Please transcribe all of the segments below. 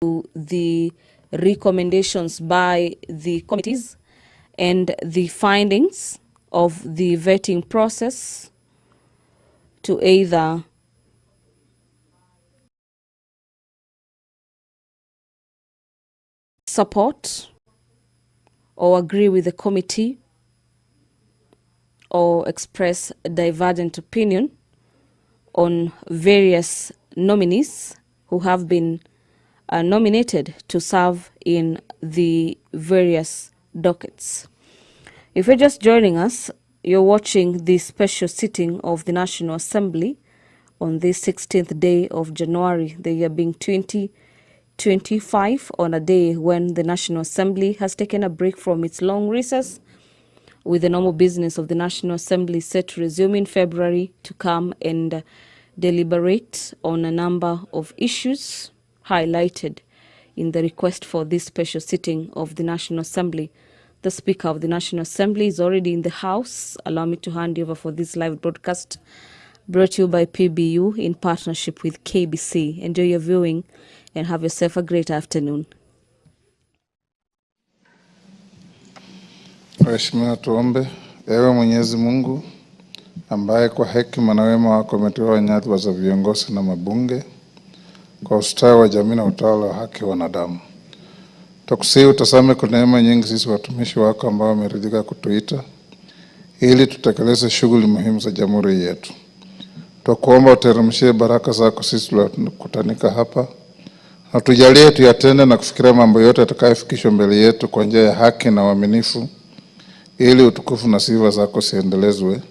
the recommendations by the committees and the findings of the vetting process to either support or agree with the committee or express a divergent opinion on various nominees who have been nominated to serve in the various dockets. If you're just joining us, you're watching the special sitting of the National Assembly on the 16th day of January, the year being 2025, on a day when the National Assembly has taken a break from its long recess, with the normal business of the National Assembly set to resume in February to come and deliberate on a number of issues highlighted in the request for this special sitting of the National Assembly. The Speaker of the National Assembly is already in the House. Allow me to hand you over for this live broadcast brought to you by PBU in partnership with KBC. Enjoy your viewing and have yourself a great afternoon. Waheshimiwa, tuombe. Ewe Mwenyezi Mungu ambaye kwa hekima na wema wako umeteua nyadhifa za viongozi na mabunge kwa ustawi wa jamii na utawala wa haki wa wanadamu, tukusihi utasame kwa neema nyingi sisi watumishi wako ambao wameridhika kutuita ili tutekeleze shughuli muhimu za jamhuri yetu. Tukuomba uteremshie baraka zako sisi tunakutanika hapa, na tujalie tuyatende na kufikiria mambo yote yatakayofikishwa mbele yetu kwa njia ya haki na uaminifu, ili utukufu na sifa zako siendelezwe,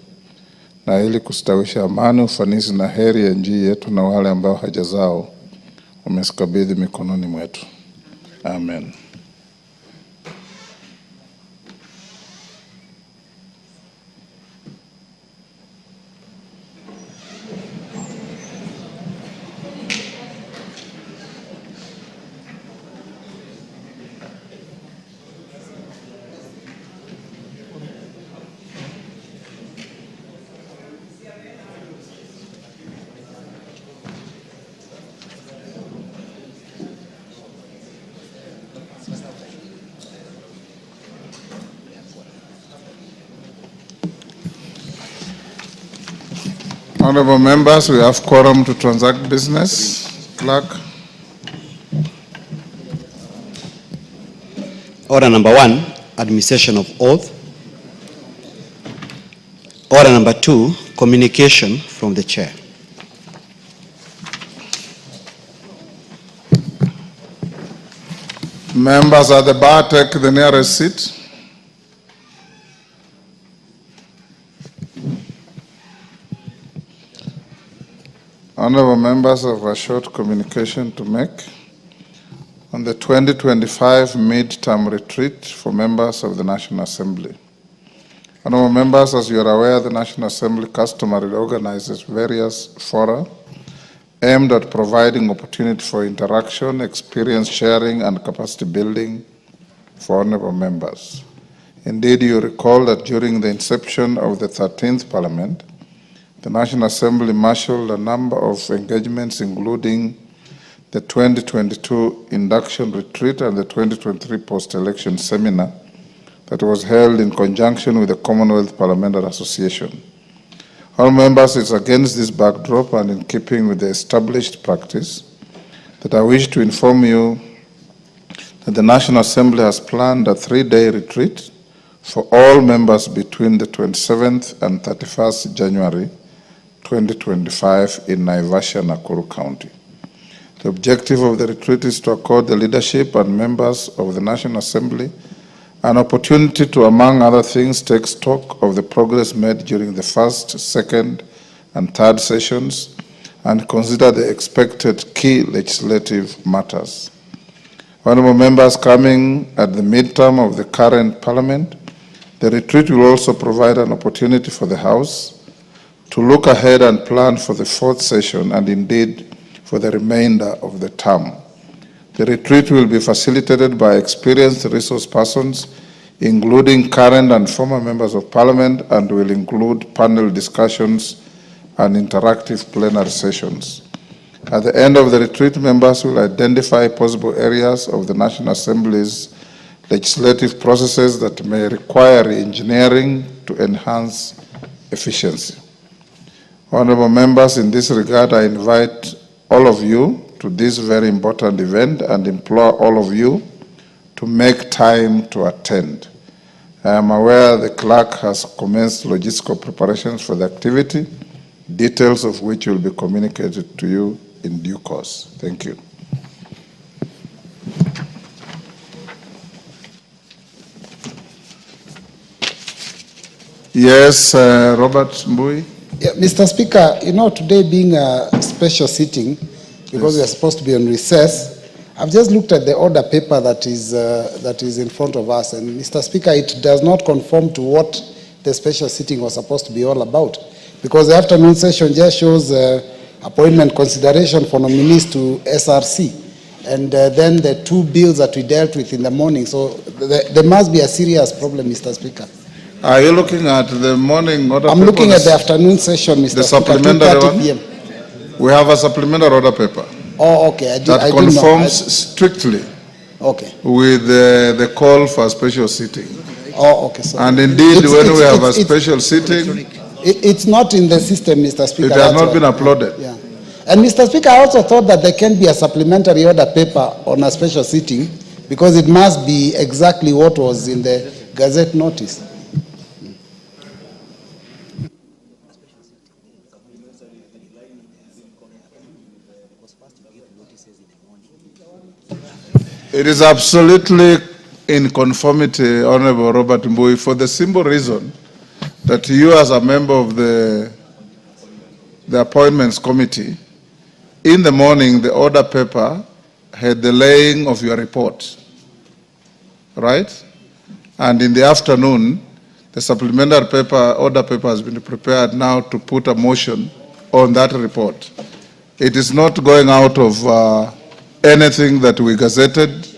na ili kustawisha amani, ufanisi na heri ya nchi yetu na wale ambao haja zao umesikabidhi mikononi mwetu. Amen. Honorable members, we have quorum to transact business. Clerk. Order number 1, administration of oath. Order number 2, communication from the chair. Members at the bar, take the nearest seat. Honorable members, have a short communication to make on the 2025 midterm retreat for members of the National Assembly. Honorable members, as you are aware, the National Assembly customarily organizes various fora aimed at providing opportunity for interaction, experience sharing, and capacity building for honorable members. Indeed, you recall that during the inception of the 13th Parliament, the National Assembly marshaled a number of engagements, including the 2022 induction retreat and the 2023 post-election seminar that was held in conjunction with the Commonwealth Parliamentary Association. All members, it's against this backdrop and in keeping with the established practice that I wish to inform you that the National Assembly has planned a 3-day retreat for all members between the 27th and 31st January 2025 in Naivasha, Nakuru County. The objective of the retreat is to accord the leadership and members of the National Assembly an opportunity to, among other things, take stock of the progress made during the first, second, and third sessions and consider the expected key legislative matters. Honorable members, coming at the midterm of the current Parliament, the retreat will also provide an opportunity for the House to look ahead and plan for the 4th session and indeed for the remainder of the term. The retreat will be facilitated by experienced resource persons, including current and former members of Parliament, and will include panel discussions and interactive plenary sessions. At the end of the retreat, members will identify possible areas of the National Assembly's legislative processes that may require engineering to enhance efficiency. Honorable members, in this regard, I invite all of you to this very important event and implore all of you to make time to attend. I am aware the clerk has commenced logistical preparations for the activity, details of which will be communicated to you in due course. Thank you. Yes, Robert Mbui. Yeah, Mr. Speaker, you know, today being a special sitting, because we are supposed to be on recess, I've just looked at the order paper that is in front of us, and Mr. Speaker, it does not conform to what the special sitting was supposed to be all about, because the afternoon session just shows appointment consideration for nominees to SRC, and then the two bills that we dealt with in the morning. So there must be a serious problem, Mr. Speaker. Are you looking at the morning order paper? I'm looking at the afternoon session, Mr. The Speaker, supplementary 2:30 one? PM. We have a supplementary order paper. Oh, okay. That conforms strictly with the call for a special sitting. Oh, okay. So and indeed, when we have a special sitting, it's not in the system, Mr. Speaker. It has not been uploaded. Yeah. And Mr. Speaker, I also thought that there can be a supplementary order paper on a special sitting, because it must be exactly what was in the Gazette notice. It is absolutely in conformity, Honorable Robert Mbui, for the simple reason that you, as a member of the appointments committee, in the morning the order paper had the laying of your report, right? And in the afternoon, the supplementary order paper has been prepared now to put a motion on that report. It is not going out of anything that we gazetted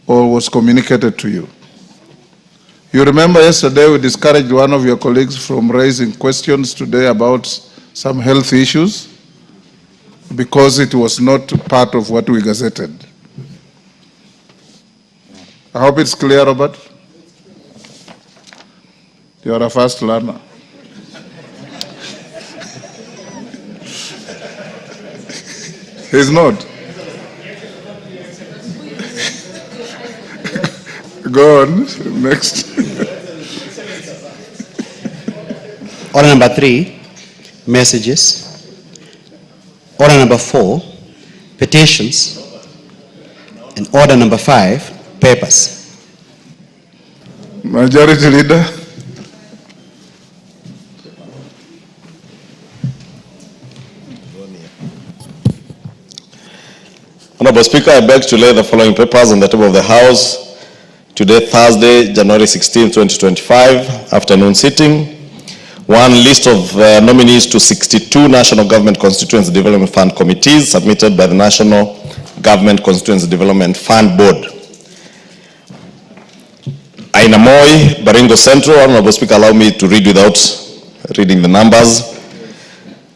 or was communicated to you. You remember yesterday we discouraged one of your colleagues from raising questions today about some health issues because it was not part of what we gazetted. I hope it's clear, Robert. You are a fast learner. He's not. Go on, next. Order number 3, messages. Order number 4, petitions. And order number 5, papers. Majority Leader. Honorable Speaker, I beg to lay the following papers on the table of the House today, Thursday, January 16, 2025, afternoon sitting. 1, list of nominees to 62 National Government Constituency Development Fund committees submitted by the National Government Constituency Development Fund Board. Aina Moi, Baringo Central. Honorable Speaker, allow me to read without reading the numbers.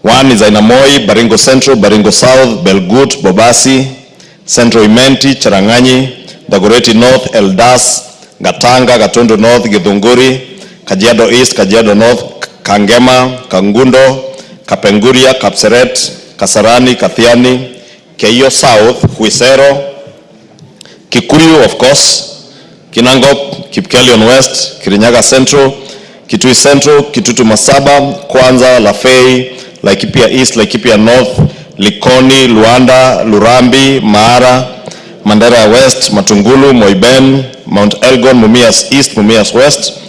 1 is Aina Moi, Baringo Central, Baringo South, Belgut, Bobasi, Central Imenti, Charanganyi, Dagoretti North, Eldas, Gatanga, Gatondo North, Githunguri, Kajiado East, Kajiado North, Kangema, Kangundo, Kapenguria, Kapseret, Kasarani, Kathiani, Keio South, Huisero, Kikuyu, of course, Kinangop, Kipkelion West, Kirinyaga Central, Kitui Central, Kitutu Masaba, Kwanza, Lafey, Laikipia East, Laikipia North, Likoni, Luanda, Lurambi, Maara, Mandera West, Matungulu, Moiben, Mount Elgon, Mumias East, Mumias West,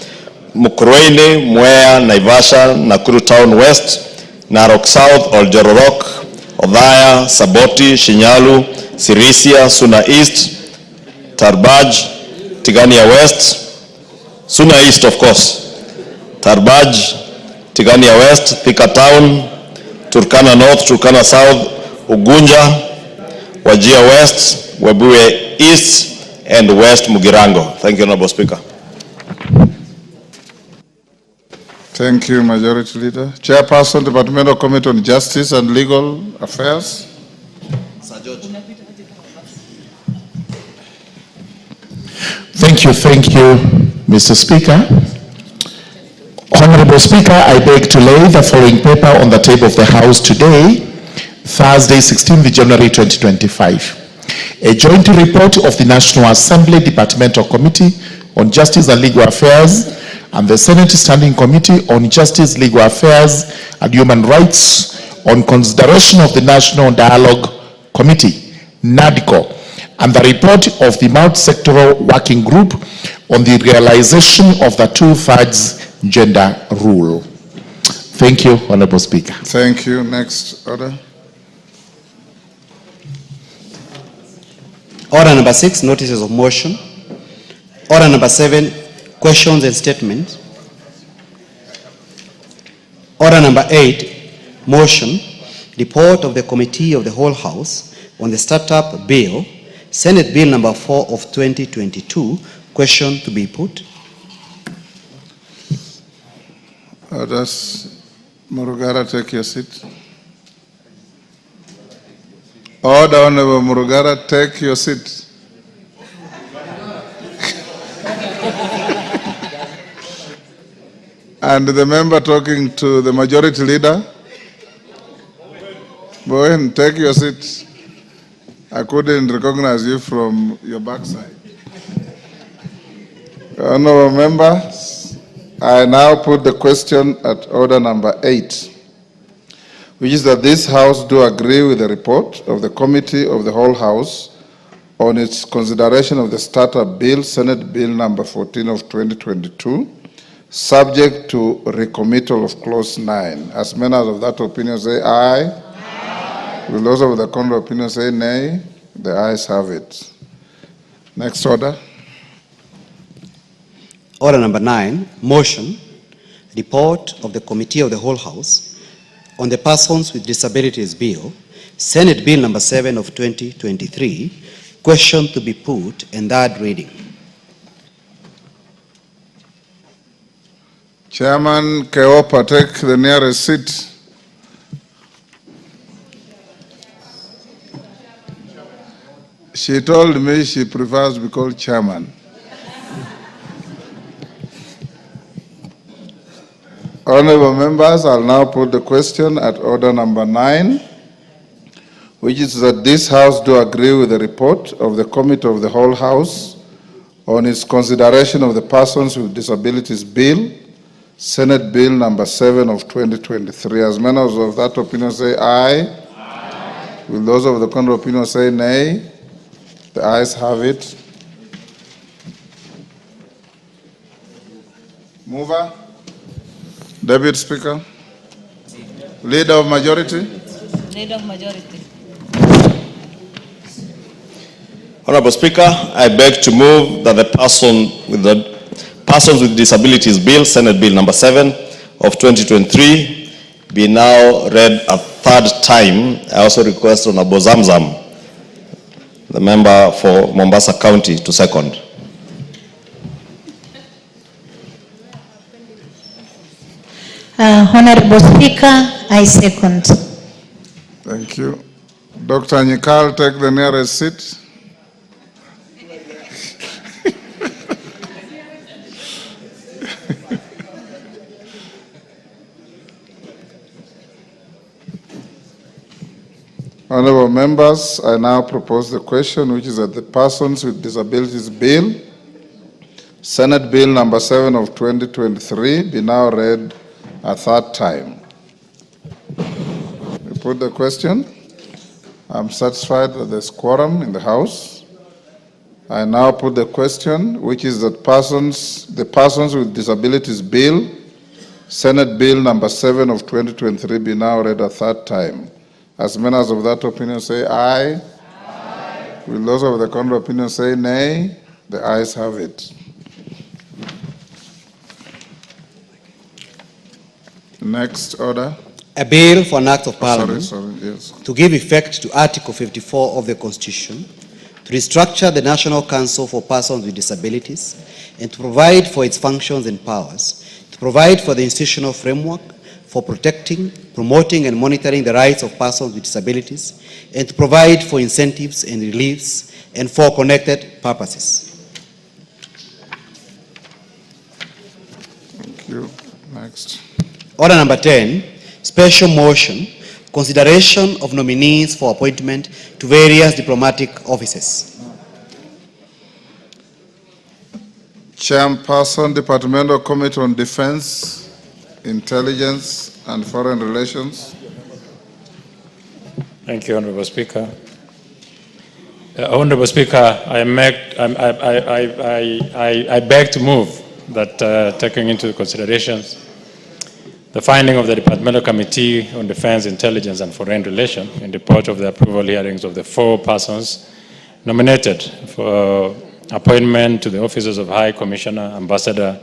Mukurweini, Mwea, Naivasha, Nakuru Town West, Narok South, Oljororok, Odhaya, Saboti, Shinyalu, Sirisia, Suna East, Tarbaj, Tigania West, Suna East of course, Tarbaj, Tigania West, Thika Town, Turkana North, Turkana South, Ugunja, Wajir West, Webuye East, and West Mugirango. Thank you, Honorable Speaker. Thank you, Majority Leader. Chairperson, Departmental Committee on Justice and Legal Affairs. Thank you, Mr. Speaker. Honorable Speaker, I beg to lay the following paper on the table of the House today, Thursday, 16th January 2025. A joint report of the National Assembly Departmental Committee on Justice and Legal Affairs and the Senate Standing Committee on Justice, Legal Affairs and Human Rights on consideration of the National Dialogue Committee, NADCO, and the report of the Multi-Sectoral Working Group on the realization of the 2/3 gender rule. Thank you, Honorable Speaker. Thank you. Next order. Order number 6, notices of motion. Order number 7, questions and statements. Order number 8, motion, report of the Committee of the Whole House on the Startup Bill, Senate Bill number 4 of 2022. Question to be put. Does Murugara take your seat? Order, Honorable Murugara, take your seat. And the member talking to the majority leader, go ahead and take your seat. I couldn't recognize you from your backside. Honorable members, I now put the question at order number 8, which is that this House do agree with the report of the Committee of the Whole House on its consideration of the Startup Bill, Senate Bill number 14 of 2022, subject to recommittal of Clause 9. As members of that opinion say aye. Aye. Will those of the contrary opinion say nay? The ayes have it. Next order. Order number 9, motion, report of the Committee of the Whole House on the Persons with Disabilities Bill, Senate Bill number 7 of 2023, question to be put and third reading. Chairman Keopa, take the nearest seat. She told me she prefers to be called chairman. Honorable members, I'll now put the question at order number 9, which is that this House do agree with the report of the Committee of the Whole House on its consideration of the Persons with Disabilities Bill, Senate Bill number 7 of 2023. As members of that opinion say aye. Aye. Will those of the contrary opinion say nay? The ayes have it. Mover. Deputy Speaker. Leader of Majority. Leader of Majority. Honorable Speaker, I beg to move that the Persons with Disabilities Bill, Senate Bill number 7 of 2023, be now read a third time. I also request Honorable Zamzam, the member for Mombasa County, to second. Honorable Speaker, I second. Thank you. Dr. Nyikal, take the nearest seat. Honorable members, I now propose the question, which is that the Persons with Disabilities Bill, Senate Bill number 7 of 2023, be now read a third time. We put the question. I'm satisfied that there's quorum in the House. I now put the question, which is that the Persons with Disabilities Bill, Senate Bill number 7 of 2023, be now read a third time. As members of that opinion say aye. Aye. Will those of the contrary opinion say nay? The ayes have it. Next order. A bill for an act of Parliament yes. to give effect to Article 54 of the Constitution, to restructure the National Council for Persons with Disabilities, and to provide for its functions and powers, to provide for the institutional framework for protecting, promoting, and monitoring the rights of persons with disabilities, and to provide for incentives and reliefs and for connected purposes. Thank you. Next. Order number 10, special motion, consideration of nominees for appointment to various diplomatic offices. Chairperson, Departmental Committee on Defense, Intelligence and Foreign Relations. Thank you, Honorable Speaker. Honorable Speaker, I beg to move that taking into considerations the finding of the Departmental Committee on Defense, Intelligence and Foreign Relations in report of the approval hearings of the 4 persons nominated for appointment to the offices of High Commissioner, Ambassador,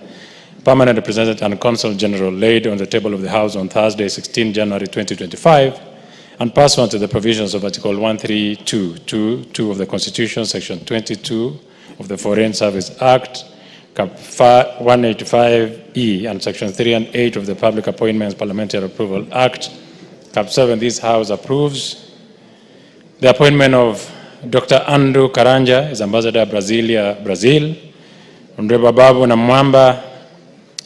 Permanent Representative and Consul General laid on the table of the House on Thursday, 16 January 2025, and pursuant to the provisions of Article 132(2) of the Constitution, Section 22 of the Foreign Service Act, Cap 185E, and Section 3 and 8 of the Public Appointments Parliamentary Approval Act, Cap 7, this House approves the appointment of Dr. Andrew Karanja as Ambassador Brasilia, Brazil, Honorable AJAABU Namwamba,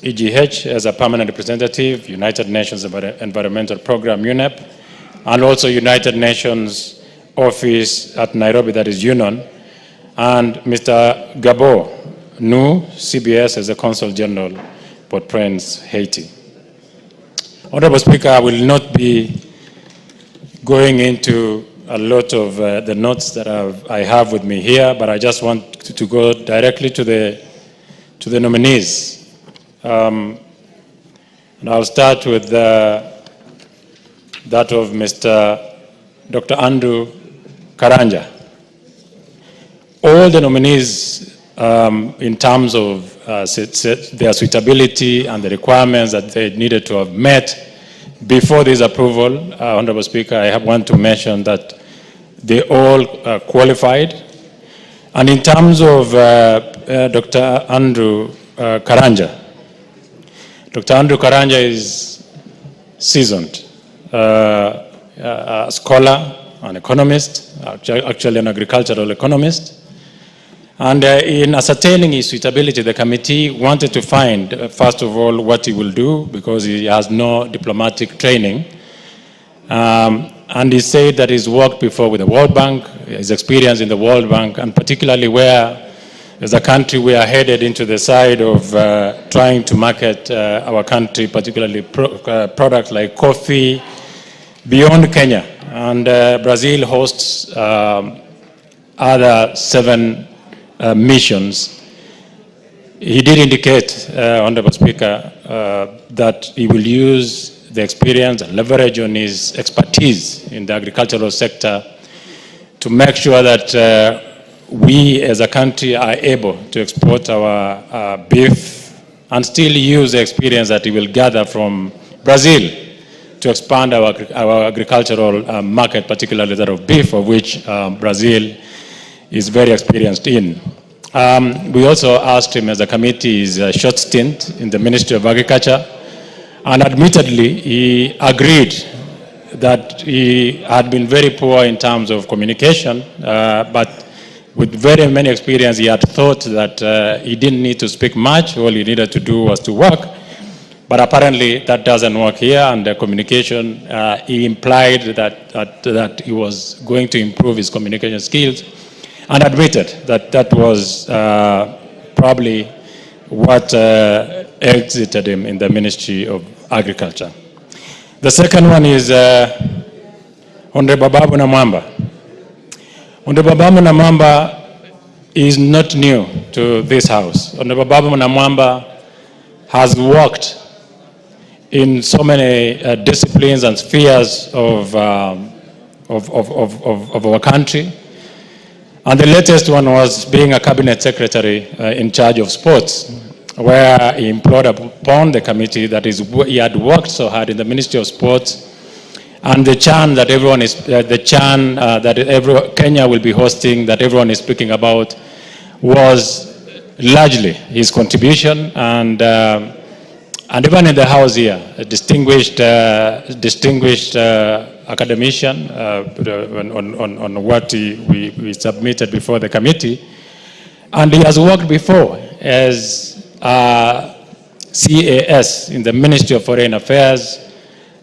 EGH, as a permanent representative, United Nations Environmental Program, UNEP, and also United Nations Office at Nairobi, that is UNON, and Mr. Gabo Nu, CBS, as the Consul General, Port-au-Prince, Haiti. Honorable Speaker, I will not be going into a lot of the notes that I have with me here, but I just want to go directly to the nominees. And I'll start with that of Mr. Dr. Andrew Karanja. All the nominees, in terms of their suitability and the requirements that they needed to have met before this approval, Honorable Speaker, I want to mention that they all qualified. And in terms of Dr. Andrew Karanja, Dr. Andrew Karanja is seasoned, a scholar, an economist, actually an agricultural economist. And in ascertaining his suitability, the committee wanted to find, first of all, what he will do, because he has no diplomatic training. And he said that he's worked before with the World Bank, his experience in the World Bank, and particularly where, as a country, we are headed into the side of trying to market our country, particularly products like coffee, beyond Kenya. And Brazil hosts other 7 missions. He did indicate, Honorable Speaker, that he will use the experience and leverage on his expertise in the agricultural sector to make sure that we as a country are able to export our beef and still use the experience that he will gather from Brazil to expand our agricultural market, particularly that of beef, of which Brazil is very experienced in. We also asked him as a committee his short stint in the Ministry of Agriculture, and admittedly he agreed that he had been very poor in terms of communication, but with very many experience, he had thought that he didn't need to speak much, all he needed to do was to work. But apparently that doesn't work here, and the communication, he implied that he was going to improve his communication skills, and admitted that that was probably what exited him in the Ministry of Agriculture. The second one is Honorable AJAABU Namwamba. Honorable AJAABU Namwamba is not new to this House. Honorable AJAABU Namwamba has worked in so many disciplines and spheres of our country. And the latest one was being a cabinet secretary in charge of sports, where he implored upon the committee that he had worked so hard in the Ministry of Sports, and the chant that everyone is, Kenya will be hosting, that everyone is speaking about, was largely his contribution, and And even in the House here, a distinguished academician on what we submitted before the committee. And he has worked before as CAS in the Ministry of Foreign Affairs.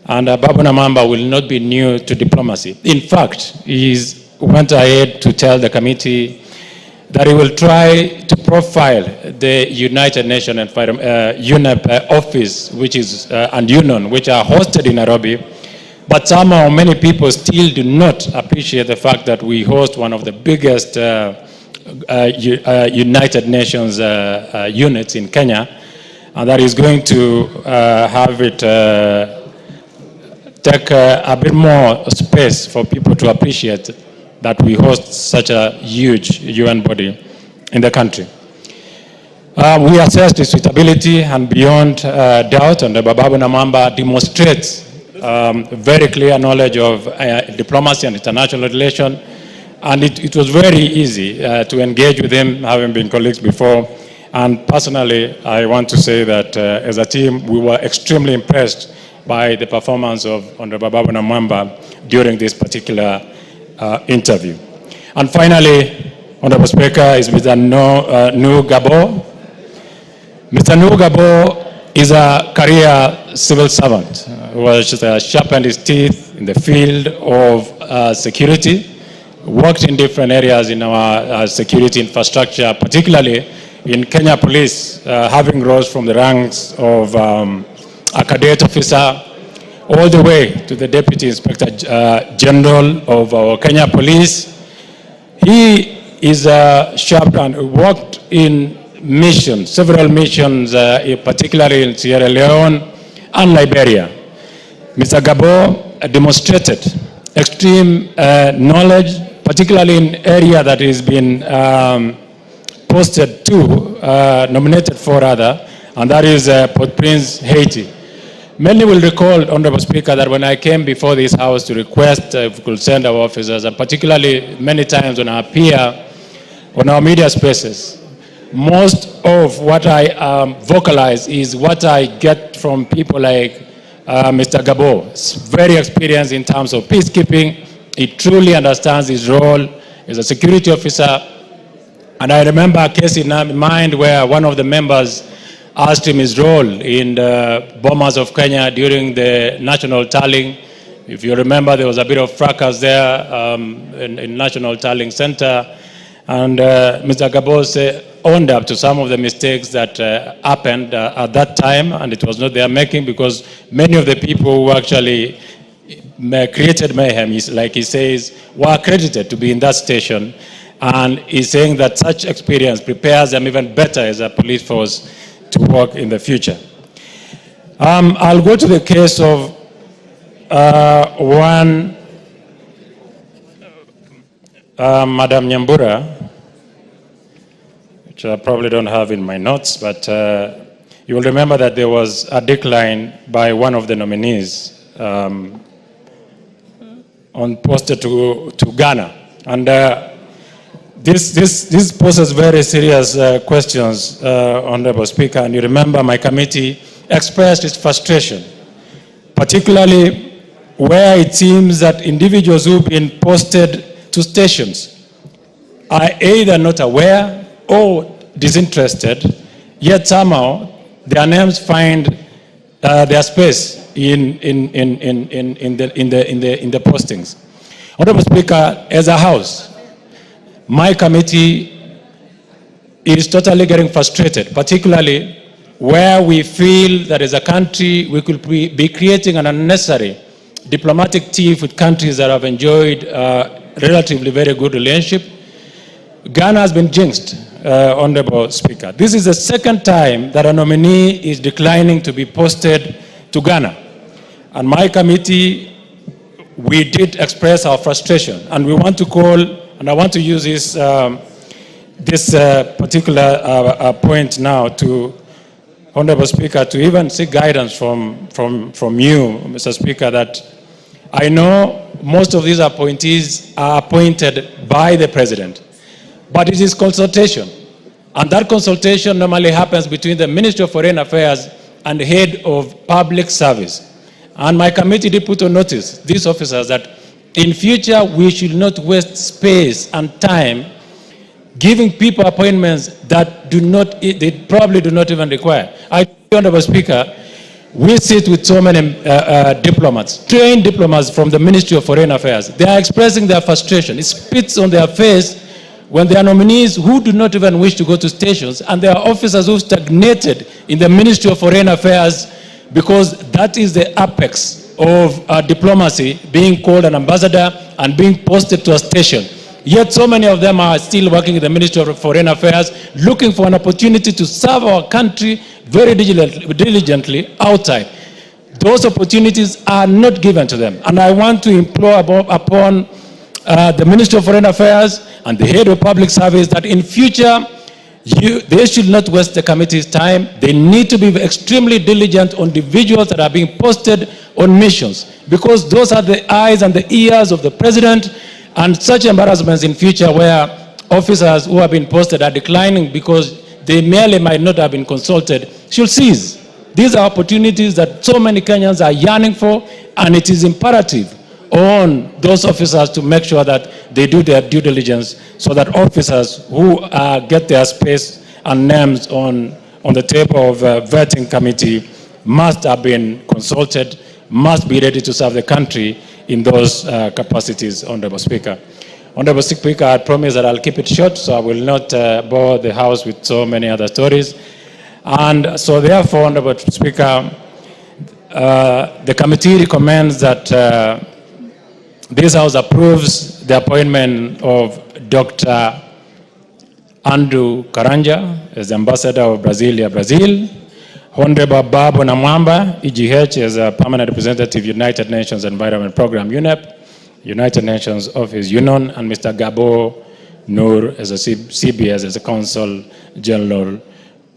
And Babu Namamba will not be new to diplomacy. In fact, he went ahead to tell the committee that he will try to profile the United Nations UNEP office, which is, and UNON, which are hosted in Nairobi. But somehow many people still do not appreciate the fact that we host one of the biggest United Nations units in Kenya, and that is going to have it take a bit more space for people to appreciate that we host such a huge UN body in the country. We assess the suitability, and beyond doubt, and Babu Namamba demonstrates very clear knowledge of diplomacy and international relations, and it was very easy to engage with him, having been colleagues before. And personally, I want to say that as a team, we were extremely impressed by the performance of Honorable Babu Namamba during this particular interview. And finally, Honorable Speaker, is Mr. Nu Gabo. Mr. Nu Gabo is a career civil servant who has sharpened his teeth in the field of security, worked in different areas in our security infrastructure, particularly in Kenya Police, having rose from the ranks of a cadet officer all the way to the Deputy Inspector General of our Kenya Police. He is sharp and worked in missions, several missions, particularly in Sierra Leone and Liberia. Mr. Gabo demonstrated extreme knowledge, particularly in area that has been posted to, nominated for rather, and that is Port-au-Prince, Haiti. Many will recall, Honorable Speaker, that when I came before this House to request if we could send our officers, and particularly many times when I appear on our media spaces, most of what I vocalize is what I get from people like Mr. Gabo. He's very experienced in terms of peacekeeping. He truly understands his role as a security officer. And I remember a case in mind where one of the members asked him his role in the bombers of Kenya during the national tallying. If you remember, there was a bit of fracas there in National Tallying Center. And Mr. Gabo owned up to some of the mistakes that happened at that time, and it was not their making, because many of the people who actually created mayhem, like he says, were accredited to be in that station. And he's saying that such experience prepares them even better as a police force to work in the future. I'll go to the case of one Madam Nyambura, which I probably don't have in my notes, but you will remember that there was a decline by one of the nominees posted to Ghana. And this poses very serious questions, Honorable Speaker. And you remember my committee expressed its frustration, particularly where it seems that individuals who've been posted to stations are either not aware or disinterested, yet somehow their names find their space in the postings. Honorable Speaker, as a House, my committee is totally getting frustrated, particularly where we feel that as a country we could be creating an unnecessary diplomatic tiff with countries that have enjoyed relatively very good relationship. Ghana has been jinxed, Honorable Speaker. This is the second time that a nominee is declining to be posted to Ghana. And my committee, we did express our frustration, and we want to call, and I want to use this, particular point now to, Honorable Speaker, to even seek guidance from you, Mr. Speaker, that I know most of these appointees are appointed by the President, but it is consultation. And that consultation normally happens between the Ministry of Foreign Affairs and head of public service. And my committee did put on notice these officers that in future we should not waste space and time giving people appointments that they probably do not even require. I tell you, Honorable Speaker, we sit with so many diplomats, trained diplomats from the Ministry of Foreign Affairs. They are expressing their frustration. It spits on their face when there are nominees who do not even wish to go to stations, and there are officers who stagnated in the Ministry of Foreign Affairs, because that is the apex of diplomacy, being called an ambassador and being posted to a station. Yet so many of them are still working in the Ministry of Foreign Affairs, looking for an opportunity to serve our country very diligently outside. Those opportunities are not given to them. And I want to implore upon the Ministry of Foreign Affairs and the head of public service that in future, they should not waste the committee's time. They need to be extremely diligent on individuals that are being posted on missions, because those are the eyes and the ears of the president, and such embarrassments in future where officers who have been posted are declining because they merely might not have been consulted should cease. These are opportunities that so many Kenyans are yearning for, and it is imperative on those officers to make sure that they do their due diligence, so that officers who get their space and names on the table of a vetting committee must have been consulted, must be ready to serve the country in those capacities, Honorable Speaker. Honorable Speaker, I promise that I'll keep it short, so I will not bore the House with so many other stories. And so therefore, Honorable Speaker, the committee recommends that this House approves the appointment of Dr. Andrew Karanja as Ambassador of Brasilia, Brazil, Honorable Babu Namwamba, EGH, as a Permanent Representative, United Nations Environment Program, UNEP, United Nations Office, UNON, and Mr. Gabo Noor as a CBS, as a Consul General,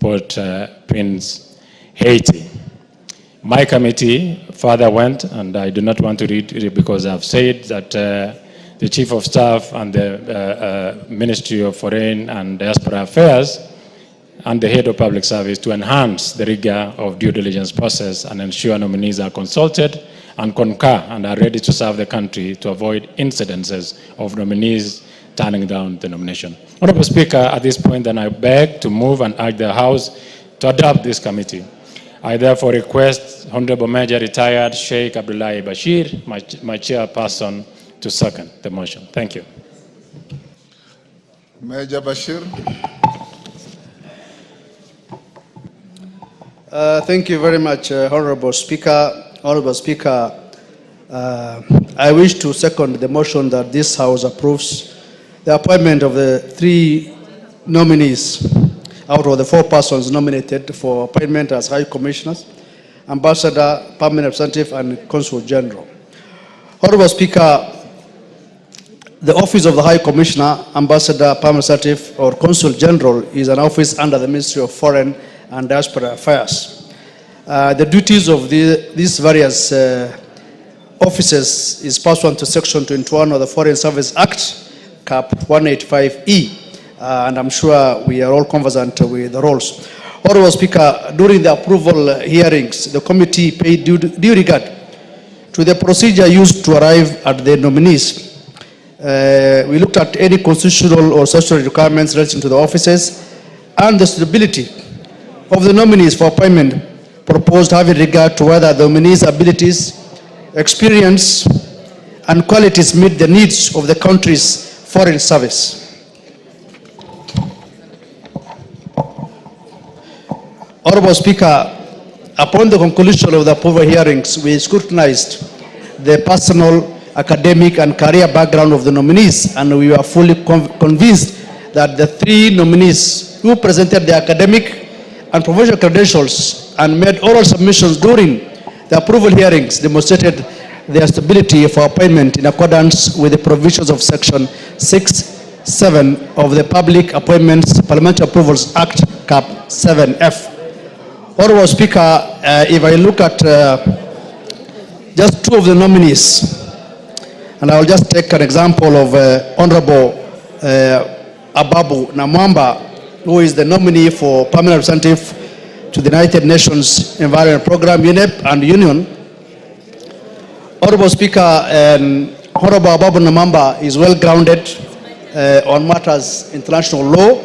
Port-Prince, Haiti. My committee further went, and I do not want to read it because I've said that the Chief of Staff and the Ministry of Foreign and Diaspora Affairs and the Head of Public Service to enhance the rigor of due diligence process and ensure nominees are consulted and concur and are ready to serve the country to avoid incidences of nominees turning down the nomination. Honorable Speaker, at this point then I beg to move and urge the House to adopt this committee. I therefore request Honorable Major Retired Sheikh Abdullahi Bashir, my chairperson, to second the motion. Thank you. Major Bashir. Thank you very much, Honorable Speaker. Honorable Speaker, I wish to second the motion that this House approves the appointment of the 3 nominees out of the 4 persons nominated for appointment as High Commissioners, Ambassador, Permanent Representative, and Consul General. Honorable Speaker, the office of the High Commissioner, Ambassador, Permanent Representative, or Consul General is an office under the Ministry of Foreign and Diaspora Affairs. The duties of these various offices is pursuant to Section 21 of the Foreign Service Act, Cap 185E. And I'm sure we are all conversant with the roles. Honorable Speaker, during the approval hearings, the committee paid due regard to the procedure used to arrive at the nominees. We looked at any constitutional or statutory requirements relating to the offices and the suitability of the nominees for appointment proposed, having regard to whether the nominees' abilities, experience, and qualities meet the needs of the country's foreign service. Honorable Speaker, upon the conclusion of the approval hearings, we scrutinized the personal, academic, and career background of the nominees, and we were fully convinced that the 3 nominees who presented their academic and professional credentials and made oral submissions during the approval hearings demonstrated their stability for appointment in accordance with the provisions of Section 6(7) of the Public Appointments Parliamentary Approvals Act, Cap 7F. Honorable Speaker, if I look at just 2 of the nominees, and I will just take an example of Honorable AJAABU Namwamba, who is the nominee for Permanent Representative to the United Nations Environment Program, UNEP and Union. Honorable Speaker, Honorable AJAABU Namamba is well grounded on matters international law.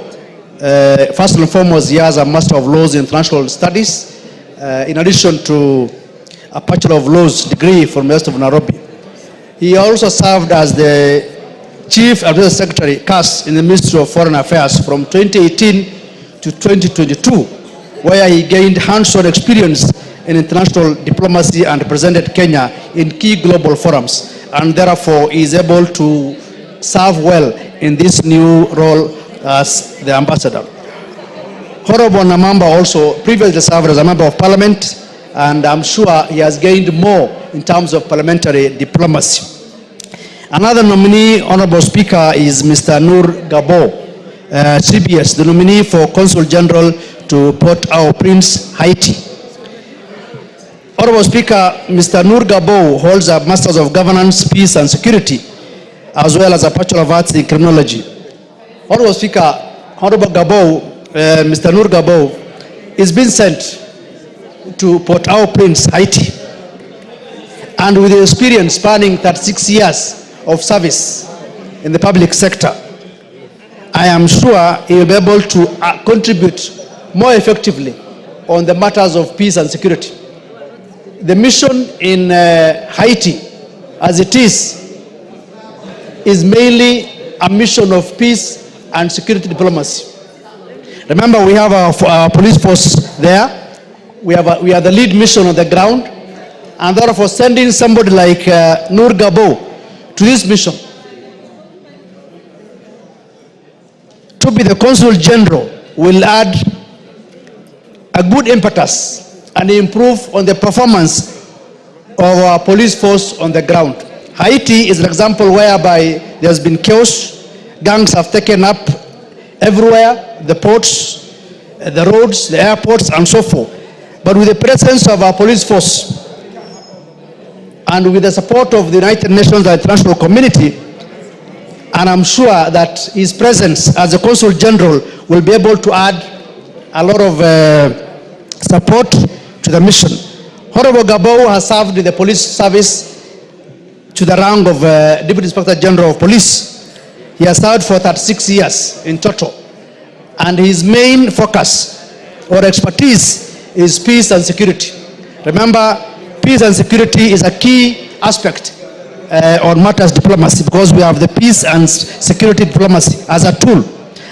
First and foremost, he has a Master of Laws in International Studies, in addition to a Bachelor of Laws degree from the University of Nairobi. He also served as the Chief Administrative Secretary, CAS, in the Ministry of Foreign Affairs from 2018 to 2022, where he gained hands-on experience in international diplomacy and represented Kenya in key global forums, and therefore is able to serve well in this new role as the ambassador. Honorable Namamba also previously served as a member of parliament, and I'm sure he has gained more in terms of parliamentary diplomacy. Another nominee, Honorable Speaker, is Mr. Nur Gabo, CBS, the nominee for Consul General to Port-au-Prince, Haiti. Honorable Speaker, Mr. Nur Gabo holds a Masters of Governance, Peace and Security, as well as a Bachelor of Arts in Criminology. Honorable Speaker, Honorable Gabo, Mr. Nur Gabo, is being sent to Port-au-Prince, Haiti, and with the experience spanning 36 years of service in the public sector, I am sure he will be able to contribute more effectively on the matters of peace and security. The mission in Haiti, as it is mainly a mission of peace and security diplomacy. Remember, we have our police force there. We are the lead mission on the ground, and therefore sending somebody like Nur Gabo to this mission to be the Consul General will add a good impetus and improve on the performance of our police force on the ground. Haiti is an example whereby there's been chaos. Gangs have taken up everywhere, the ports, the roads, the airports, and so forth. But with the presence of our police force and with the support of the United Nations and international community, and I'm sure that his presence as a Consul General will be able to add a lot of support to the mission. Honorable Gabo has served in the police service to the rank of Deputy Inspector General of Police. He has served for 36 years in total, and his main focus or expertise is peace and security. Remember, peace and security is a key aspect on matters diplomacy, because we have the peace and security diplomacy as a tool,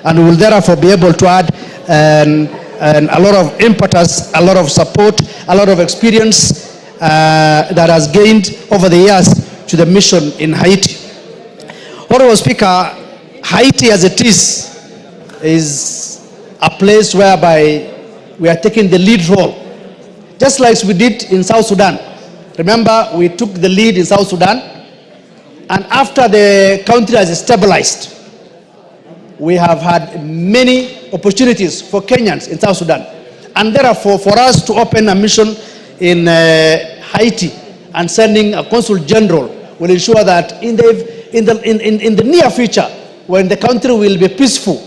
and we will therefore be able to add a lot of impetus, a lot of support, a lot of experience that has gained over the years to the mission in Haiti. Honorable Speaker, Haiti as it is a place whereby we are taking the lead role, just like we did in South Sudan. Remember, we took the lead in South Sudan, and after the country has stabilized, we have had many opportunities for Kenyans in South Sudan. And therefore, for us to open a mission in Haiti and sending a Consul General will ensure that in the near future, when the country will be peaceful,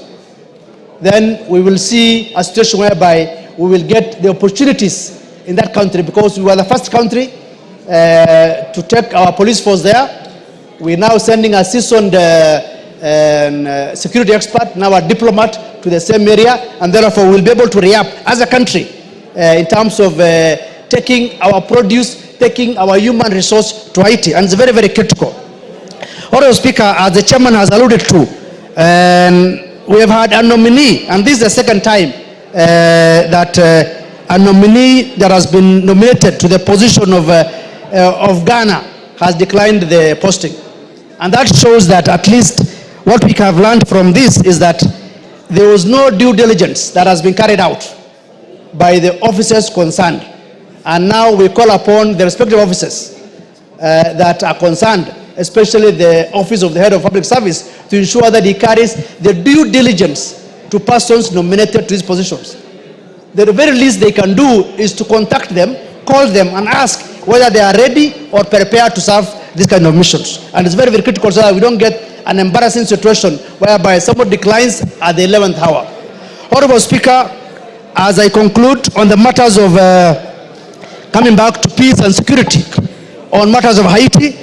then we will see a situation whereby we will get the opportunities in that country, because we were the first country to take our police force there. We're now sending a seasoned security expert, now a diplomat, to the same area, and therefore we'll be able to react as a country in terms of taking our produce, taking our human resource to Haiti, and it's very, very critical. Honorable Speaker, as the chairman has alluded to, we have had a nominee, and this is the second time that a nominee that has been nominated to the position of Ghana has declined the posting. And that shows that at least what we have learned from this is that there was no due diligence that has been carried out by the officers concerned. And now we call upon the respective officers that are concerned, especially the Office of the Head of Public Service, to ensure that he carries the due diligence to persons nominated to these positions. The very least they can do is to contact them, call them, and ask whether they are ready or prepared to serve this kind of missions. And it's very, very critical so that we don't get an embarrassing situation whereby someone declines at the 11th hour. Honorable Speaker, as I conclude on the matters of coming back to peace and security, on matters of Haiti,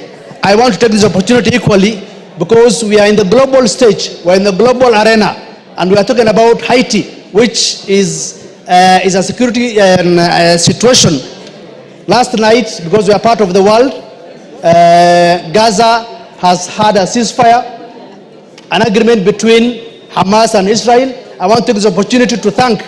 I want to take this opportunity equally because we are in the global stage, we're in the global arena, and we are talking about Haiti, which is a security situation. Last night, because we are part of the world, Gaza has had a ceasefire, an agreement between Hamas and Israel. I want to take this opportunity to thank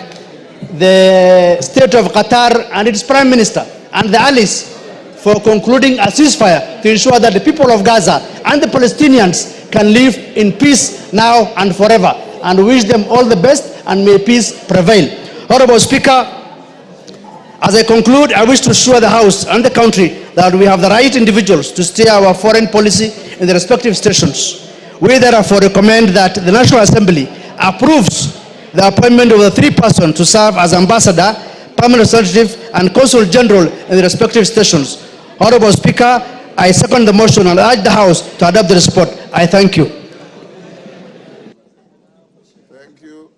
the state of Qatar and its prime minister and the allies for concluding a ceasefire to ensure that the people of Gaza and the Palestinians can live in peace now and forever. And wish them all the best and may peace prevail. Honorable Speaker, as I conclude, I wish to assure the House and the country that we have the right individuals to steer our foreign policy in the respective stations. We therefore recommend that the National Assembly approves the appointment of the 3 persons to serve as ambassador, permanent representative, and consul general in the respective stations. Honorable Speaker, I second the motion and urge the House to adopt the report. I thank you. Thank you.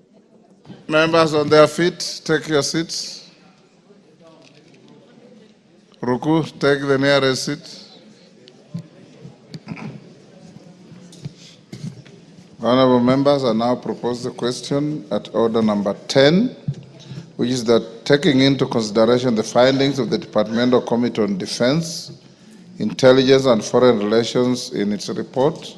Members on their feet, take your seats. Ruku, take the nearest seat. Honorable members, I now propose the question at order number 10, which is that taking into consideration the findings of the Departmental Committee on Defense, Intelligence and Foreign Relations in its report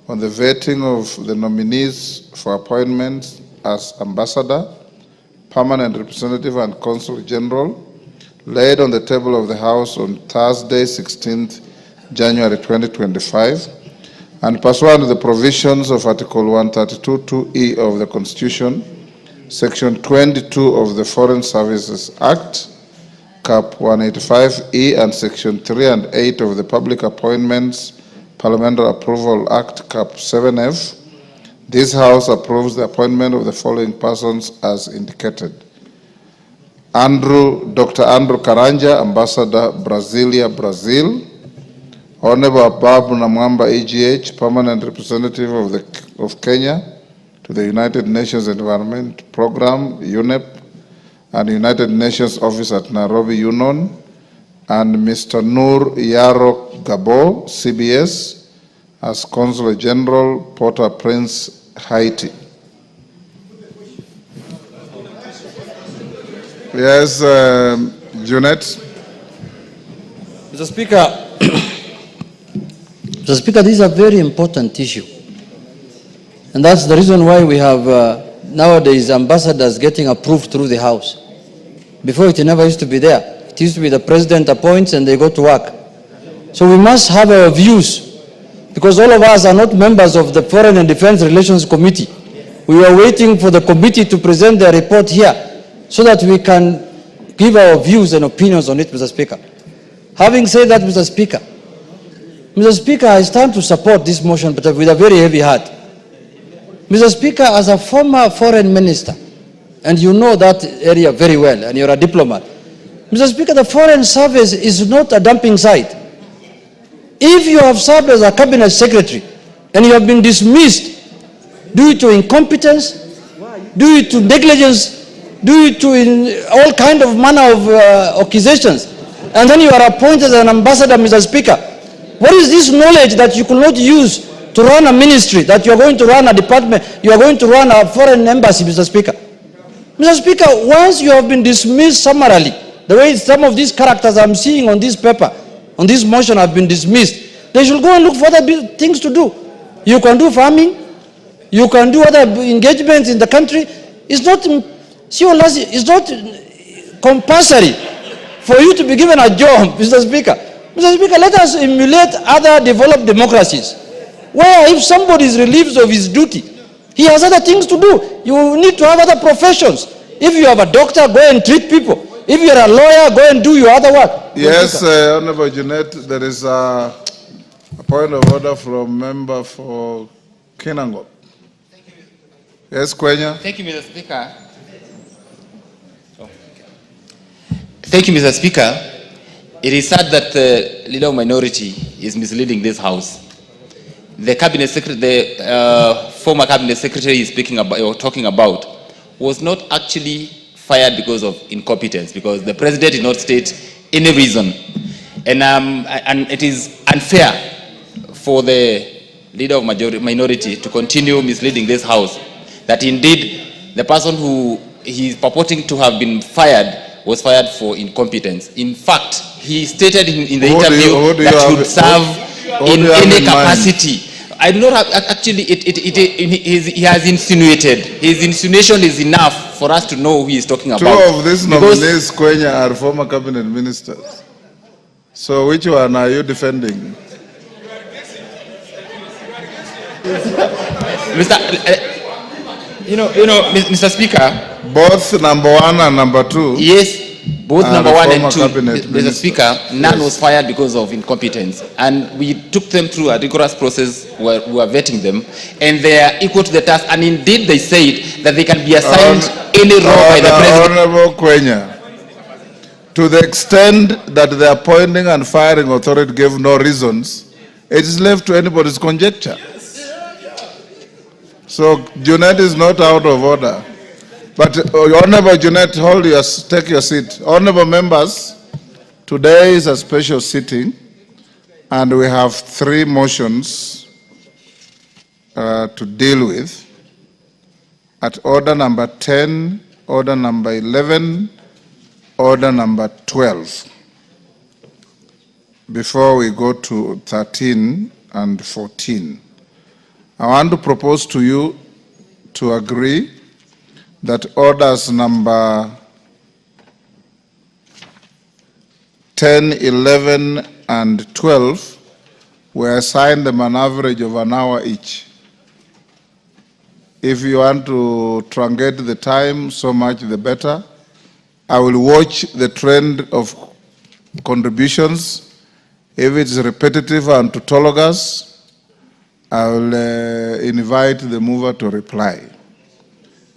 on the vetting of the nominees for appointments as ambassador, permanent representative and consul general, laid on the table of the House on Thursday, 16th January 2025, and pursuant to the provisions of Article 132(2)(e) of the Constitution, Section 22 of the Foreign Services Act, Cap 185(e), and Section 3 and 8 of the Public Appointments Parliamentary Approval Act, Cap 7F, this House approves the appointment of the following persons as indicated. Dr. Andrew Karanja, Ambassador, Brasilia, Brazil. Honorable AJAABU Namwamba, AGH, Permanent Representative of Kenya to the United Nations Environment Program, UNEP, and United Nations Office at Nairobi, UNON, and Mr. Nur Yaro Gabo, CBS, as Consul General, Port-au-Prince, Haiti. Yes, Junet. Mr. Speaker, Mr. Speaker, this is a very important issue. And that's the reason why we have nowadays ambassadors getting approved through the House. Before it never used to be there. It used to be the president appoints and they go to work. So we must have our views, because all of us are not members of the Foreign and Defense Relations Committee. We are waiting for the committee to present their report here so that we can give our views and opinions on it, Mr. Speaker. Having said that, Mr. Speaker, I stand to support this motion, but with a very heavy heart. Mr. Speaker, as a former foreign minister, and you know that area very well, and you're a diplomat, Mr. Speaker, the Foreign Service is not a dumping site. If you have served as a cabinet secretary and you have been dismissed due to incompetence, due to negligence, due to all kind of manner of accusations, and then you are appointed as an ambassador, Mr. Speaker, what is this knowledge that you could not use to run a ministry, that you are going to run a department, you are going to run a foreign embassy, Mr. Speaker? Mr. Speaker, once you have been dismissed summarily, the way some of these characters I'm seeing on this paper, on this motion have been dismissed, they should go and look for other things to do. You can do farming, you can do other engagements in the country. It's not compulsory for you to be given a job, Mr. Speaker. Mr. Speaker, let us emulate other developed democracies, where if somebody is relieved of his duty, he has other things to do. You need to have other professions. If you have a doctor, go and treat people. If you're a lawyer, go and do your other work. Yes, Honorable Junet, there is a point of order from member for Kinyanjui. Yes, Kwenya. Thank you, Mr. Speaker. Thank you, Mr. Speaker. It is sad that the leader of minority is misleading this House. The cabinet secretary, the former cabinet secretary is speaking about or talking about, was not actually fired because of incompetence, because the president did not state any reason. And it is unfair for the leader of minority to continue misleading this house, that indeed the person who he is purporting to have been fired was fired for incompetence. In fact, he stated in the interview that he would serve in any capacity. I do not have, actually, he has insinuated. His insinuation is enough for us to know who he is talking about. Two of these nominees, Kenya, are former cabinet ministers. So which one are you defending? Mr. Speaker. Both number one and number two. Yes, both number one and two. Mr. Speaker, none yes. was fired because of incompetence. And we took them through a rigorous process where we were vetting them. And they are equal to the task. And indeed, they said that they can be assigned any role by the president. Honorable Kenya, to the extent that the appointing and firing authority gave no reasons, it is left to anybody's conjecture. So Junet is not out of order. But Honorable Junet, take your seat. Honorable members, today is a special sitting, and we have 3 motions to deal with. At order number 10, order number 11, order number 12. Before we go to 13 and 14. I want to propose to you to agree that orders number 10, 11, and 12 were assigned them an average of an hour each. If you want to truncate the time, so much the better. I will watch the trend of contributions. If it's repetitive and tautologous, I will invite the mover to reply.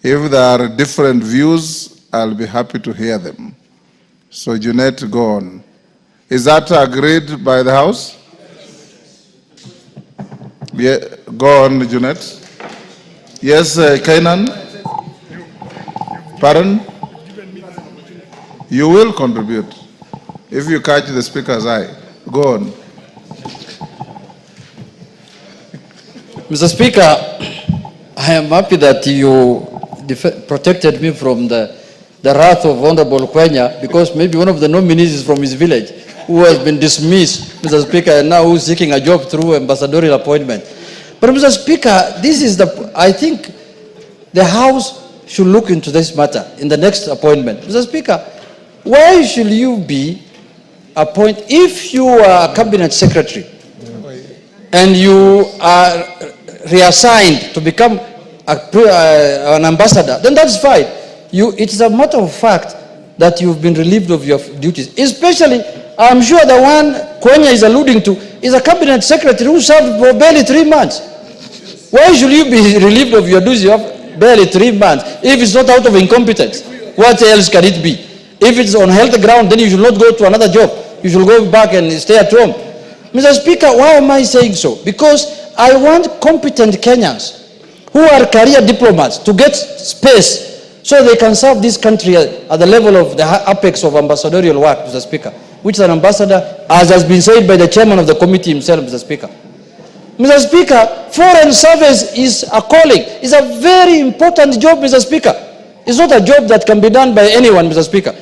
If there are different views, I'll be happy to hear them. So, Junet, go on. Is that agreed by the House? Yeah, go on, Junet. Yes, Kainan? Pardon? You will contribute if you catch the Speaker's eye. Go on. Mr. Speaker, I am happy that you protected me from the wrath of Honorable Kenya, because maybe one of the nominees is from his village who has been dismissed, Mr. Speaker, and now who's seeking a job through ambassadorial appointment. But Mr. Speaker, this is I think the House should look into this matter in the next appointment. Mr. Speaker, why should you be appointed, if you are a cabinet secretary and you are reassigned to become an ambassador, then that's fine. It's a matter of fact that you've been relieved of your duties. Especially, I'm sure the one Kenya is alluding to is a cabinet secretary who served for barely 3 months. Why should you be relieved of your duties of barely 3 months if it's not out of incompetence? What else can it be? If it's on health ground, then you should not go to another job. You should go back and stay at home. Mr. Speaker, why am I saying so? Because I want competent Kenyans who are career diplomats to get space so they can serve this country at the level of the apex of ambassadorial work, Mr. Speaker, which is an ambassador, as has been said by the chairman of the committee himself, Mr. Speaker. Mr. Speaker, foreign service is a calling. It's a very important job, Mr. Speaker. It's not a job that can be done by anyone, Mr. Speaker.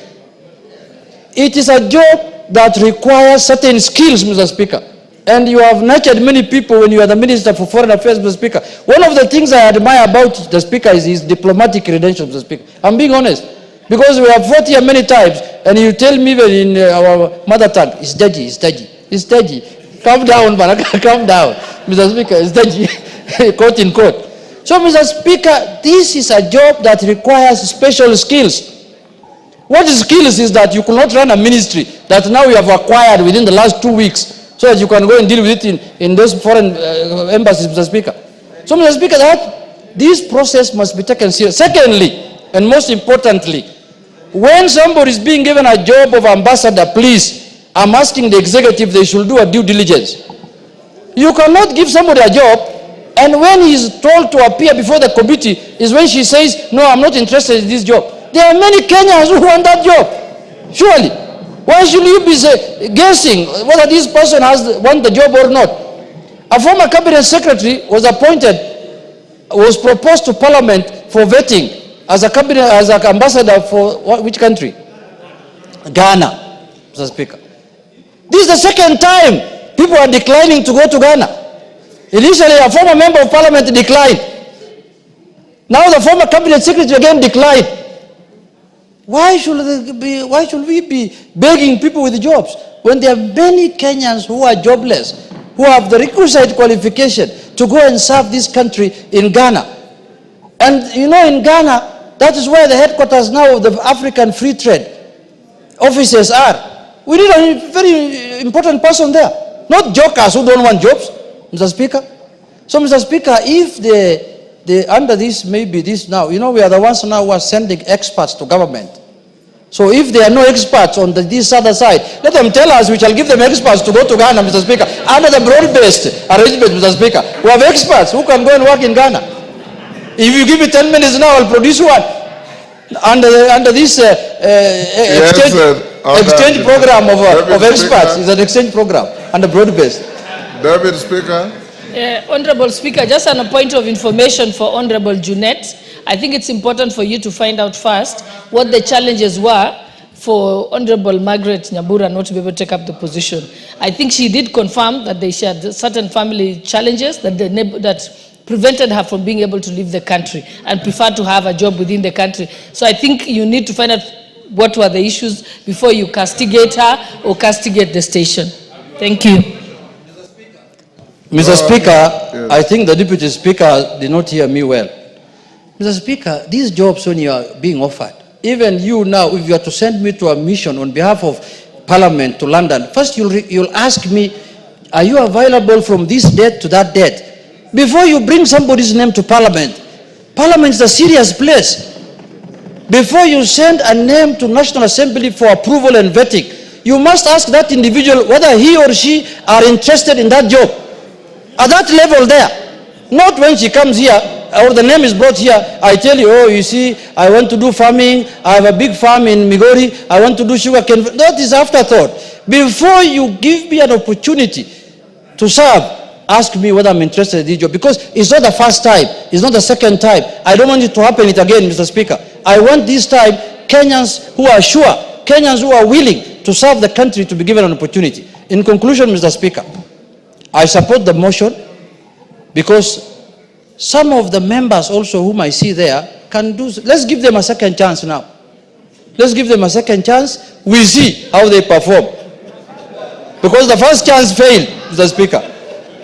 It is a job that requires certain skills, Mr. Speaker. And you have nurtured many people when you are the Minister for Foreign Affairs, Mr. Speaker. One of the things I admire about the Speaker is his diplomatic credentials, Mr. Speaker. I'm being honest. Because we have fought here many times, and you tell me that in our mother tongue, it's dodgy, it's dodgy, it's dodgy. Calm down, man, calm down. Mr. Speaker, it's dodgy, quote in quote. So, Mr. Speaker, this is a job that requires special skills. What skills is that you could not run a ministry that now you have acquired within the last 2 weeks, so that you can go and deal with it in those foreign embassies, Mr. Speaker. So, Mr. Speaker, this process must be taken seriously. Secondly, and most importantly, when somebody is being given a job of ambassador, please, I'm asking the executive they should do a due diligence. You cannot give somebody a job, and when he is told to appear before the committee is when she says, no, I'm not interested in this job. There are many Kenyans who want that job. Surely. Why should you be guessing whether this person want the job or not? A former cabinet secretary was proposed to Parliament for vetting as an ambassador for which country? Ghana, Mr. Speaker. This is the second time people are declining to go to Ghana. Initially, a former member of Parliament declined. Now the former cabinet secretary again declined. Why should we be begging people with jobs when there are many Kenyans who are jobless, who have the requisite qualification to go and serve this country in Ghana? And you know, in Ghana, that is where the headquarters now of the African Free Trade offices are. We need a very important person there, not jokers who don't want jobs, Mr. Speaker. So, Mr. Speaker, if under this, maybe this now, you know, we are the ones now who are sending experts to government. So if there are no experts on this other side, let them tell us, we shall give them experts to go to Ghana, Mr. Speaker. Under the broad-based arrangement, Mr. Speaker, we have experts who can go and work in Ghana. If you give me 10 minutes now, I'll produce one. Under this exchange program of experts, is an exchange program under broad-based. David Speaker. Honorable Speaker, just on a point of information for Honorable Junet, I think it's important for you to find out first what the challenges were for Honorable Margaret Nyambura not to be able to take up the position. I think she did confirm that they shared certain family challenges that prevented her from being able to leave the country and preferred to have a job within the country. So I think you need to find out what were the issues before you castigate her or castigate the station. Thank you. Mr. Speaker, yes. I think the Deputy Speaker did not hear me well. Mr. Speaker, these jobs when you are being offered, even you now, if you are to send me to a mission on behalf of Parliament to London, first you'll ask me, are you available from this date to that date? Before you bring somebody's name to Parliament. Parliament is a serious place. Before you send a name to National Assembly for approval and vetting, you must ask that individual whether he or she are interested in that job. At that level there. Not when she comes here, or the name is brought here, I tell you, oh, you see, I want to do farming, I have a big farm in Migori, I want to do sugar cane. That is afterthought. Before you give me an opportunity to serve, ask me whether I'm interested in this job. Because it's not the first time, it's not the second time. I don't want it to happen again, Mr. Speaker. I want this time Kenyans who are sure, Kenyans who are willing to serve the country to be given an opportunity. In conclusion, Mr. Speaker, I support the motion because some of the members also whom I see there can do, let's give them a second chance now. Let's give them a second chance. We see how they perform. Because the first chance failed, Mr. Speaker.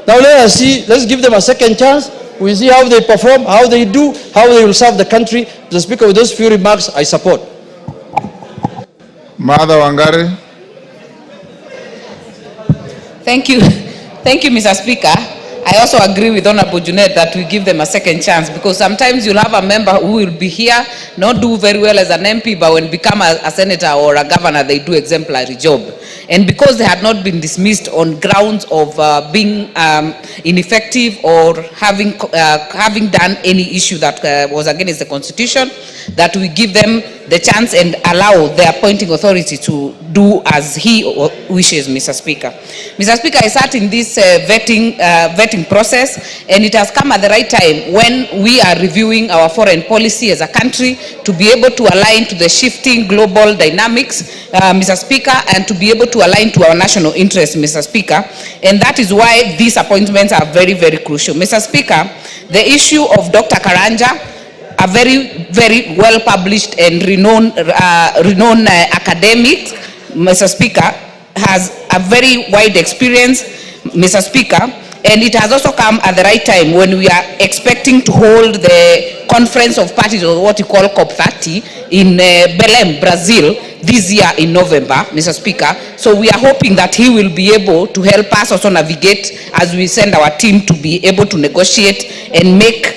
Now let us see, let's give them a second chance. We see how they perform, how they do, how they will serve the country. Mr. Speaker, with those few remarks, I support. Mother Wangari. Thank you. Thank you, Mr. Speaker. I also agree with Honorable Junet that we give them a second chance, because sometimes you'll have a member who will be here, not do very well as an MP, but when become a senator or a governor, they do exemplary job. And because they had not been dismissed on grounds of being ineffective or having done any issue that was against the Constitution, that we give them the chance and allow the appointing authority to do as he wishes, Mr. Speaker. Mr. Speaker, I sat in this vetting process, and it has come at the right time when we are reviewing our foreign policy as a country to be able to align to the shifting global dynamics, Mr. Speaker, and to be able to align to our national interests, Mr. Speaker. And that is why these appointments are very, very crucial. Mr. Speaker, the issue of Dr. Karanja, a very, very well-published and renowned academic, Mr. Speaker, has a very wide experience, Mr. Speaker, and it has also come at the right time when we are expecting to hold the Conference of Parties, or what you call COP30, in Belém, Brazil, this year in November, Mr. Speaker. So we are hoping that he will be able to help us also navigate as we send our team to be able to negotiate and make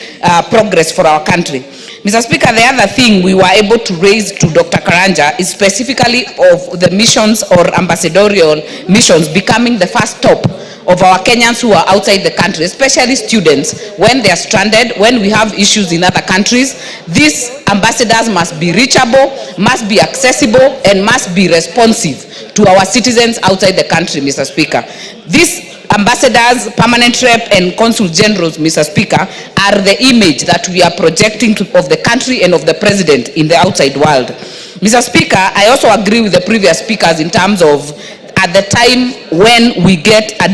progress for our country. Mr. Speaker, the other thing we were able to raise to Dr. Karanja is specifically of the missions or ambassadorial missions becoming the first stop of our Kenyans who are outside the country, especially students, when they are stranded, when we have issues in other countries. These ambassadors must be reachable, must be accessible, and must be responsive to our citizens outside the country, Mr. Speaker. These ambassadors, permanent rep, and consul generals, Mr. Speaker, are the image that we are projecting of the country and of the president in the outside world. Mr. Speaker, I also agree with the previous speakers in terms of at the time when we get a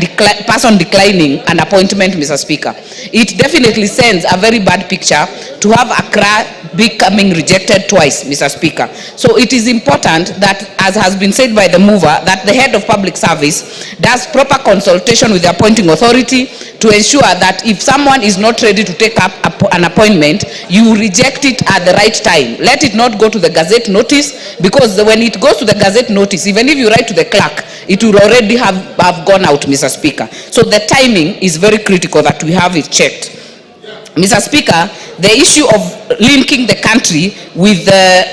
person declining an appointment, Mr. Speaker, it definitely sends a very bad picture to have Accra becoming rejected twice, Mr. Speaker. So it is important that, as has been said by the mover, that the head of public service does proper consultation with the appointing authority to ensure that if someone is not ready to take up an appointment, you reject it at the right time. Let it not go to the Gazette notice, because when it goes to the Gazette notice, even if you write to the clerk, it will already have gone out, Mr. Speaker. So the timing is very critical that we have it checked. Mr. Speaker, the issue of linking the country with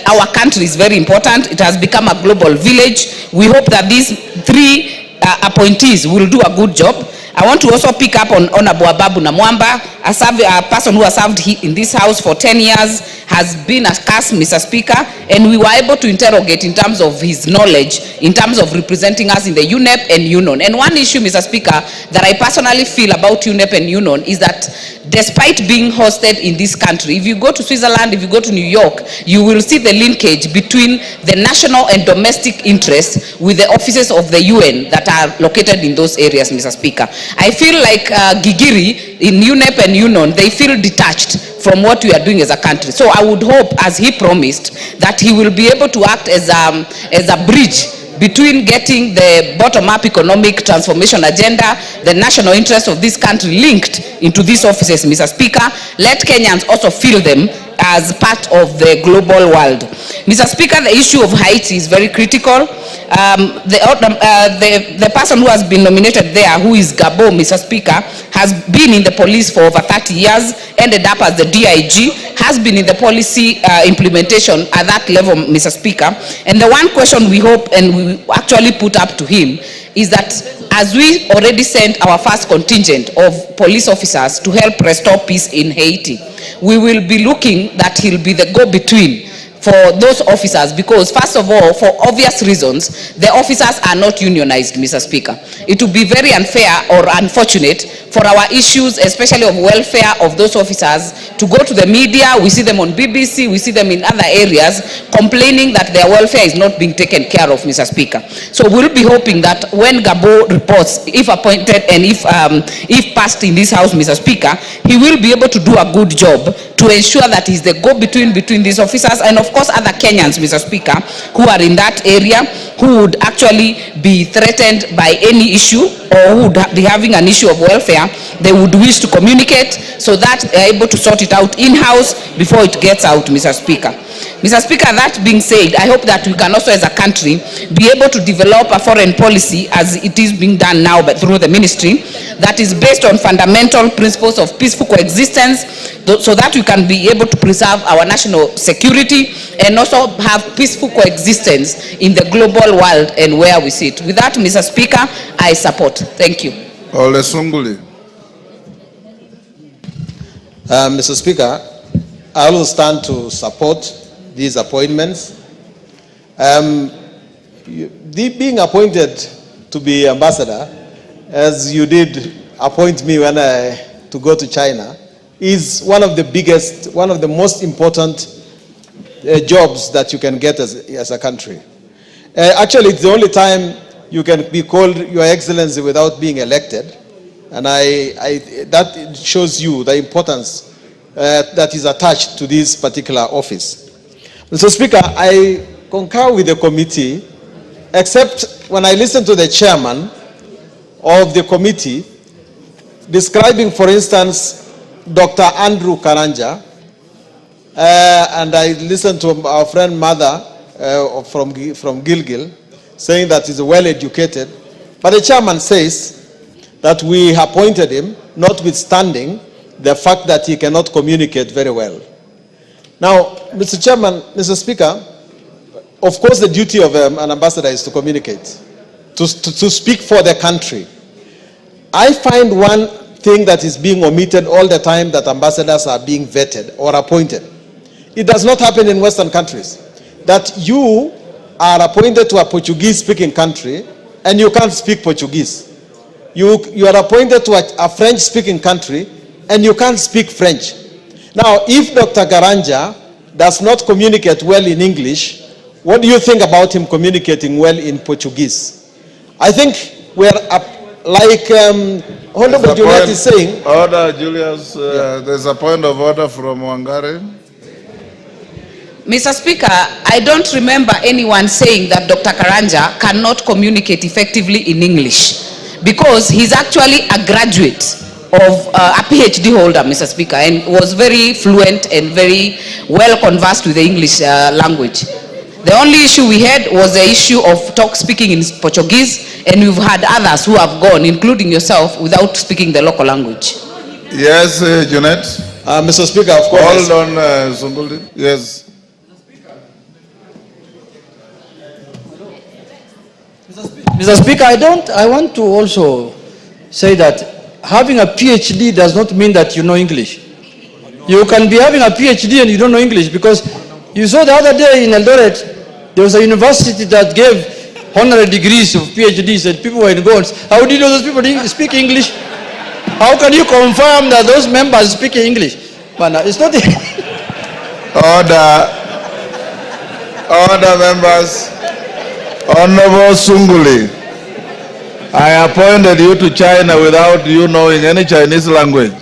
our country is very important. It has become a global village. We hope that these three appointees will do a good job. I want to also pick up on AJAABU Namwamba, a person who has served in this house for 10 years, has been a cast, Mr. Speaker, and we were able to interrogate in terms of his knowledge, in terms of representing us in the UNEP and UNON. And one issue, Mr. Speaker, that I personally feel about UNEP and UNON is that despite being hosted in this country, if you go to Switzerland, if you go to New York, you will see the linkage between the national and domestic interests with the offices of the UN that are located in those areas, Mr. Speaker. I feel like Gigiri in UNEP and UNON, they feel detached from what we are doing as a country. So I would hope, as he promised, that he will be able to act as a bridge between getting the bottom-up economic transformation agenda, the national interest of this country linked into these offices, Mr. Speaker. Let Kenyans also feel them as part of the global world. Mr. Speaker, the issue of Haiti is very critical. The person who has been nominated there, who is Gabo, Mr. Speaker, has been in the police for over 30 years, ended up as the DIG, has been in the policy implementation at that level, Mr. Speaker. And the one question we hope and we actually put up to him is that as we already sent our first contingent of police officers to help restore peace in Haiti, we will be looking that he'll be the go-between for those officers, because first of all, for obvious reasons, the officers are not unionized, Mr. Speaker. It would be very unfair or unfortunate for our issues, especially of welfare of those officers, to go to the media. We see them on BBC, we see them in other areas, complaining that their welfare is not being taken care of, Mr. Speaker. So we'll be hoping that when Gabo reports, if appointed and if passed in this house, Mr. Speaker, he will be able to do a good job to ensure that he's the go-between between these officers and of course other Kenyans, Mr. Speaker, who are in that area, who would actually be threatened by any issue or who would be having an issue of welfare. They would wish to communicate so that they're able to sort it out in-house before it gets out, Mr. Speaker. Mr. Speaker, that being said, I hope that we can also as a country be able to develop a foreign policy, as it is being done now but through the ministry, that is based on fundamental principles of peaceful coexistence, so that we can be able to preserve our national security and also have peaceful coexistence in the global world and where we sit. With that, Mr. Speaker, I support. Thank you. Ole Sunguli. Mr. Speaker, I will stand to support these appointments. Being appointed to be ambassador, as you did appoint me when to go to China, is one of the biggest, one of the most important jobs that you can get as a country. Actually, it's the only time you can be called Your Excellency without being elected. And that shows you the importance that is attached to this particular office. Mr. Speaker, I concur with the committee, except when I listen to the chairman of the committee describing, for instance, Dr. Andrew Karanja, and I listened to our friend Mother from Gilgil saying that he's well educated, but the chairman says that we appointed him notwithstanding the fact that he cannot communicate very well. Now, Mr. Chairman, Mr. Speaker, of course the duty of an ambassador is to communicate, to speak for the country. I find one thing that is being omitted all the time that ambassadors are being vetted or appointed It does not happen in Western countries. That you are appointed to a Portuguese-speaking country and you can't speak Portuguese. You are appointed to a French-speaking country and you can't speak French. Now, if Dr. Karanja does not communicate well in English, what do you think about him communicating well in Portuguese? I think we're like Honorable Juliet is saying. Order, Julius. There's a point of order from Wangari. Mr. Speaker, I don't remember anyone saying that Dr. Karanja cannot communicate effectively in English, because he's actually a graduate of a PhD holder, Mr. Speaker, and was very fluent and very well conversed with the English language. The only issue we had was the issue of speaking in Portuguese, and we've had others who have gone, including yourself, without speaking the local language. Yes, Junet. Mr. Speaker, of course. Hold on, Sunguldi. Yes. Mr. Speaker, I want to also say that having a PhD does not mean that you know English. You can be having a PhD and you don't know English, because you saw the other day in Eldoret, there was a university that gave honorary degrees of PhDs and people were in goals. How do you know those people speak English? How can you confirm that those members speak English? But it's not. Order, members. Honorable Sunguli, I appointed you to China without you knowing any Chinese language.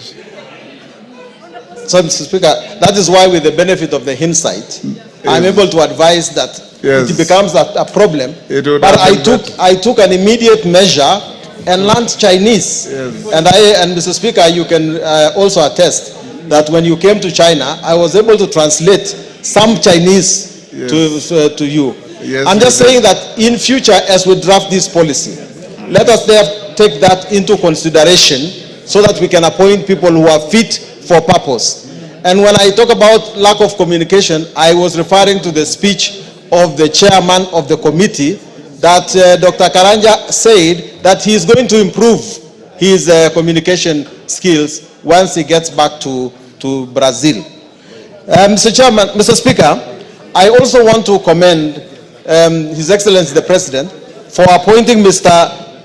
So, Mr. Speaker, that is why, with the benefit of the hindsight, I'm able to advise that it becomes a problem. But I took an immediate measure and learned Chinese. And Mr. Speaker, you can also attest that when you came to China, I was able to translate some Chinese to you. I'm just saying that in future, as we draft this policy, let us take that into consideration so that we can appoint people who are fit for purpose. And when I talk about lack of communication, I was referring to the speech of the chairman of the committee that Dr. Karanja said that he is going to improve his communication skills once he gets back to Brazil. Mr. Speaker, I also want to commend His Excellency the President for appointing Mr.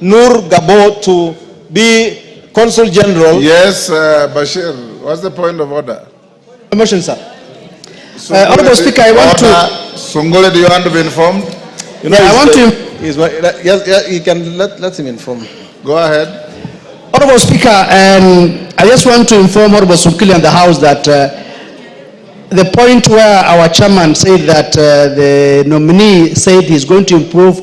Nur Gabo to be Consul General. Yes, Bashir, what's the point of order? Motion, sir. Honorable Speaker, I want to... Sungule, do you want to be informed? I want to... Yes, you can let him inform. Go ahead. Honorable Speaker, I just want to inform Honorable Sungule and the House that the point where our chairman said that the nominee said he's going to improve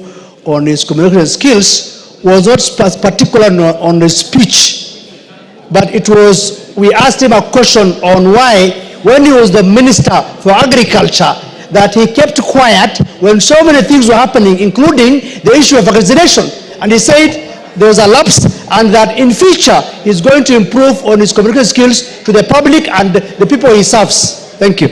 on his communication skills was not particular on the speech, but it was, we asked him a question on why, when he was the Minister for Agriculture, that he kept quiet when so many things were happening, including the issue of vaccination. And he said there was a lapse, and that in future he's going to improve on his communication skills to the public and the people he serves. Thank you.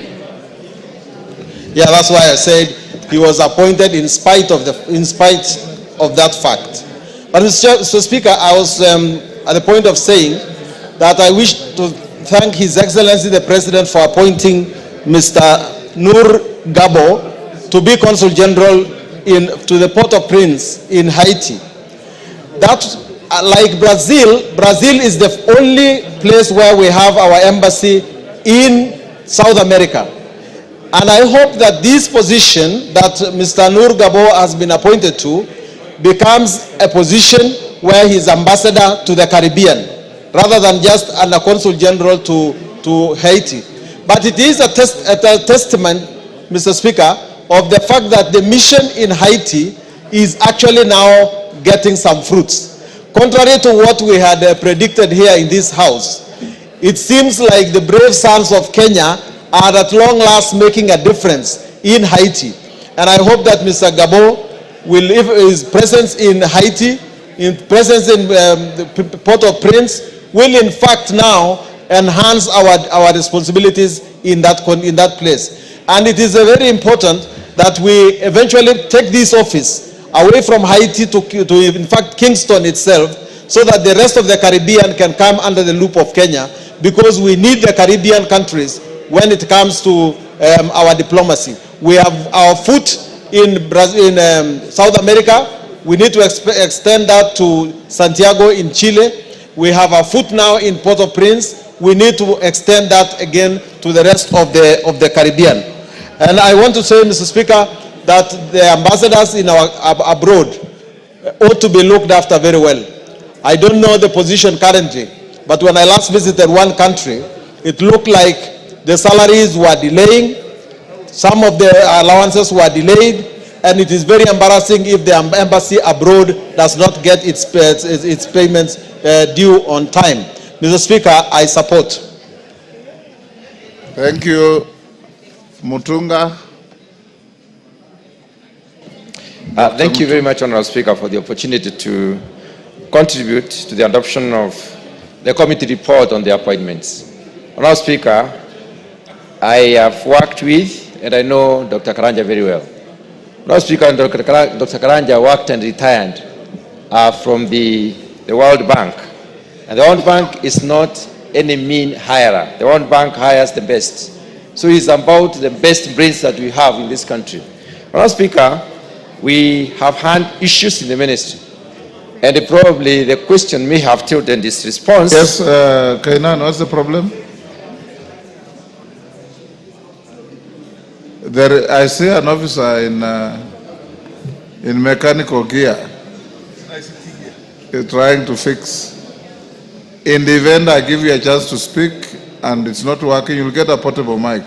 Yeah, that's why I said he was appointed in spite of that fact. But Mr. Speaker, I was at the point of saying that I wish to thank His Excellency the President for appointing Mr. Nur Gabo to be Consul General to the Port-au-Prince in Haiti. That, like Brazil is the only place where we have our embassy in South America. And I hope that this position that Mr. Nur Gabo has been appointed to becomes a position where he's ambassador to the Caribbean, rather than just a consul general to Haiti. But it is a testament, Mr. Speaker, of the fact that the mission in Haiti is actually now getting some fruits. Contrary to what we had predicted here in this house, it seems like the brave sons of Kenya are at long last making a difference in Haiti. And I hope that Mr. Gabo will, if his presence in Haiti, in presence in the Port-au-Prince, will in fact now enhance our responsibilities in that place. And it is very important that we eventually take this office away from Haiti to in fact Kingston itself, so that the rest of the Caribbean can come under the loop of Kenya, because we need the Caribbean countries when it comes to our diplomacy. We have our foot in Brazil, in South America. We need to extend that to Santiago in Chile. We have our foot now in Port-au-Prince. We need to extend that again to the rest of the Caribbean. And I want to say, Mr. Speaker, that the ambassadors in our abroad ought to be looked after very well. I don't know the position currently, but when I last visited one country, it looked like the salaries were delaying, some of the allowances were delayed, and it is very embarrassing if the embassy abroad does not get its payments due on time. Mr. Speaker, I support. Thank you. Mutunga. Thank you very much, Honorable Speaker, for the opportunity to contribute to the adoption of the committee report on the appointments. Honorable Speaker, I have worked with and I know Dr. Karanja very well. Honorable Speaker, Dr. Karanja worked and retired from the World Bank. And the World Bank is not any mean hirer. The World Bank hires the best. So it's about the best brains that we have in this country. Honorable Speaker, we have had issues in the ministry. And probably the question may have tilted this response. Yes, Kainan, what's the problem? I see an officer in mechanical gear trying to fix. In the event I give you a chance to speak and it's not working, you'll get a portable mic.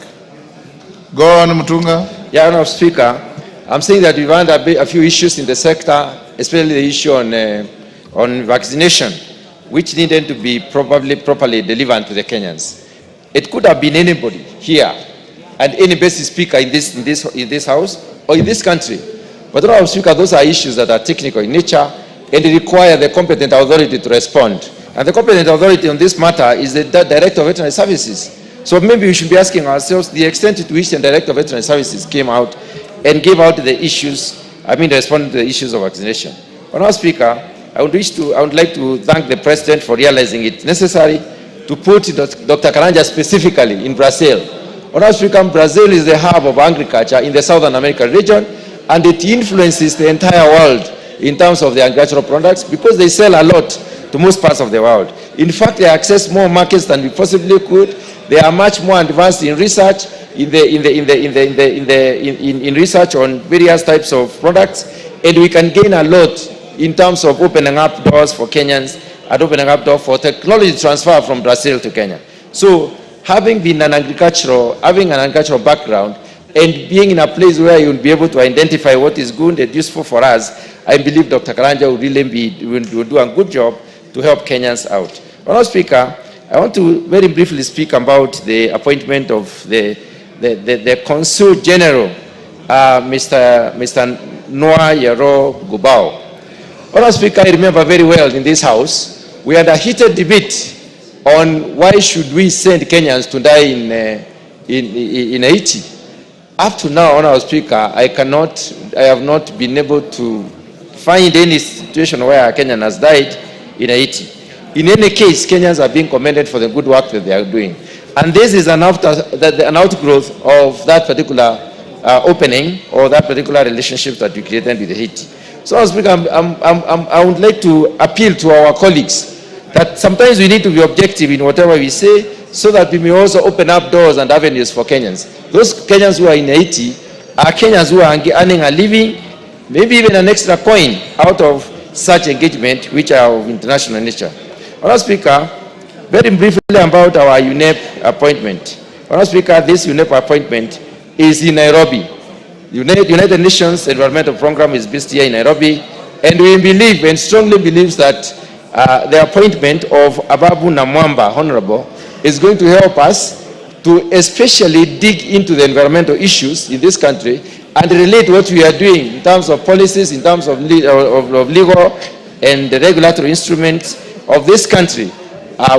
Go on, Mutunga. Yeah, Honorable Speaker, I'm saying that we've had a few issues in the sector, especially the issue on vaccination, which needed to be properly delivered to the Kenyans. It could have been anybody here and any best speaker in this house or in this country. But Honorable Speaker, those are issues that are technical in nature and require the competent authority to respond. And the competent authority on this matter is the Director of Veterinary Services. So maybe we should be asking ourselves the extent to which the Director of Veterinary Services came out and gave out the issues, responded to the issues of vaccination. Honorable Speaker, I would like to thank the President for realizing it necessary to put Dr. Karanja specifically in Brazil. Honorable Speaker, Brazil is the hub of agriculture in the Southern American region, and it influences the entire world in terms of the agricultural products because they sell a lot to most parts of the world. In fact, they access more markets than we possibly could. They are much more advanced in research, in research on various types of products, and we can gain a lot in terms of opening up doors for Kenyans and opening up doors for technology transfer from Brazil to Kenya. So, having an agricultural background and being in a place where you will be able to identify what is good and useful for us, I believe Dr. Karanja will do a good job to help Kenyans out. Honorable Speaker, I want to very briefly speak about the appointment of the Consul General, Mr. Noah Yero Gubao. Honorable Speaker, I remember very well in this house, we had a heated debate on why should we send Kenyans to die in Haiti. Up to now, Honorable Speaker, I have not been able to find any situation where a Kenyan has died in Haiti. In any case, Kenyans are being commended for the good work that they are doing. And this is an outgrowth of that particular opening or that particular relationship that we created with Haiti. So, I would like to appeal to our colleagues that sometimes we need to be objective in whatever we say so that we may also open up doors and avenues for Kenyans. Those Kenyans who are in Haiti are Kenyans who are earning a living, maybe even an extra coin out of such engagement which are of international nature. Honorable Speaker, very briefly about our UNEP appointment. Honorable Speaker, this UNEP appointment is in Nairobi. United Nations Environmental Program is based here in Nairobi, and we believe and strongly believe that the appointment of AJAABU Namwamba, Honorable, is going to help us to especially dig into the environmental issues in this country and relate what we are doing in terms of policies, in terms of legal and the regulatory instruments of this country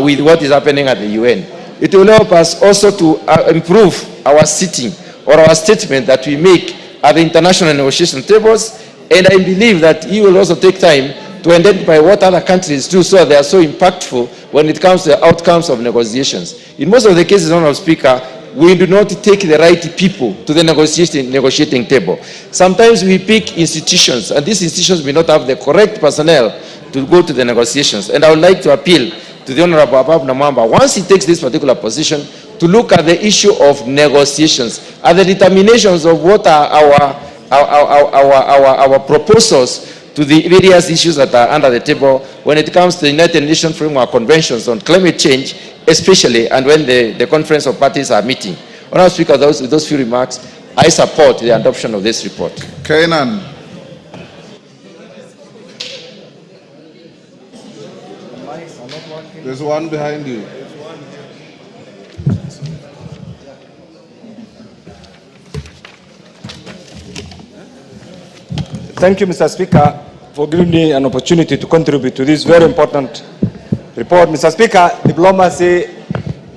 with what is happening at the UN. It will help us also to improve our sitting or our statement that we make at the international negotiation tables, and I believe that he will also take time to identify what other countries do so they are so impactful when it comes to the outcomes of negotiations. In most of the cases, Honorable Speaker, we do not take the right people to the negotiating table. Sometimes we pick institutions, and these institutions may not have the correct personnel to go to the negotiations. And I would like to appeal to the Honorable AJAABU Namwamba, once he takes this particular position, to look at the issue of negotiations and the determinations of what are our proposals to the various issues that are under the table when it comes to the United Nations Framework Conventions on climate change, especially, and when the Conference of Parties are meeting. Honourable Speaker, with those few remarks, I support the adoption of this report. Kainan. There's one behind you. Thank you, Mr. Speaker, for giving me an opportunity to contribute to this very important report. Mr. Speaker, diplomacy,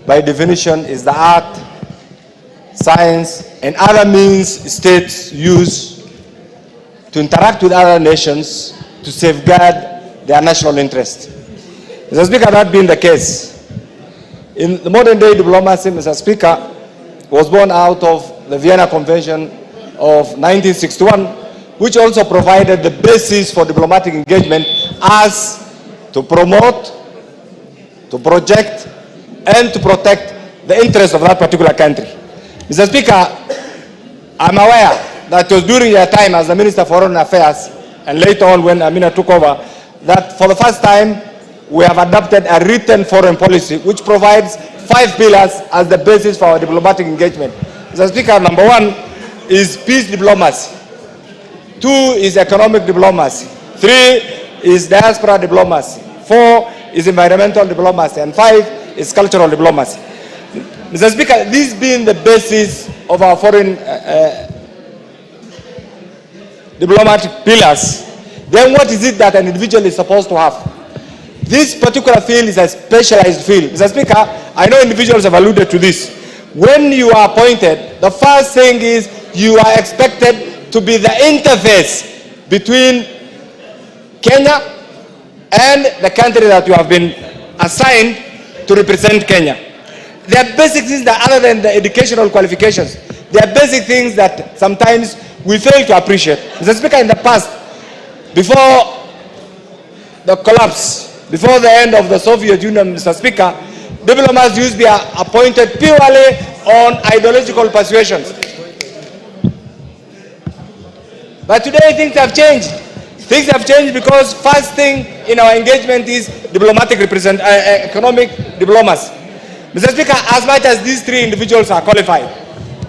by definition, is the art, science, and other means states use to interact with other nations to safeguard their national interest. Mr. Speaker, that being the case, in the modern day diplomacy, Mr. Speaker, was born out of the Vienna Convention of 1961, which also provided the basis for diplomatic engagement as to promote, to project, and to protect the interests of that particular country. Mr. Speaker, I'm aware that it was during your time as the Minister for Foreign Affairs, and later on when Amina took over, that for the first time we have adopted a written foreign policy which provides 5 pillars as the basis for our diplomatic engagement. Mr. Speaker, number 1 is peace diplomacy. 2 is economic diplomacy. 3 is diaspora diplomacy. 4 is environmental diplomacy. And 5 is cultural diplomacy. Mr. Speaker, these being the basis of our foreign diplomatic pillars, then what is it that an individual is supposed to have? This particular field is a specialized field. Mr. Speaker, I know individuals have alluded to this. When you are appointed, the first thing is you are expected to be the interface between Kenya and the country that you have been assigned to represent Kenya. There are basic things that, other than the educational qualifications, there are basic things that sometimes we fail to appreciate. Mr. Speaker, in the past, before the collapse, before the end of the Soviet Union, Mr. Speaker, diplomats used to be appointed purely on ideological persuasions. But today things have changed. Things have changed because first thing in our engagement is diplomatic economic diplomacy. Mr. Speaker, as much as these 3 individuals are qualified,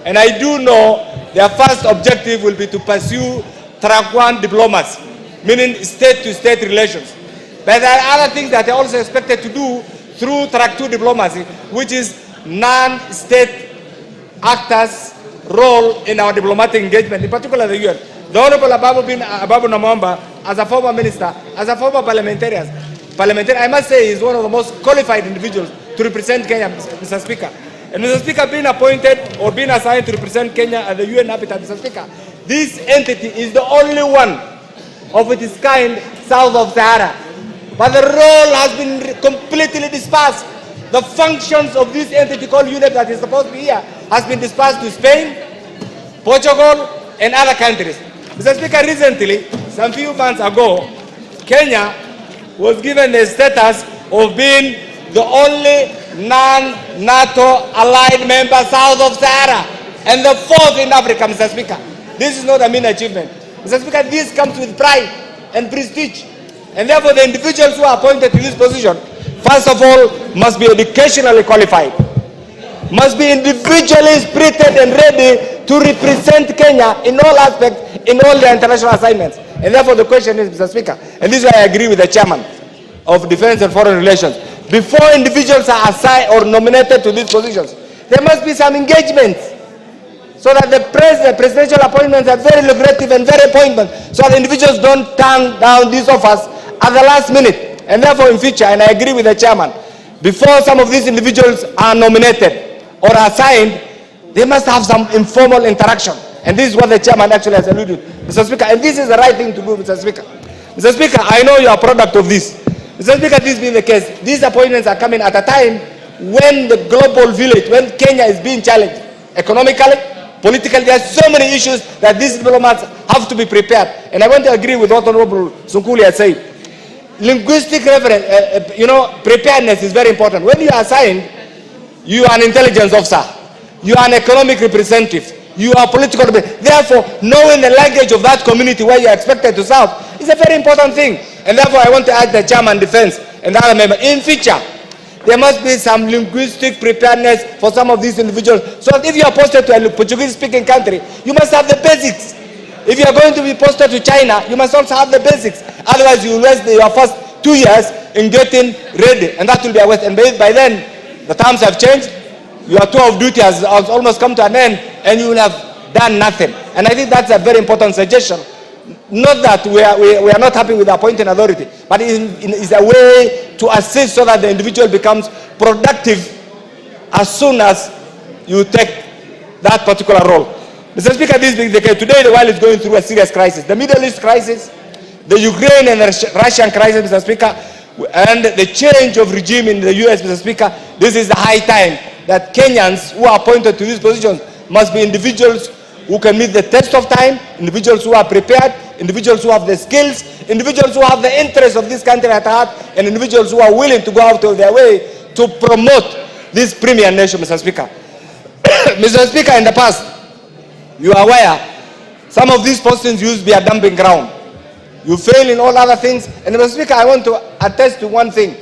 and I do know their first objective will be to pursue track 1 diplomacy, meaning state-to-state relations. But there are other things that are also expected to do through track 2 diplomacy, which is non-state actors' role in our diplomatic engagement, in particular the UN. The Honorable AJAABU Namwamba, as a former minister, as a former parliamentarian, I must say is one of the most qualified individuals to represent Kenya, Mr. Speaker. And Mr. Speaker, being appointed or being assigned to represent Kenya at the UN habitat, Mr. Speaker, this entity is the only one of its kind south of Sahara. But the role has been completely dispersed. The functions of this entity called UNEP that is supposed to be here has been dispersed to Spain, Portugal, and other countries. Mr. Speaker, recently, some few months ago, Kenya was given the status of being the only non-NATO allied member south of Sahara and the 4th in Africa, Mr. Speaker. This is not a mean achievement. Mr. Speaker, this comes with pride and prestige. And therefore, the individuals who are appointed to this position, first of all, must be educationally qualified, must be individually spirited and ready to represent Kenya in all aspects, in all their international assignments. And therefore, the question is, Mr. Speaker, and this is why I agree with the chairman of Defense and Foreign Relations, before individuals are assigned or nominated to these positions, there must be some engagement so that the presidential appointments are very lucrative and very appointment, so that individuals don't turn down these offers at the last minute. And therefore, in future, and I agree with the chairman, before some of these individuals are nominated or assigned, they must have some informal interaction. And this is what the chairman actually has alluded to, Mr. Speaker. And this is the right thing to do, Mr. Speaker. Mr. Speaker, I know you are a product of this. Mr. Speaker, this being the case, these appointments are coming at a time when the global village, when Kenya is being challenged. economically, politically. There are so many issues that these diplomats have to be prepared. And I want to agree with what Honorable Sunkuli has said. Linguistic reference, preparedness is very important. When you are assigned, you are an intelligence officer, you are an economic representative, you are political. Therefore, knowing the language of that community where you are expected to serve is a very important thing. And therefore, I want to ask the chairman defense and the other member, in future, there must be some linguistic preparedness for some of these individuals. So if you are posted to a Portuguese-speaking country, you must have the basics. If you are going to be posted to China, you must also have the basics. Otherwise, you will waste your first 2 years in getting ready, and that will be a waste. And by then, the times have changed. Your tour of duty has almost come to an end, and you will have done nothing. And I think that's a very important suggestion. Not that we are not happy with the appointing authority, but it is a way to assist so that the individual becomes productive as soon as you take that particular role. Mr. Speaker, this being the case, today the world is going through a serious crisis. The Middle East crisis, the Ukraine and the Russian crisis, Mr. Speaker, and the change of regime in the US, Mr. Speaker, this is the high time that Kenyans who are appointed to these positions must be individuals who can meet the test of time, individuals who are prepared, individuals who have the skills, individuals who have the interests of this country at heart, and individuals who are willing to go out of their way to promote this premier nation, Mr. Speaker. Mr. Speaker, in the past, you are aware, some of these postings used to be a dumping ground. You fail in all other things. And Mr. Speaker, I want to attest to one thing,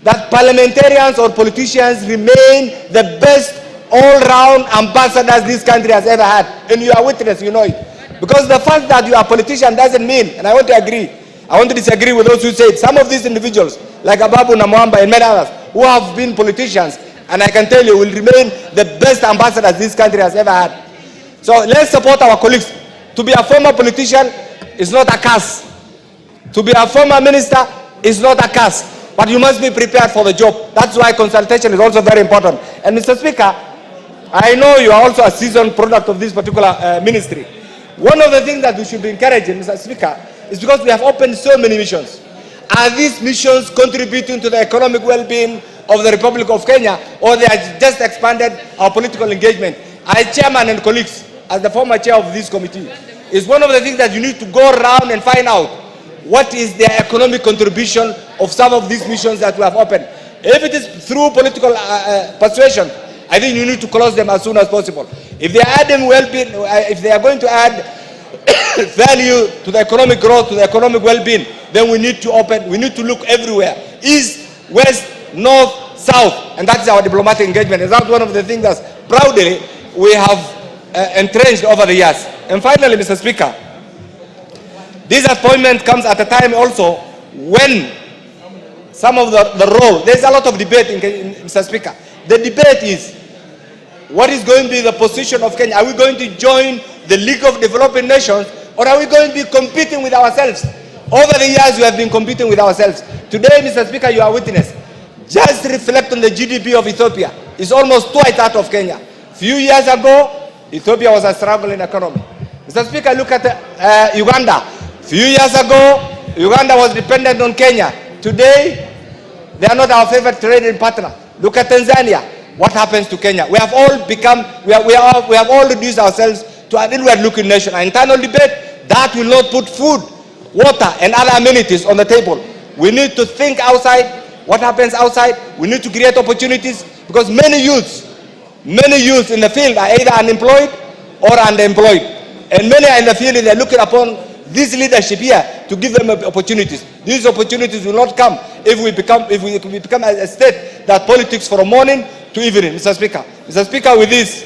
that parliamentarians or politicians remain the best all-round ambassadors this country has ever had. And you are witness, you know it. Because the fact that you are a politician doesn't mean, and I want to agree, I want to disagree with those who say it. Some of these individuals, like AJAABU, Namwamba, and many others, who have been politicians, and I can tell you, will remain the best ambassadors this country has ever had. So let's support our colleagues. To be a former politician is not a curse. To be a former minister is not a curse. But you must be prepared for the job. That's why consultation is also very important. And Mr. Speaker, I know you are also a seasoned product of this particular ministry. One of the things that we should be encouraging, Mr. Speaker, is because we have opened so many missions. Are these missions contributing to the economic well-being of the Republic of Kenya, or they have just expanded our political engagement? As chairman and colleagues, as the former chair of this committee, is one of the things that you need to go around and find out what is the economic contribution of some of these missions that we have opened. If it is through political persuasion, I think you need to close them as soon as possible. If they are adding well-being, if they are going to add value to the economic growth, to the economic well-being, then we need to open, we need to look everywhere. East, west, north, south, and that's our diplomatic engagement. And that's one of the things that proudly we have entrenched over the years. And finally, Mr. Speaker, this appointment comes at a time also when some of the role, there's a lot of debate in Mr. Speaker. The debate is, what is going to be the position of Kenya? Are we going to join the League of Developing Nations, or are we going to be competing with ourselves? Over the years, we have been competing with ourselves. Today, Mr. Speaker, you are witness. Just reflect on the GDP of Ethiopia. It's almost twice that of Kenya. Few years ago, Ethiopia was a struggling economy. Mr. Speaker, look at Uganda. Few years ago, Uganda was dependent on Kenya. Today, they are not our favorite trading partner. Look at Tanzania. What happens to Kenya? We have all become, we have all reduced ourselves to an inward-looking nation. An internal debate that will not put food, water, and other amenities on the table. We need to think outside. What happens outside? We need to create opportunities, because many youths in the field are either unemployed or underemployed. And many are in the field and they are looking upon this leadership here to give them opportunities. These opportunities will not come if we become a state that politics from morning to evening, Mr. Speaker. Mr. Speaker, with this,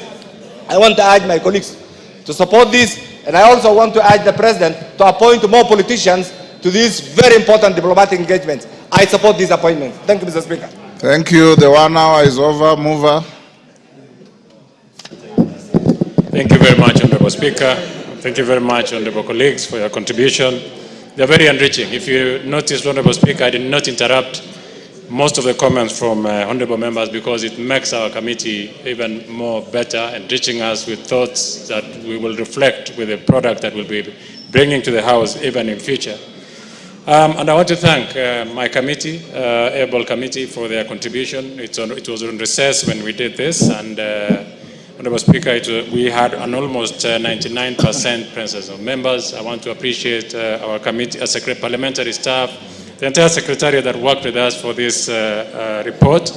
I want to urge my colleagues to support this, and I also want to urge the President to appoint more politicians to these very important diplomatic engagements. I support this appointment. Thank you, Mr. Speaker. Thank you. The 1 hour is over. Mover. Thank you very much, Honorable Speaker. Thank you very much, honorable colleagues, for your contribution. They are very enriching. If you notice, Honorable Speaker, I did not interrupt most of the comments from honorable members, because it makes our committee even more better, enriching us with thoughts that we will reflect with the product that we'll be bringing to the House even in future. And I want to thank my committee, ABLE committee, for their contribution. It was on recess when we did this, and Honorable Speaker, we had an almost 99% presence of members. I want to appreciate our committee, parliamentary staff, the entire secretariat that worked with us for this report.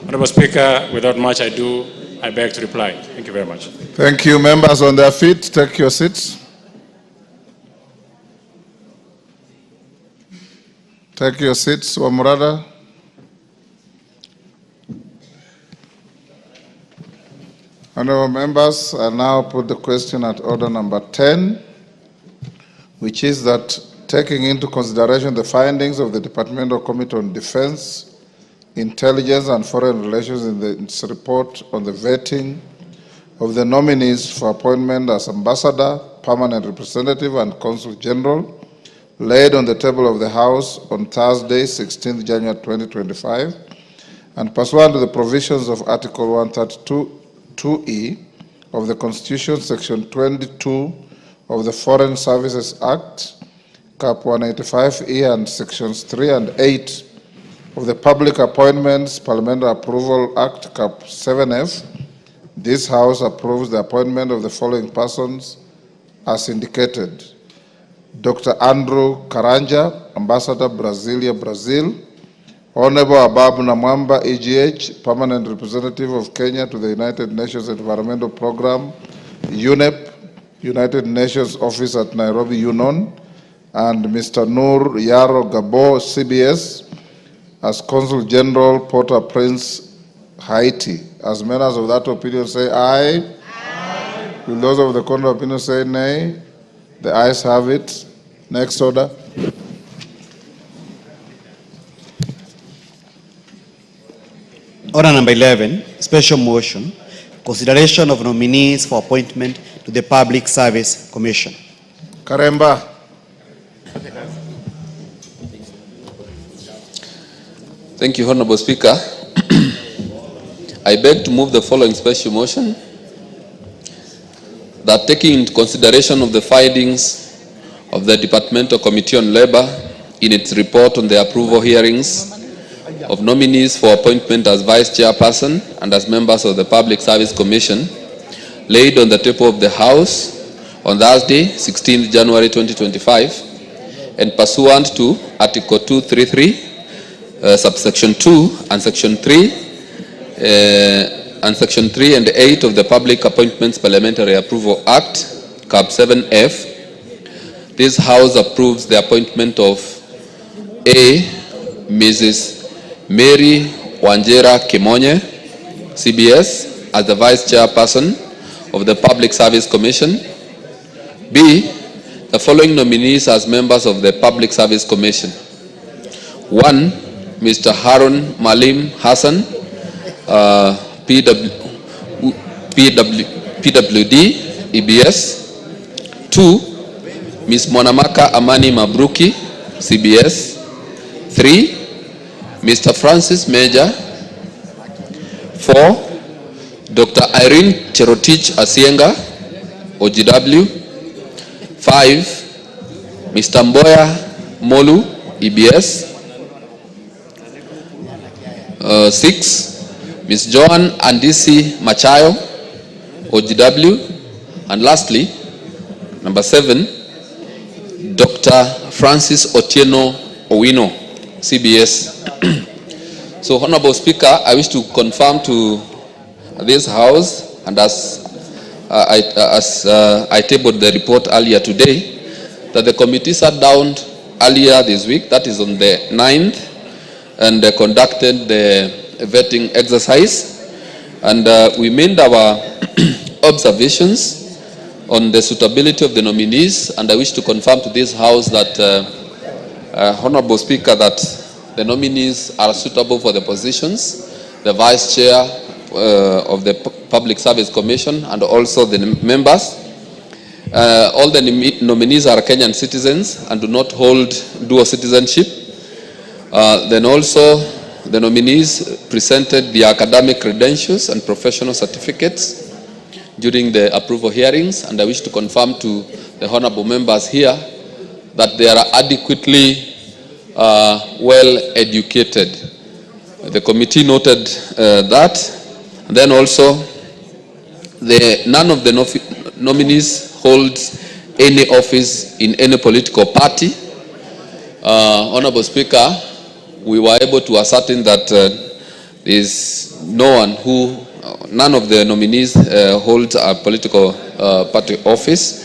Honorable Speaker, without much ado, I beg to reply. Thank you very much. Thank you. Members on their feet, take your seats. Take your seats, Wamurada. Honorable members, I now put the question at order number 10, which is that taking into consideration the findings of the Departmental Committee on Defense, Intelligence and Foreign Relations in its report on the vetting of the nominees for appointment as Ambassador, Permanent Representative and Consul General, laid on the table of the House on Thursday, 16th January 2025, and pursuant to the provisions of Article 132(2)(e) of the Constitution, Section 22 of the Foreign Services Act, Cap 185(e) and Sections 3 and 8 of the Public Appointments Parliamentary Approval Act, Cap 7F, this House approves the appointment of the following persons as indicated. Dr. Andrew Karanja, Ambassador, Brasilia, Brazil. Honorable AJAABU Namwamba, AGH, Permanent Representative of Kenya to the United Nations Environmental Program, UNEP, United Nations Office at Nairobi, UNON, and Mr. Nur Yaro Gabo, CBS, as Consul General, Port-au-Prince, Haiti. As members of that opinion say aye. Aye. Will those of the contrary opinion say nay? The ayes have it. Next order. Order number 11, special motion, consideration of nominees for appointment to the Public Service Commission. Karemba. Thank you, Honorable Speaker. I beg to move the following special motion, that taking into consideration of the findings of the Departmental Committee on Labor in its report on the approval hearings of nominees for appointment as Vice Chairperson and as members of the Public Service Commission, laid on the table of the House on Thursday, 16th January 2025, and pursuant to Article 233, subsection 2 and section 3 and 8 of the Public Appointments Parliamentary Approval Act, Cap 7F, this House approves the appointment of A. Mrs. Mary Wanjera Kimonye, CBS, as the Vice Chairperson of the Public Service Commission. B. The following nominees as members of the Public Service Commission. 1. Mr. Harun Malim Hassan, PWD, EBS. 2. Ms. Monamaka Amani Mabruki, CBS. 3. Mr. Francis Major. 4. Dr. Irene Cherotich Asienga, OGW. 5. Mr. Mboya Molu, EBS. 6. Ms. Joan Andisi Machayo, OGW. And lastly, number 7, Dr. Francis Otieno Owino, CBS. So, Honorable Speaker, I wish to confirm to this House, and as I tabled the report earlier today, that the committee sat down earlier this week, that is on the 9th, and conducted the vetting exercise, and we made our observations on the suitability of the nominees, and I wish to confirm to this House that, Honorable Speaker, that the nominees are suitable for the positions, the Vice Chair of the Public Service Commission, and also the members. All the nominees are Kenyan citizens and do not hold dual citizenship. Then also, the nominees presented their academic credentials and professional certificates during the approval hearings, and I wish to confirm to the honorable members here that they are adequately well educated. The committee noted that. And then also, none of the nominees holds any office in any political party. Honorable Speaker, we were able to ascertain that none of the nominees holds a political party office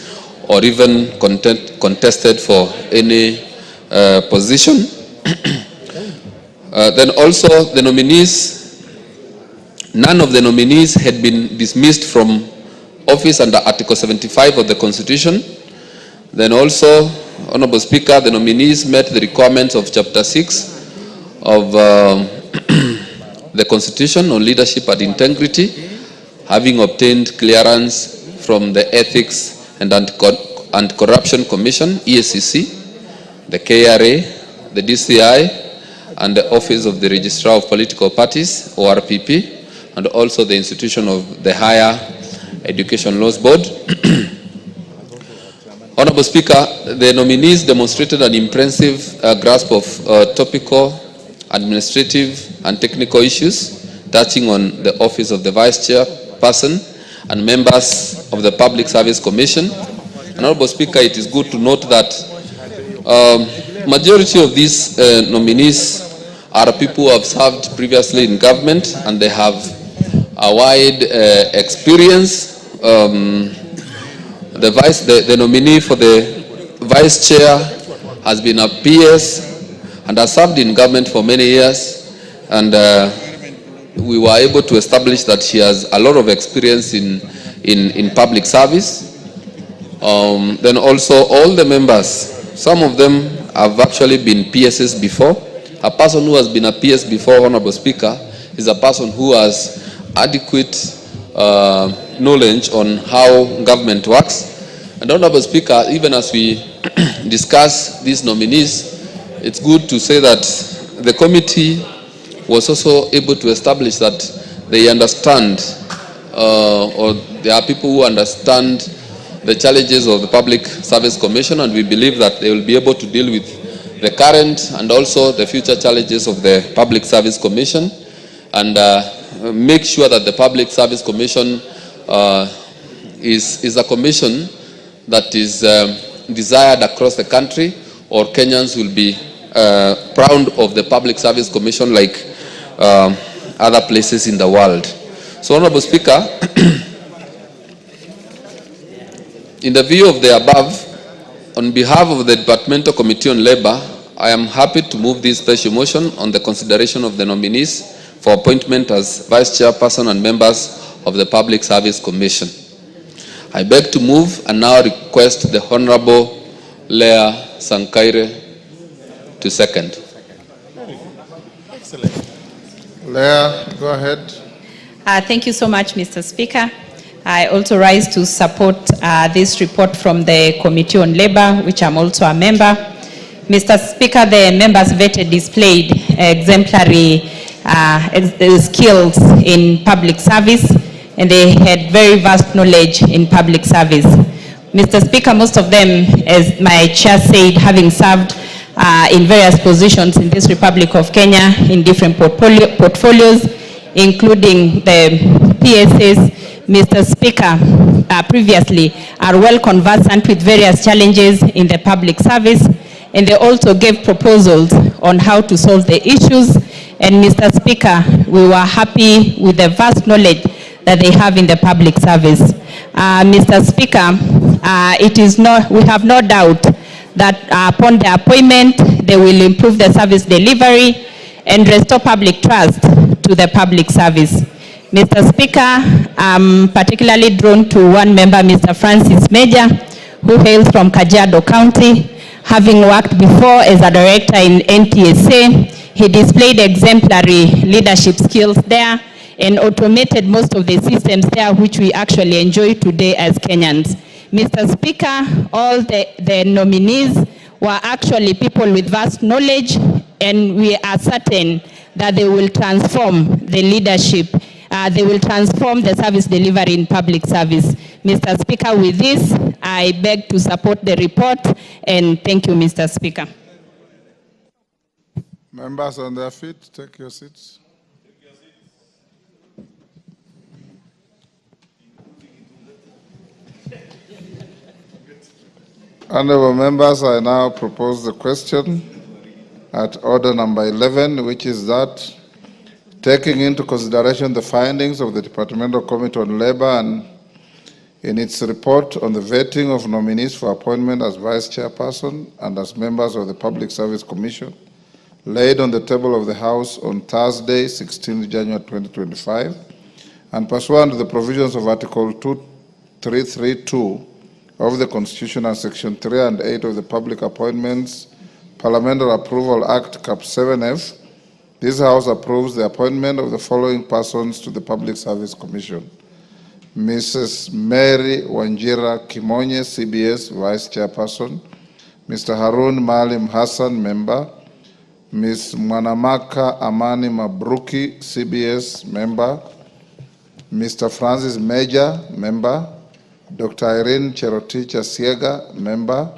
or even contested for any position. Then also the nominees, none of the nominees had been dismissed from office under Article 75 of the Constitution. Then also, Honorable Speaker, the nominees met the requirements of Chapter 6 of the Constitution on leadership and integrity, having obtained clearance from the Ethics and Anti-Corruption Commission, EACC, the KRA, the DCI, and the Office of the Registrar of Political Parties, ORPP, and also the institution of the Higher Education Laws Board. Honorable Speaker, the nominees demonstrated an impressive grasp of topical, administrative, and technical issues touching on the office of the Vice Chairperson and members of the Public Service Commission. Honorable Speaker, it is good to note that majority of these nominees are people who have served previously in government and they have a wide experience. The nominee for the Vice Chair has been a PS and has served in government for many years, and we were able to establish that she has a lot of experience in public service. Then also all the members, some of them have actually been PSs before. A person who has been a PS before, Honorable Speaker, is a person who has adequate knowledge on how government works. And Honorable Speaker, even as we discuss these nominees, it's good to say that the committee was also able to establish that they understand, or there are people who understand the challenges of the Public Service Commission, and we believe that they will be able to deal with the current and also the future challenges of the Public Service Commission, and make sure that the Public Service Commission is a commission that is desired across the country, or Kenyans will be proud of the Public Service Commission like other places in the world. So, Honorable Speaker, in the view of the above, on behalf of the Departmental Committee on Labor, I am happy to move this special motion on the consideration of the nominees for appointment as Vice Chairperson and members of the Public Service Commission. I beg to move and now request the Honorable Leah Sankaire to second. Excellent. Leah, go ahead. Thank you so much, Mr. Speaker. I also rise to support this report from the Committee on Labor, which I'm also a member. Mr. Speaker, the members vetted displayed exemplary skills in public service, and they had very vast knowledge in public service. Mr. Speaker, most of them, as my chair said, having served in various positions in this Republic of Kenya in different portfolios, including the PSS. Mr. Speaker, previously are well conversant with various challenges in the public service, and they also gave proposals on how to solve the issues. And Mr. Speaker, we were happy with the vast knowledge that they have in the public service. Mr. Speaker, we have no doubt that upon their appointment, they will improve the service delivery and restore public trust to the public service. Mr. Speaker, I'm particularly drawn to one member, Mr. Francis Major, who hails from Kajiado County. Having worked before as a director in NTSA, he displayed exemplary leadership skills there and automated most of the systems there, which we actually enjoy today as Kenyans. Mr. Speaker, all the nominees were actually people with vast knowledge, and we are certain that they will transform the leadership. They will transform the service delivery in public service. Mr. Speaker, with this, I beg to support the report, and thank you, Mr. Speaker. Members on their feet, take your seats. Honorable members, I now propose the question at order number 11, which is that taking into consideration the findings of the Departmental Committee on Labor and in its report on the vetting of nominees for appointment as Vice Chairperson and as members of the Public Service Commission, laid on the table of the House on Thursday, 16 January 2025, and pursuant to the provisions of Article 2332 of the Constitution and Section 3 and 8 of the Public Appointments Parliamentary Approval Act, Cap 7F, this House approves the appointment of the following persons to the Public Service Commission. Mrs. Mary Wanjira Kimonye, CBS Vice Chairperson, Mr. Harun Maalim Hassan, Member, Ms. Mwanamaka Amani Mabruki, CBS Member, Mr. Francis Major, Member, Dr. Irene Cherotich Siega, Member,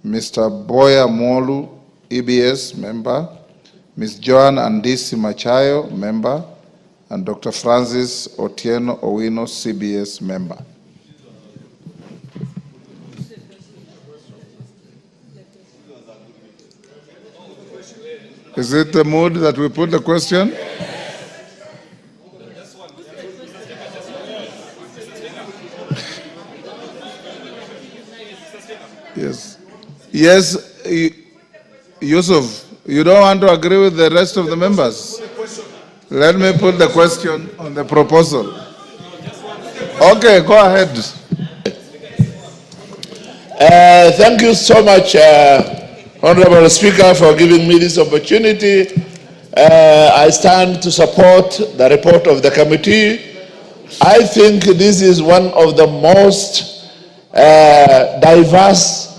Mr. Boya Molu, EBS, Member, Ms. Joan Andisi Machayo, Member, and Dr. Francis Otieno Owino, CBS, Member. Is it the mood that we put the question? Yes. Yes, Yusuf, you don't want to agree with the rest of the members? Let me put the question on the proposal. Okay, go ahead. Thank you so much, Honorable Speaker, for giving me this opportunity. I stand to support the report of the committee. I think this is one of the most diverse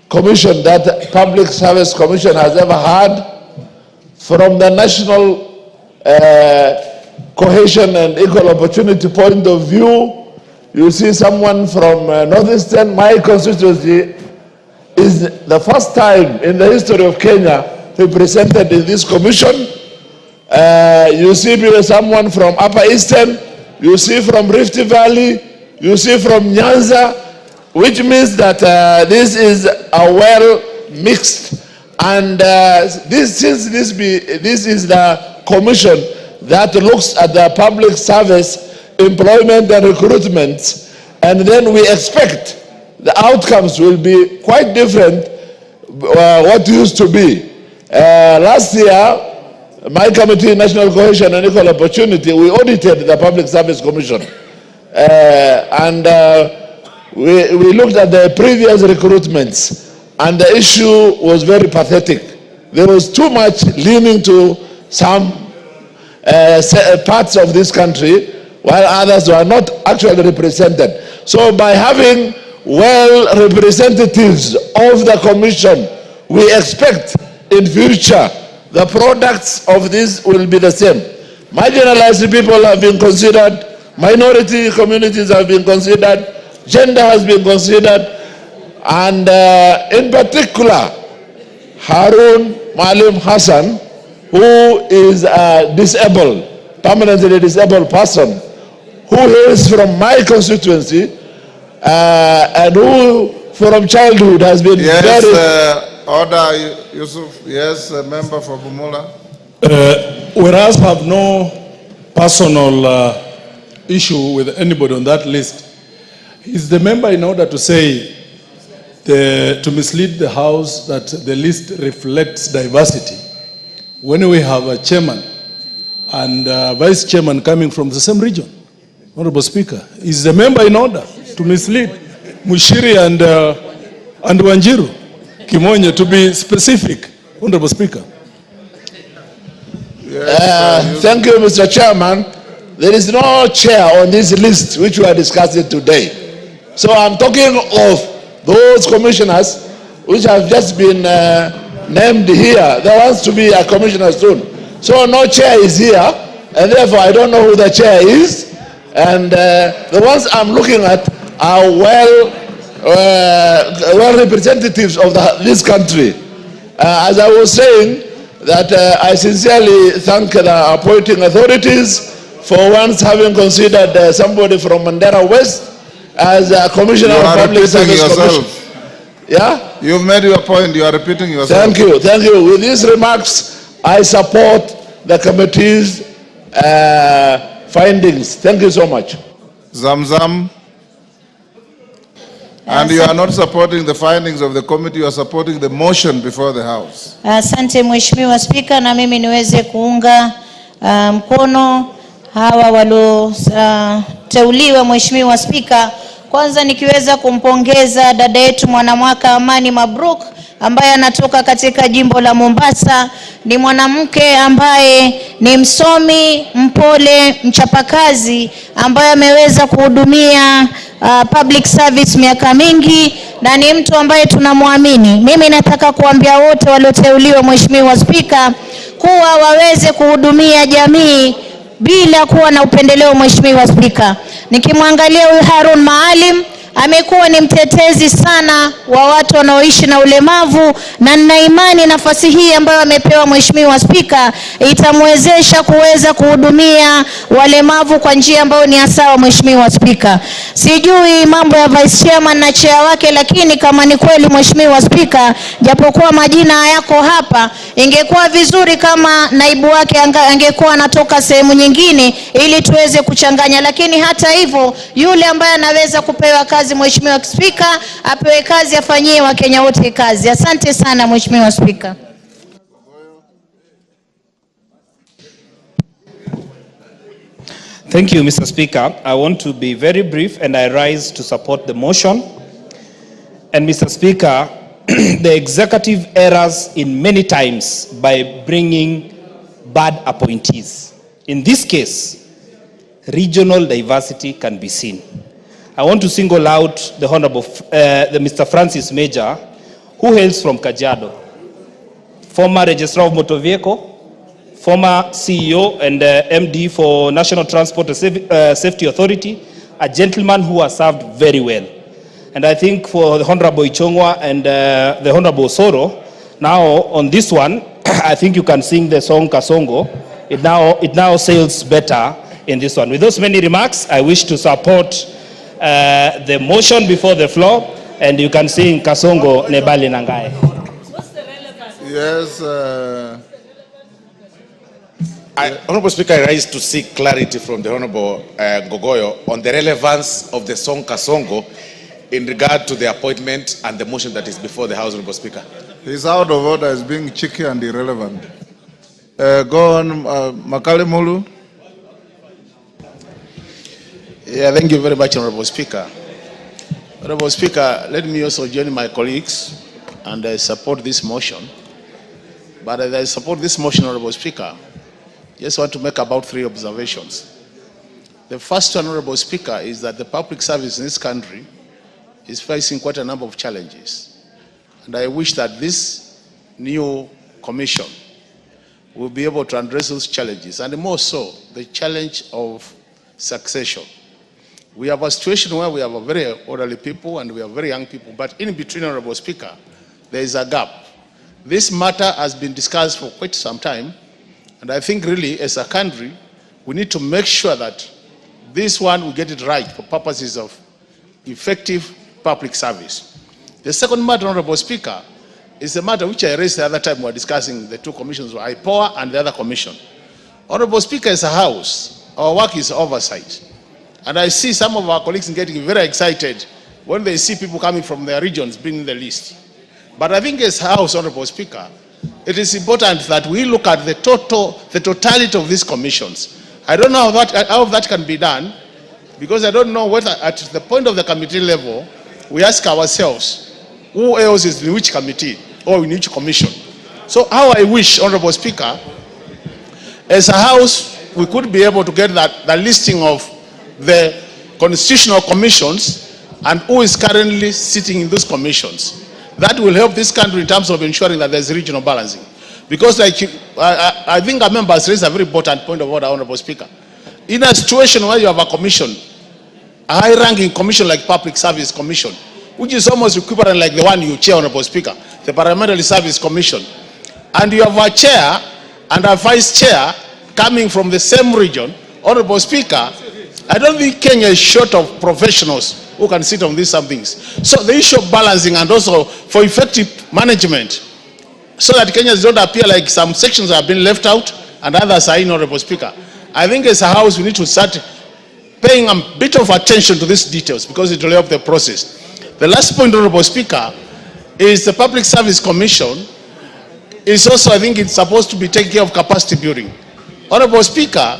commission that the Public Service Commission has ever had. From the national cohesion and equal opportunity point of view, you see someone from Northeastern, my constituency, is the first time in the history of Kenya represented in this commission. You see someone from Upper Eastern, you see from Rift Valley, you see from Nyanza, which means that this is a well mixed, and this is the commission that looks at the public service employment and recruitment, and then we expect the outcomes will be quite different what used to be. Last year, my committee, National Cohesion and Equal Opportunity, we audited the Public Service Commission, we looked at the previous recruitments, and the issue was very pathetic. There was too much leaning to some parts of this country, while others were not actually represented. So by having well representatives of the commission, we expect in future the products of this will be the same. Marginalized people have been considered, minority communities have been considered, gender has been considered, and in particular, Harun Maalim Hassan, who is a disabled, permanently disabled person, who hails from my constituency, and who from childhood has been Order, Yusuf. Yes, a member for Bumula. Whereas I have no personal issue with anybody on that list, is the member in order to say, to mislead the House that the list reflects diversity, when we have a chairman and a vice chairman coming from the same region? Honorable Speaker, is the member in order to mislead Mushiri and Wanjiru Kimonye, to be specific? Honorable Speaker. Thank you, Mr. Chairman. There is no chair on this list which we are discussing today. So I'm talking of those commissioners which have just been named here. There wants to be a commissioner soon. So no chair is here, and therefore I don't know who the chair is. And the ones I'm looking at are well representatives of this country. As I was saying, that I sincerely thank the appointing authorities for once having considered somebody from Mandera West as a commissioner of public service commission. Yeah? You've made your point. You are repeating yourself. Thank you. Thank you. With these remarks, I support the committee's findings. Thank you so much. Zamzam. And you are not supporting the findings of the committee, you are supporting the motion before the House. Asante Mheshimiwa Spika, na mimi niweze kuunga mkono hawa walioteuliwa Mheshimiwa Spika. Kwanza nikiweza kumpongeza dada yetu mwanamwaka Amani Mabruk ambaye anatoka katika jimbo la Mombasa. Ni mwanamke ambaye ni msomi, mpole, mchapakazi ambaye ameweza kuhudumia public service miaka mingi na ni mtu ambaye tunamwamini. Mimi nataka kuambia wote walioteuliwa Mheshimiwa Spika kuwa waweze kuhudumia jamii bila kuwa na upendeleo Mheshimiwa Spika. Nikimwangalia huyu Harun Maalim amekuwa ni mtetezi sana wa watu wanaoishi na ulemavu, na nina imani nafasi hii ambayo amepewa Mheshimiwa Spika itamwezesha kuweza kuhudumia walemavu kwa njia ambayo ni sawa Mheshimiwa Spika. Sijui mambo ya vice chairman na chair wake, lakini kama ni kweli Mheshimiwa Spika, japokuwa majina yako hapa, ingekuwa vizuri kama naibu wake angekuwa anatoka sehemu nyingine ili tuweze kuchanganya, lakini hata hivyo yule ambaye anaweza kupewa kazi Mheshimiwa Spika apewe kazi, afanyie Wakenya wote kazi. Asante sana Mheshimiwa Spika. Thank you, Mr. Speaker. I want to be very brief and I rise to support the motion. And Mr. Speaker, the executive errs in many times by bringing bad appointees. In this case, regional diversity can be seen. I want to single out the Honorable Mr. Francis Major, who hails from Kajiado, former Registrar of Motor Vehicle, former CEO and MD for National Transport and Safety Authority, a gentleman who has served very well. And I think for the Honorable Ichongwa and the Honorable Soro, now on this one, I think you can sing the song Kasongo. It now sails better in this one. With those many remarks, I wish to support the motion before the floor, and you can sing Kasongo Nebali Nangai. What's the relevance? Yes. Honorable Speaker, I rise to seek clarity from the Honorable Gogoyo on the relevance of the song Kasongo in regard to the appointment and the motion that is before the House, Honorable Speaker. He's out of order as being cheeky and irrelevant. Go on, Makale Mulu. Yeah, thank you very much, Honorable Speaker. Honorable Speaker, let me also join my colleagues and support this motion. But as I support this motion, Honorable Speaker, just want to make about 3 observations. The first one, Honorable Speaker, is that the public service in this country is facing quite a number of challenges. And I wish that this new commission will be able to address those challenges, and more so, the challenge of succession. We have a situation where we have a very elderly people and we have very young people, but in between, Honorable Speaker, there is a gap. This matter has been discussed for quite some time, and I think really as a country, we need to make sure that this one will get it right for purposes of effective public service. The second matter, Honorable Speaker, is a matter which I raised the other time we were discussing the 2 commissions, IPOA and the other commission. Honorable Speaker, as a House, our work is oversight. And I see some of our colleagues getting very excited when they see people coming from their regions bringing the list. But I think as House, Honorable Speaker, it is important that we look at the totality of these commissions. I don't know how that can be done, because I don't know whether at the point of the committee level, we ask ourselves, who else is in which committee or in which commission? So how I wish, Honorable Speaker, as a House, we could be able to get the listing of the constitutional commissions and who is currently sitting in those commissions. That will help this country in terms of ensuring that there's regional balancing. Because I think our members raised a very important point of order, Honorable Speaker. In a situation where you have a commission, a high-ranking commission like Public Service Commission, which is almost equivalent like the one you chair, Honorable Speaker, the Parliamentary Service Commission, and you have a chair and a vice chair coming from the same region, Honorable Speaker, I don't think Kenya is short of professionals who can sit on these some things. So the issue of balancing and also for effective management, so that Kenyans don't appear like some sections have been left out and others are in, Honorable Speaker. I think as a House we need to start paying a bit of attention to these details because it will help the process. The last point, Honorable Speaker, is the Public Service Commission is also, I think it's supposed to be taking care of capacity building. Honorable Speaker,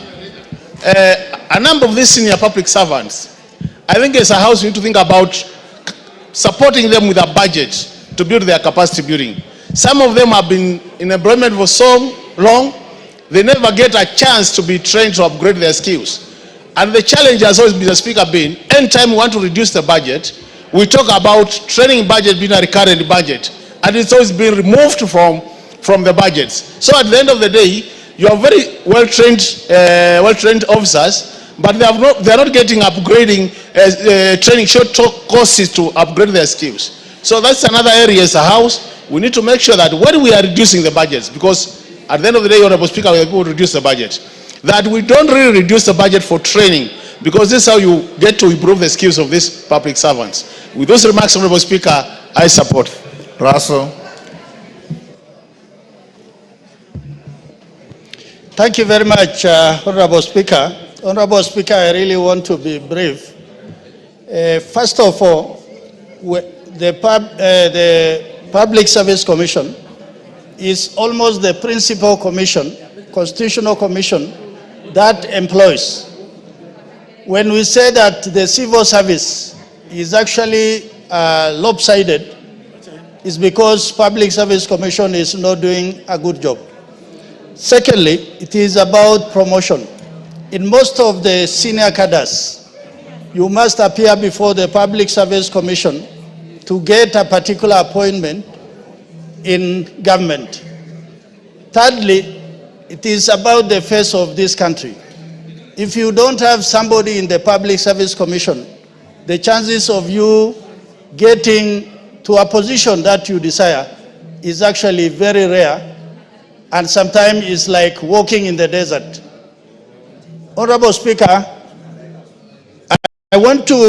a number of these senior public servants, I think as a House we need to think about supporting them with a budget to build their capacity building. Some of them have been in employment for so long, they never get a chance to be trained to upgrade their skills. And the challenge has always, Mr. Speaker, been anytime we want to reduce the budget, we talk about training budget being a recurrent budget, and it's always been removed from the budgets. So at the end of the day, you are very well-trained officers, but they are not getting upgrading training short courses to upgrade their skills. So that's another area as a House. We need to make sure that when we are reducing the budgets, because at the end of the day, Honorable Speaker, we will reduce the budget, that we don't really reduce the budget for training, because this is how you get to improve the skills of these public servants. With those remarks, Honorable Speaker, I support. Russell. Thank you very much, Honorable Speaker. Honorable Speaker, I really want to be brief. First of all, the Public Service Commission is almost the principal commission, constitutional commission, that employs. When we say that the civil service is actually lopsided, it's because Public Service Commission is not doing a good job. Secondly, it is about promotion. In most of the senior cadres, you must appear before the Public Service Commission to get a particular appointment in government. Thirdly, it is about the face of this country. If you don't have somebody in the Public Service Commission, the chances of you getting to a position that you desire is actually very rare, and sometimes it's like walking in the desert. Honorable Speaker, I want to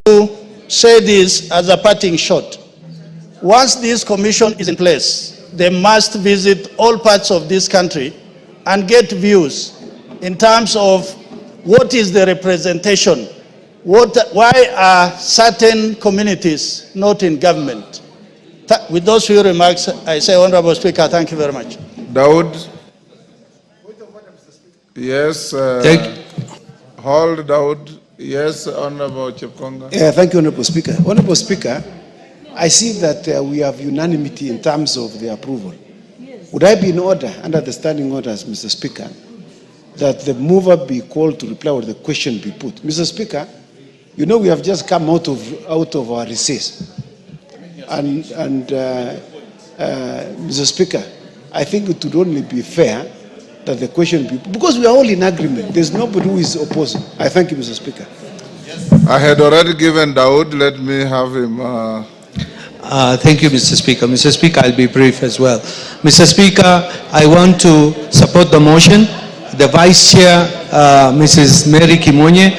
say this as a parting shot. Once this commission is in place, they must visit all parts of this country and get views in terms of what is the representation, why are certain communities not in government. With those few remarks, I say, Honorable Speaker, thank you very much. Daud. Yes. Hold, Daud. Yes, Honorable Chepkonga. Thank you, Honorable Speaker. Honorable Speaker, I see that we have unanimity in terms of the approval. Would I be in order, under the standing orders, Mr. Speaker, that the mover be called to reply or the question be put? Mr. Speaker, you know we have just come out of our recess. And Mr. Speaker, I think it would only be fair that the question be, because we are all in agreement. There's nobody who is opposing. I thank you, Mr. Speaker. I had already given Daud. Let me have him. Thank you, Mr. Speaker. Mr. Speaker, I'll be brief as well. Mr. Speaker, I want to support the motion. The Vice Chair, Mrs. Mary Kimonye,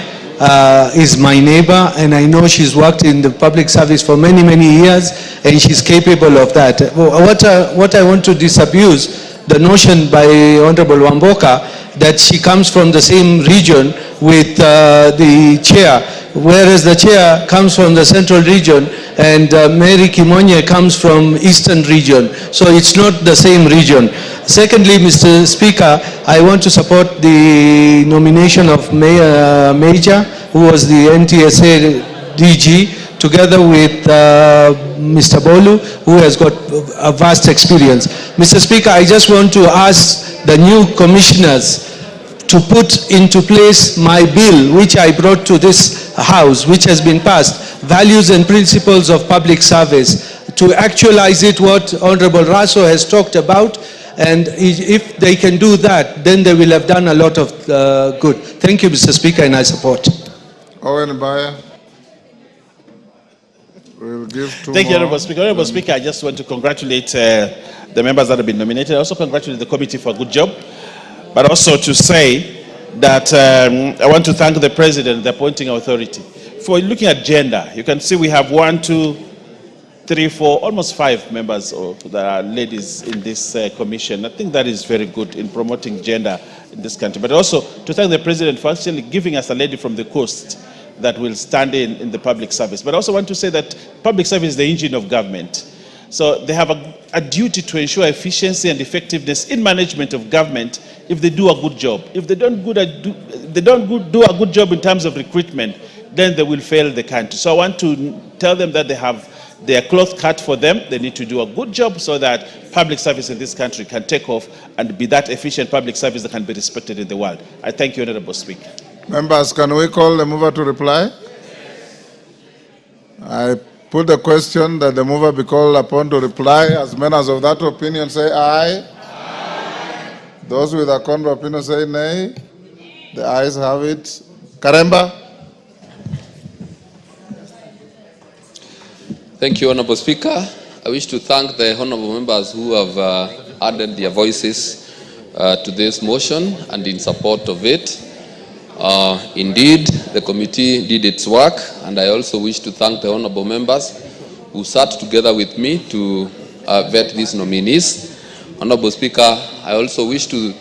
is my neighbor, and I know she's worked in the public service for many, many years, and she's capable of that. What I want to disabuse the notion by Honorable Wamboka that she comes from the same region with the chair, whereas the chair comes from the central region and Mary Kimonye comes from eastern region. So it's not the same region. Secondly, Mr. Speaker, I want to support the nomination of Major, who was the NTSA DG, together with Mr. Bolu, who has got a vast experience. Mr. Speaker, I just want to ask the new commissioners to put into place my bill, which I brought to this House, which has been passed, Values and Principles of Public Service, to actualize it, what Honorable Raso has talked about, and if they can do that, then they will have done a lot of good. Thank you, Mr. Speaker, and I support. Owen Baya. We'll give two Thank you, more. Honorable Speaker. Honorable Speaker, I just want to congratulate the members that have been nominated. I also congratulate the committee for a good job, but also to say that I want to thank the President, the appointing authority, for looking at gender, you can see we have 1, 2, 3, 4, almost 5 members that are ladies in this commission. I think that is very good in promoting gender in this country. But also to thank the President for actually giving us a lady from the coast that will stand in the public service. But I also want to say that public service is the engine of government. So they have a duty to ensure efficiency and effectiveness in management of government if they do a good job. If they don't do a good job in terms of recruitment, then they will fail the country. So I want to tell them that they have their cloth cut for them. They need to do a good job so that public service in this country can take off and be that efficient public service that can be respected in the world. I thank you, Honorable Speaker. Members, can we call the mover to reply? I put the question that the mover be called upon to reply. As members of that opinion say aye. Aye. Those with a contrary opinion say nay. The ayes have it. Karemba. Thank you, Honorable Speaker. I wish to thank the honorable members who have added their voices to this motion and in support of it. Indeed, the committee did its work, and I also wish to thank the honorable members who sat together with me to vet these nominees. Honorable Speaker, I also wish to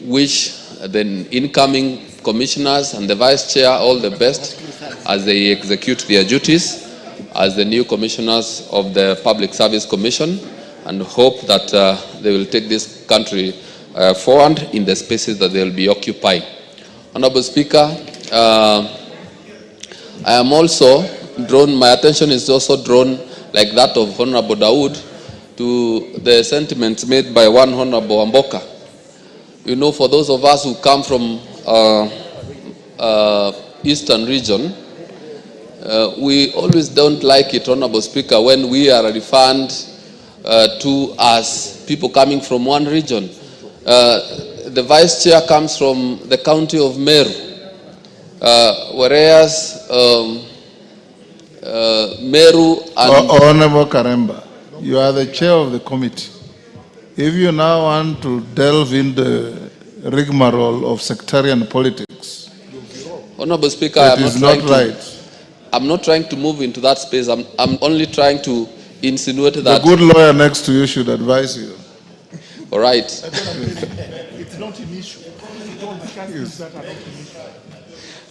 wish the incoming commissioners and the vice chair all the best as they execute their duties as the new commissioners of the Public Service Commission, and hope that they will take this country forward in the spaces that they will be occupying. Honorable Speaker, I am also drawn, my attention is also drawn, like that of Honorable Dawood, to the sentiments made by one Honorable Amboka. You know, for those of us who come from Eastern region, we always don't like it, Honorable Speaker, when we are referred to as people coming from one region. The vice chair comes from the county of Meru, whereas Meru and... Honorable Karemba, you are the chair of the committee. If you now want to delve in the rigmarole of sectarian politics, Honorable Speaker, I'm not trying to move into that space. I'm only trying to insinuate that... The good lawyer next to you should advise you. All right. It's not an issue.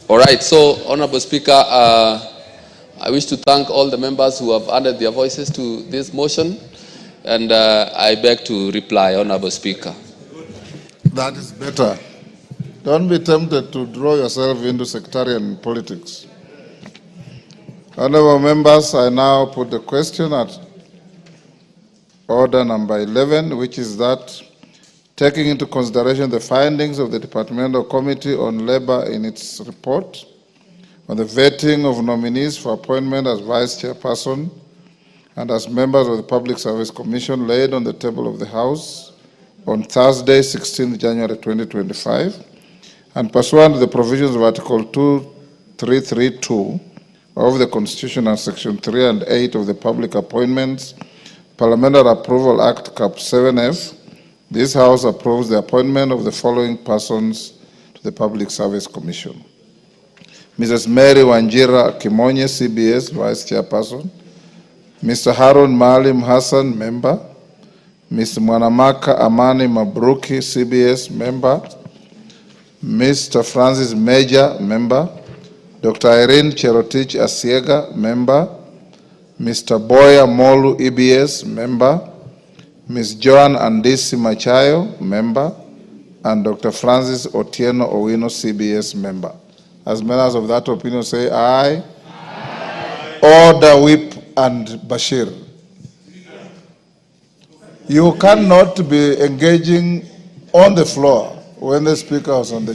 All right. So, Honorable Speaker, I wish to thank all the members who have added their voices to this motion, and I beg to reply, Honorable Speaker. That is better. Don't be tempted to draw yourself into sectarian politics. Honorable members, I now put the question at order number 11, which is that, taking into consideration the findings of the Departmental Committee on Labor in its report on the vetting of nominees for appointment as Vice Chairperson and as members of the Public Service Commission laid on the table of the House on Thursday, 16th January 2025, and pursuant to the provisions of Article 2332 of the Constitution and Section 3 and 8 of the Public Appointments Parliamentary Approval Act Cap 7F, this House approves the appointment of the following persons to the Public Service Commission. Mrs. Mary Wanjira Kimonye, CBS, Vice Chairperson. Mr. Harun Maalim Hassan, Member. Mr. Mwanamaka Amani Mabruki, CBS, Member. Mr. Francis Major, Member. Dr. Irene Cherotich Asiega, Member. Mr. Boya Molu, EBS, Member. Ms. Joan Andisi Machayo, Member. And Dr. Francis Otieno Owino, CBS, Member. As members of that opinion say aye. Aye. Order, Whip and Bashir. You cannot be engaging on the floor when the speaker was on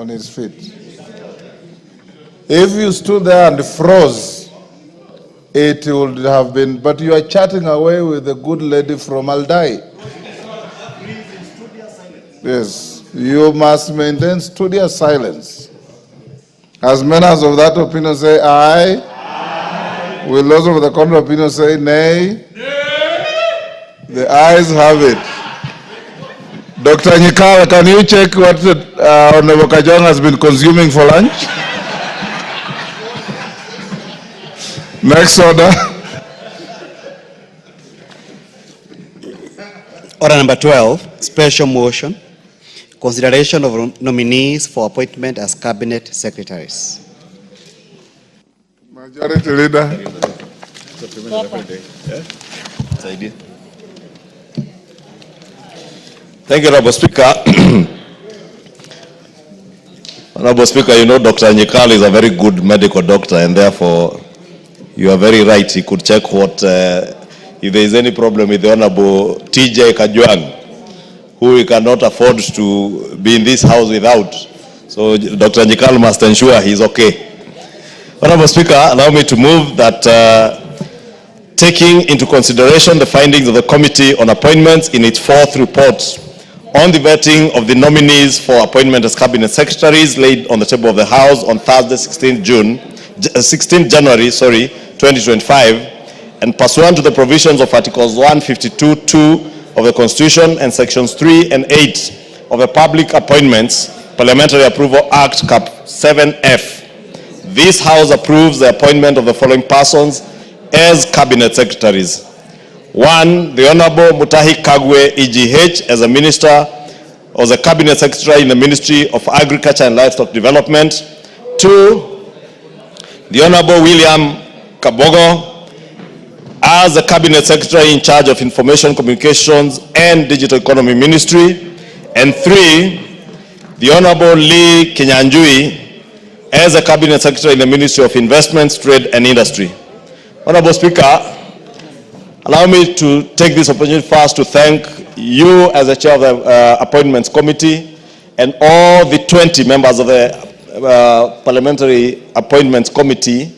his feet. If you stood there and froze, it would have been, but you are chatting away with the good lady from Aldai. Yes, you must maintain studious silence. As members of that opinion say aye. Aye. Will those of the contrary opinion say nay? Nay. The ayes have it. Dr. Nyikawa, can you check what Honorable Kajong has been consuming for lunch? Next order. Order number 12, special motion. Consideration of nominees for appointment as cabinet secretaries. Majority Leader. Thank you, Honorable Speaker. Honorable Speaker, you know Dr. Nyikal is a very good medical doctor, and therefore you are very right. He could check what, if there is any problem with the Honorable TJ Kajwang, who we cannot afford to be in this house without. So Dr. Nyikal must ensure he's okay. Honorable Speaker, allow me to move that taking into consideration the findings of the Committee on Appointments in its fourth report on the vetting of the nominees for appointment as cabinet secretaries laid on the table of the House on Thursday, 16 January 2025, and pursuant to the provisions of Articles 152(2) of the Constitution and Sections 3 and 8 of the Public Appointments Parliamentary Approval Act Cap 7F. This House approves the appointment of the following persons as cabinet secretaries. 1, the Honorable Mutahi Kagwe, EGH, as a minister or the cabinet secretary in the Ministry of Agriculture and Livestock Development. 2, the Honorable William Kabogo, as the cabinet secretary in charge of Information Communications and Digital Economy Ministry. And 3, the Honorable Lee Kinyanjui, as a cabinet secretary in the Ministry of Investments, Trade and Industry. Honorable Speaker, allow me to take this opportunity first to thank you as the chair of the Appointments Committee and all the 20 members of the Parliamentary Appointments Committee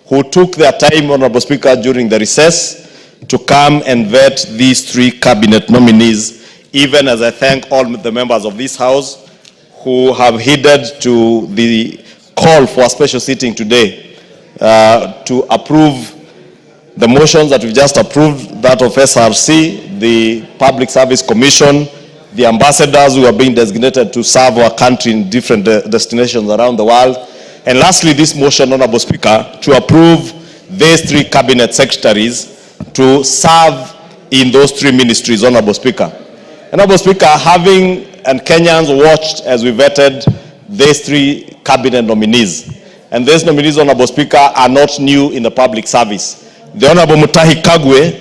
who took their time, Honorable Speaker, during the recess to come and vet these 3 cabinet nominees, even as I thank all the members of this House who have heeded to the call for a special sitting today to approve the motions that we've just approved, that of SRC, the Public Service Commission, the ambassadors who are being designated to serve our country in different destinations around the world. And lastly, this motion, Honorable Speaker, to approve these 3 cabinet secretaries to serve in those 3 ministries, Honorable Speaker. Honorable Speaker, having and Kenyans watched as we vetted these 3 cabinet nominees. And these nominees, Honorable Speaker, are not new in the public service. The Honorable Mutahi Kagwe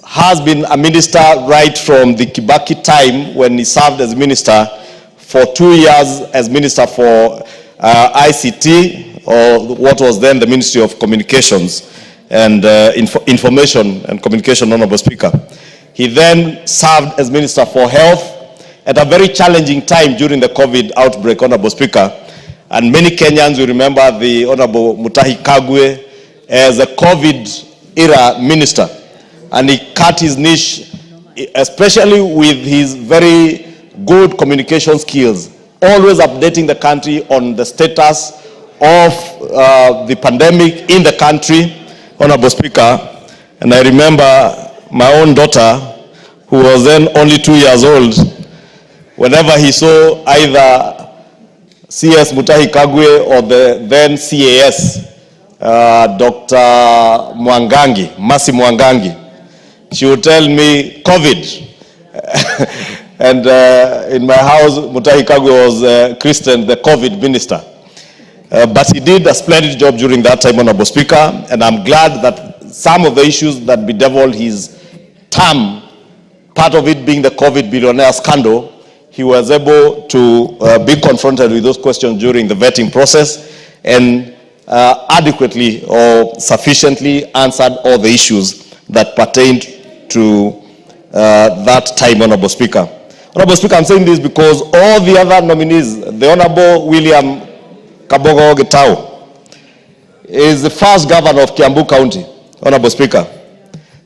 has been a minister right from the Kibaki time when he served as minister for 2 years as minister for ICT, or what was then the Ministry of Communications and Information and Communication, Honorable Speaker. He then served as Minister for Health at a very challenging time during the COVID outbreak, Honorable Speaker. And many Kenyans will remember the Honorable Mutahi Kagwe as a COVID-era minister. And he cut his niche, especially with his very good communication skills, always updating the country on the status of the pandemic in the country, Honorable Speaker. And I remember my own daughter, who was then only 2 years old, whenever he saw either CS Mutahi Kagwe or the then CAS, Dr. Mwangangi, Masi Mwangangi, she would tell me COVID. And in my house, Mutahi Kagwe was christened the COVID minister. But he did a splendid job during that time, Honorable Speaker, and I'm glad that some of the issues that bedeviled his term, part of it being the COVID billionaire scandal, he was able to be confronted with those questions during the vetting process and adequately or sufficiently answered all the issues that pertained to that time, Honorable Speaker. Honorable Speaker, I'm saying this because all the other nominees, the Honorable William Kabogo Getao is the first governor of Kiambu County, Honorable Speaker.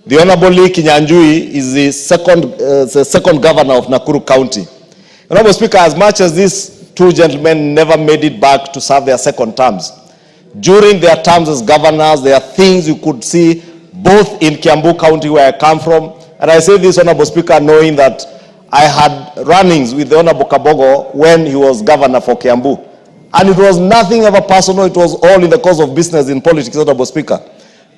The Honorable Lee Kinyanjui is the second governor of Nakuru County. Honorable Speaker, as much as these 2 gentlemen never made it back to serve their second terms, during their terms as governors, there are things you could see both in Kiambu County, where I come from, and I say this, Honorable Speaker, knowing that I had run-ins with the Honorable Kabogo when he was governor for Kiambu. And it was nothing ever personal, it was all in the course of business in politics, Honorable Speaker.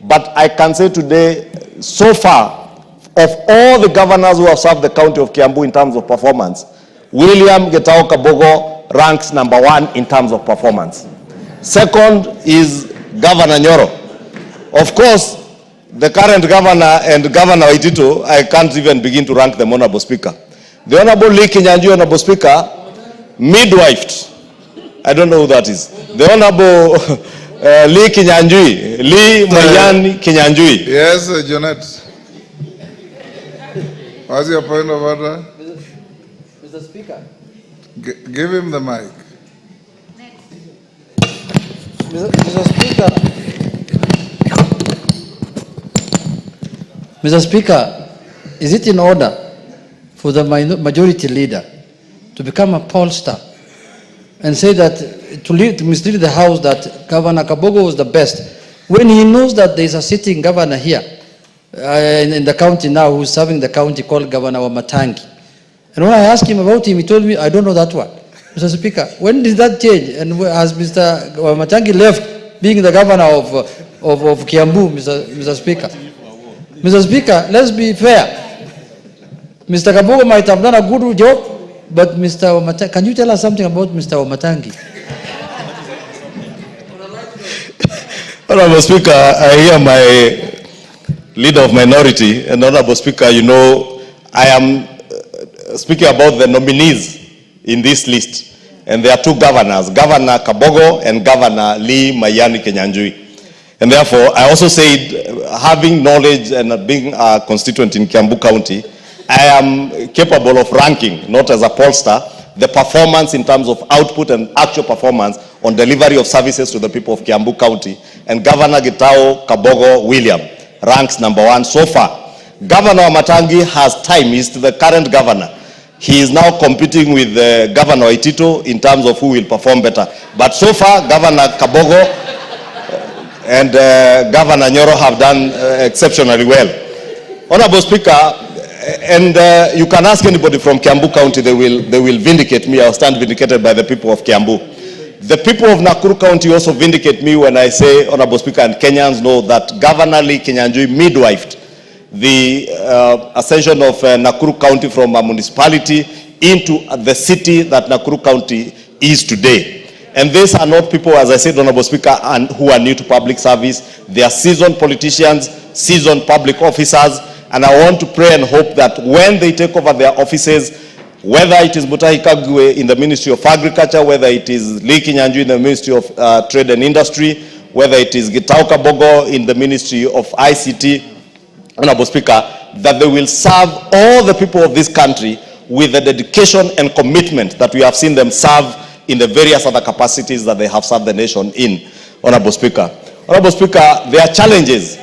But I can say today, so far, of all the governors who have served the county of Kiambu in terms of performance, William Getao Kabogo ranks number 1 in terms of performance. Second is Governor Nyoro. Of course, the current governor and Governor Waitito, I can't even begin to rank them, Honorable Speaker. The Honorable Lee Kinyanjui, Honorable Speaker, midwifed. I don't know who that is. The Honorable Lee Kinyanjui, Lee Mayan Kinyanjui. Yes, Janet. What's your point of order? Mr. Speaker. Give him the mic. Mr. Speaker, is it in order for the majority leader to become a pollster and say that, to mislead the House that Governor Kabogo was the best, when he knows that there is a sitting governor here in the county now who's serving the county called Governor Wamatangi? And when I asked him about him, he told me, I don't know that one. Mr. Speaker, when did that change? And has Mr. Wamatangi left being the governor of Kiambu, Mr. Speaker? Mr. Speaker, let's be fair. Mr. Kabogo might have done a good job, but Mr. Wamatangi, can you tell us something about Mr. Wamatangi? Honorable Speaker, I hear my leader of minority, and Honorable Speaker, you know, I am speaking about the nominees in this list. And there are 2 governors, Governor Kabogo and Governor Lee Mayani Kinyanjui. And therefore, I also said, having knowledge and being a constituent in Kiambu County, I am capable of ranking, not as a pollster, the performance in terms of output and actual performance on delivery of services to the people of Kiambu County. And Governor Getao Kabogo William ranks number 1 so far. Governor Wamatangi has time, he's the current governor. He is now competing with Governor Waitito in terms of who will perform better. But so far, Governor Kabogo and Governor Nyoro have done exceptionally well. Honorable Speaker, and you can ask anybody from Kiambu County, they will vindicate me. I'll stand vindicated by the people of Kiambu. The people of Nakuru County also vindicate me when I say, Honorable Speaker, and Kenyans know that Governor Lee Kinyanjui midwifed the ascension of Nakuru County from a municipality into the city that Nakuru County is today. And these are not people, as I said, Honorable Speaker, who are new to public service. They are seasoned politicians, seasoned public officers, and I want to pray and hope that when they take over their offices, whether it is Mutahi Kagwe in the Ministry of Agriculture, whether it is Lee Kinyanjui in the Ministry of Trade and Industry, whether it is Getao Kabogo in the Ministry of ICT, Honorable Speaker, that they will serve all the people of this country with the dedication and commitment that we have seen them serve in the various other capacities that they have served the nation in. Honorable Speaker. Honorable Speaker, there are challenges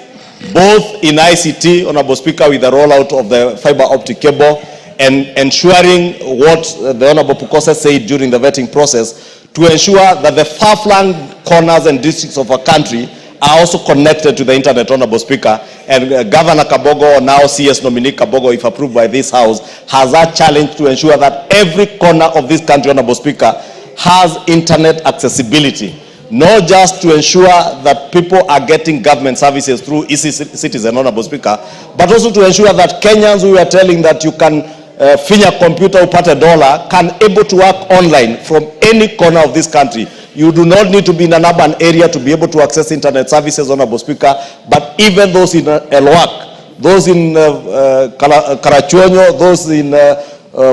both in ICT, Honorable Speaker, with the rollout of the fiber optic cable and ensuring what the Honorable Pukose said during the vetting process, to ensure that the far-flung corners and districts of our country are also connected to the internet, Honorable Speaker. And Governor Kabogo, now CS nominee Kabogo, if approved by this House, has that challenge to ensure that every corner of this country, Honorable Speaker, has internet accessibility. Not just to ensure that people are getting government services through e-citizen, Honorable Speaker, but also to ensure that Kenyans who are telling that you can finya computer upate $1 can able to work online from any corner of this country. You do not need to be in an urban area to be able to access internet services, Honorable Speaker, but even those in Elwak, those in Karachuonyo, those in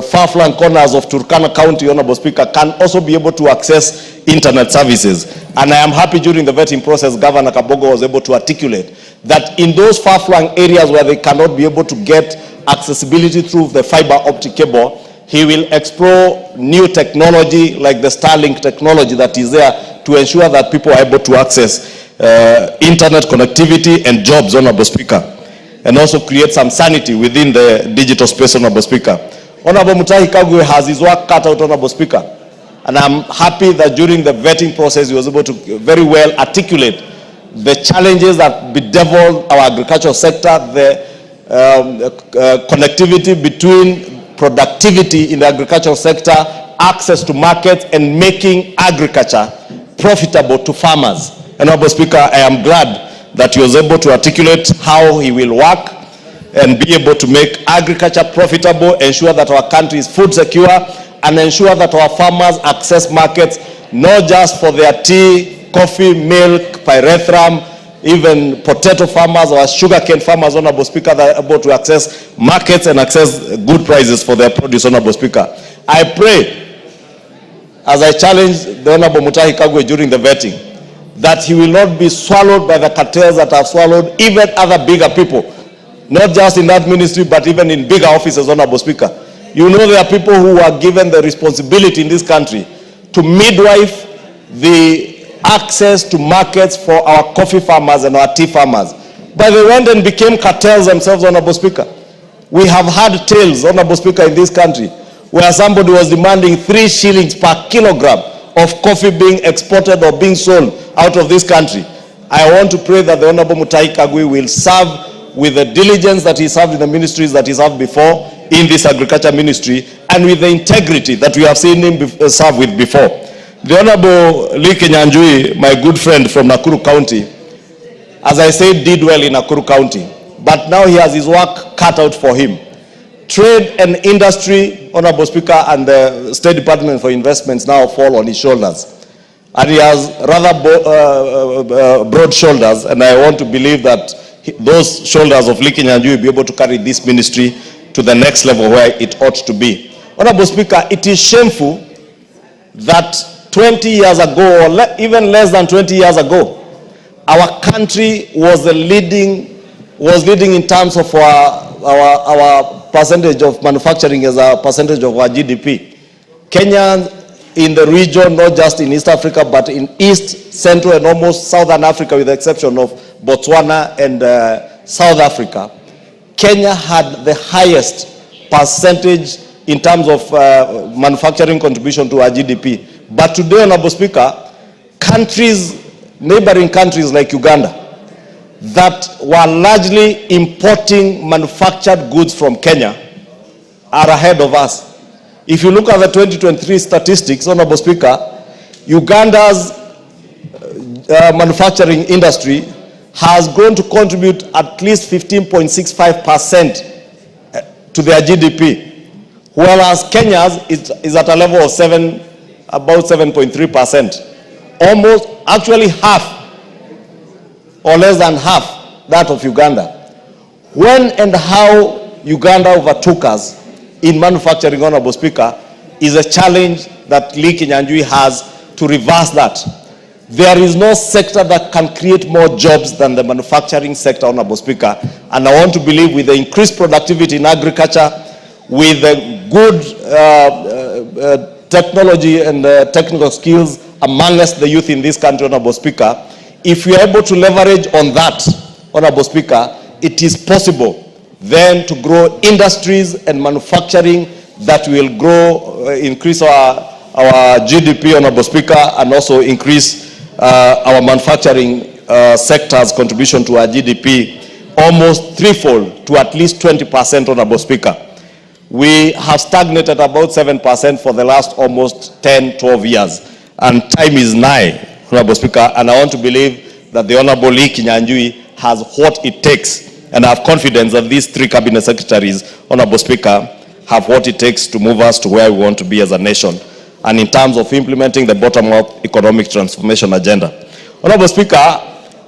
far-flung corners of Turkana County, Honorable Speaker, can also be able to access internet services. And I am happy during the vetting process, Governor Kabogo was able to articulate that in those far-flung areas where they cannot be able to get accessibility through the fiber optic cable, he will explore new technology like the Starlink technology that is there to ensure that people are able to access internet connectivity and jobs, Honorable Speaker, and also create some sanity within the digital space, Honorable Speaker. Honorable Mutahi Kagwe has his work cut out, Honorable Speaker, and I'm happy that during the vetting process he was able to very well articulate the challenges that bedevil our agricultural sector, the connectivity between productivity in the agricultural sector access to markets and making agriculture profitable to farmers. Honorable Speaker, I am glad that he was able to articulate how he will work and be able to make agriculture profitable, ensure that our country is food secure, and ensure that our farmers access markets, not just for their tea, coffee, milk, pyrethrum, even potato farmers or sugarcane farmers, Honorable Speaker, that are able to access markets and access good prices for their produce, Honorable Speaker. I pray, as I challenge the Honorable Mutahi Kagwe during the vetting, that he will not be swallowed by the cartels that have swallowed even other bigger people, not just in that ministry, but even in bigger offices, Honorable Speaker. You know there are people who are given the responsibility in this country to midwife the access to markets for our coffee farmers and our tea farmers. But they went and became cartels themselves, Honorable Speaker. We have had tales, Honorable Speaker, in this country, where somebody was demanding 3 shillings per kilogram of coffee being exported or being sold out of this country. I want to pray that the Honorable Mutahi Kagwe will serve with the diligence that he served in the ministries that he served before in this agriculture ministry, and with the integrity that we have seen him serve with before. The Honorable Kinyanjui, my good friend from Nakuru County, as I said, did well in Nakuru County, but now he has his work cut out for him. Trade and industry, Honorable Speaker, and the State Department for Investments now fall on his shoulders. And he has rather broad shoulders, and I want to believe that those shoulders of Kinyanjui will be able to carry this ministry to the next level where it ought to be. Honorable Speaker, it is shameful that 20 years ago, or even less than 20 years ago, our country was leading in terms of our percentage of manufacturing as a percentage of our GDP. Kenya in the region, not just in East Africa, but in East, Central, and almost Southern Africa, with the exception of Botswana and South Africa, Kenya had the highest percentage in terms of manufacturing contribution to our GDP. But today, Honorable Speaker, neighboring countries like Uganda, that were largely importing manufactured goods from Kenya, are ahead of us. If you look at the 2023 statistics, Honorable Speaker, Uganda's manufacturing industry has grown to contribute at least 15.65% to their GDP, whereas Kenya's is at a level of about 7.3%, almost actually half or less than half that of Uganda. When and how Uganda overtook us in manufacturing, Honorable Speaker, is a challenge that Kinyanjui has to reverse that. There is no sector that can create more jobs than the manufacturing sector, Honorable Speaker. And I want to believe with the increased productivity in agriculture, with the good technology and technical skills amongst the youth in this country, Honorable Speaker, if we are able to leverage on that, Honorable Speaker, it is possible then to grow industries and manufacturing that will grow, increase our GDP, Honorable Speaker, and also increase our manufacturing sector's contribution to our GDP almost threefold to at least 20%, Honorable Speaker. We have stagnated about 7% for the last almost 10, 12 years. And time is nigh, Honorable Speaker, and I want to believe that the Honorable Kinyanjui has what it takes, and I have confidence that these 3 cabinet secretaries, Honorable Speaker, have what it takes to move us to where we want to be as a nation, and in terms of implementing the bottom-up economic transformation agenda. Honorable Speaker,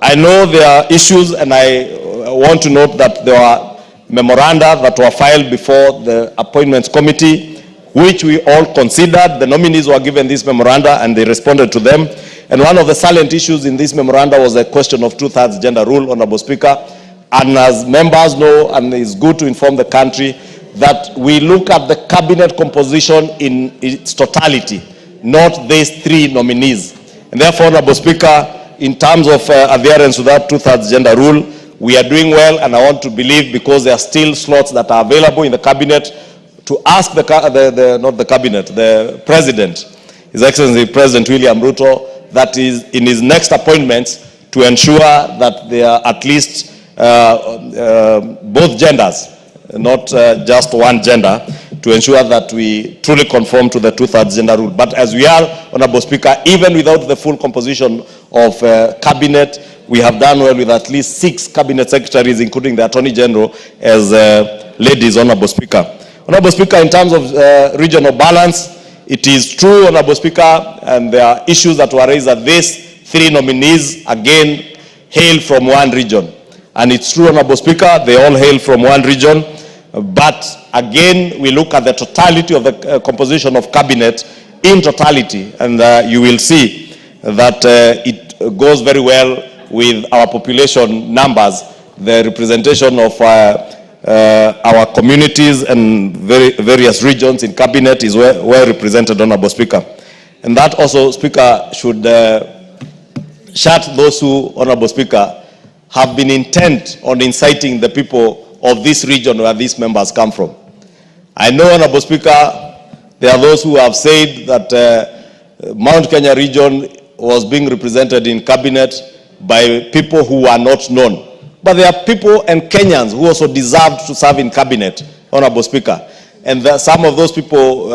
I know there are issues, and I want to note that there are memoranda that were filed before the Appointments Committee, which we all considered. The nominees were given this memoranda and they responded to them. And one of the salient issues in this memoranda was the question of 2/3 gender rule, Honorable Speaker. And as members know, and it's good to inform the country, that we look at the cabinet composition in its totality, not these 3 nominees. And therefore, Honorable Speaker, in terms of adherence to that 2/3 gender rule, we are doing well, and I want to believe, because there are still slots that are available in the cabinet, to ask the President, His Excellency President William Ruto, that is in his next appointments, to ensure that there are at least both genders, not just one gender, to ensure that we truly conform to the two-thirds gender rule. But as we are, Honorable Speaker, even without the full composition of cabinet, we have done well with at least 6 cabinet secretaries, including the Attorney General, as ladies, Honorable Speaker. Honorable Speaker, in terms of regional balance, it is true, Honorable Speaker, and there are issues that were raised that these 3 nominees, again, hail from one region. And it's true, Honorable Speaker, they all hail from one region. But again, we look at the totality of the composition of cabinet in totality, and you will see that it goes very well with our population numbers. The representation of our communities and various regions in cabinet is well represented, Honorable Speaker. And that also, Speaker, should shut those who, Honorable Speaker, have been intent on inciting the people of this region where these members come from. I know, Honorable Speaker, there are those who have said that Mount Kenya region was being represented in cabinet by people who are not known. But there are people and Kenyans who also deserve to serve in cabinet, Honorable Speaker. And some of those people,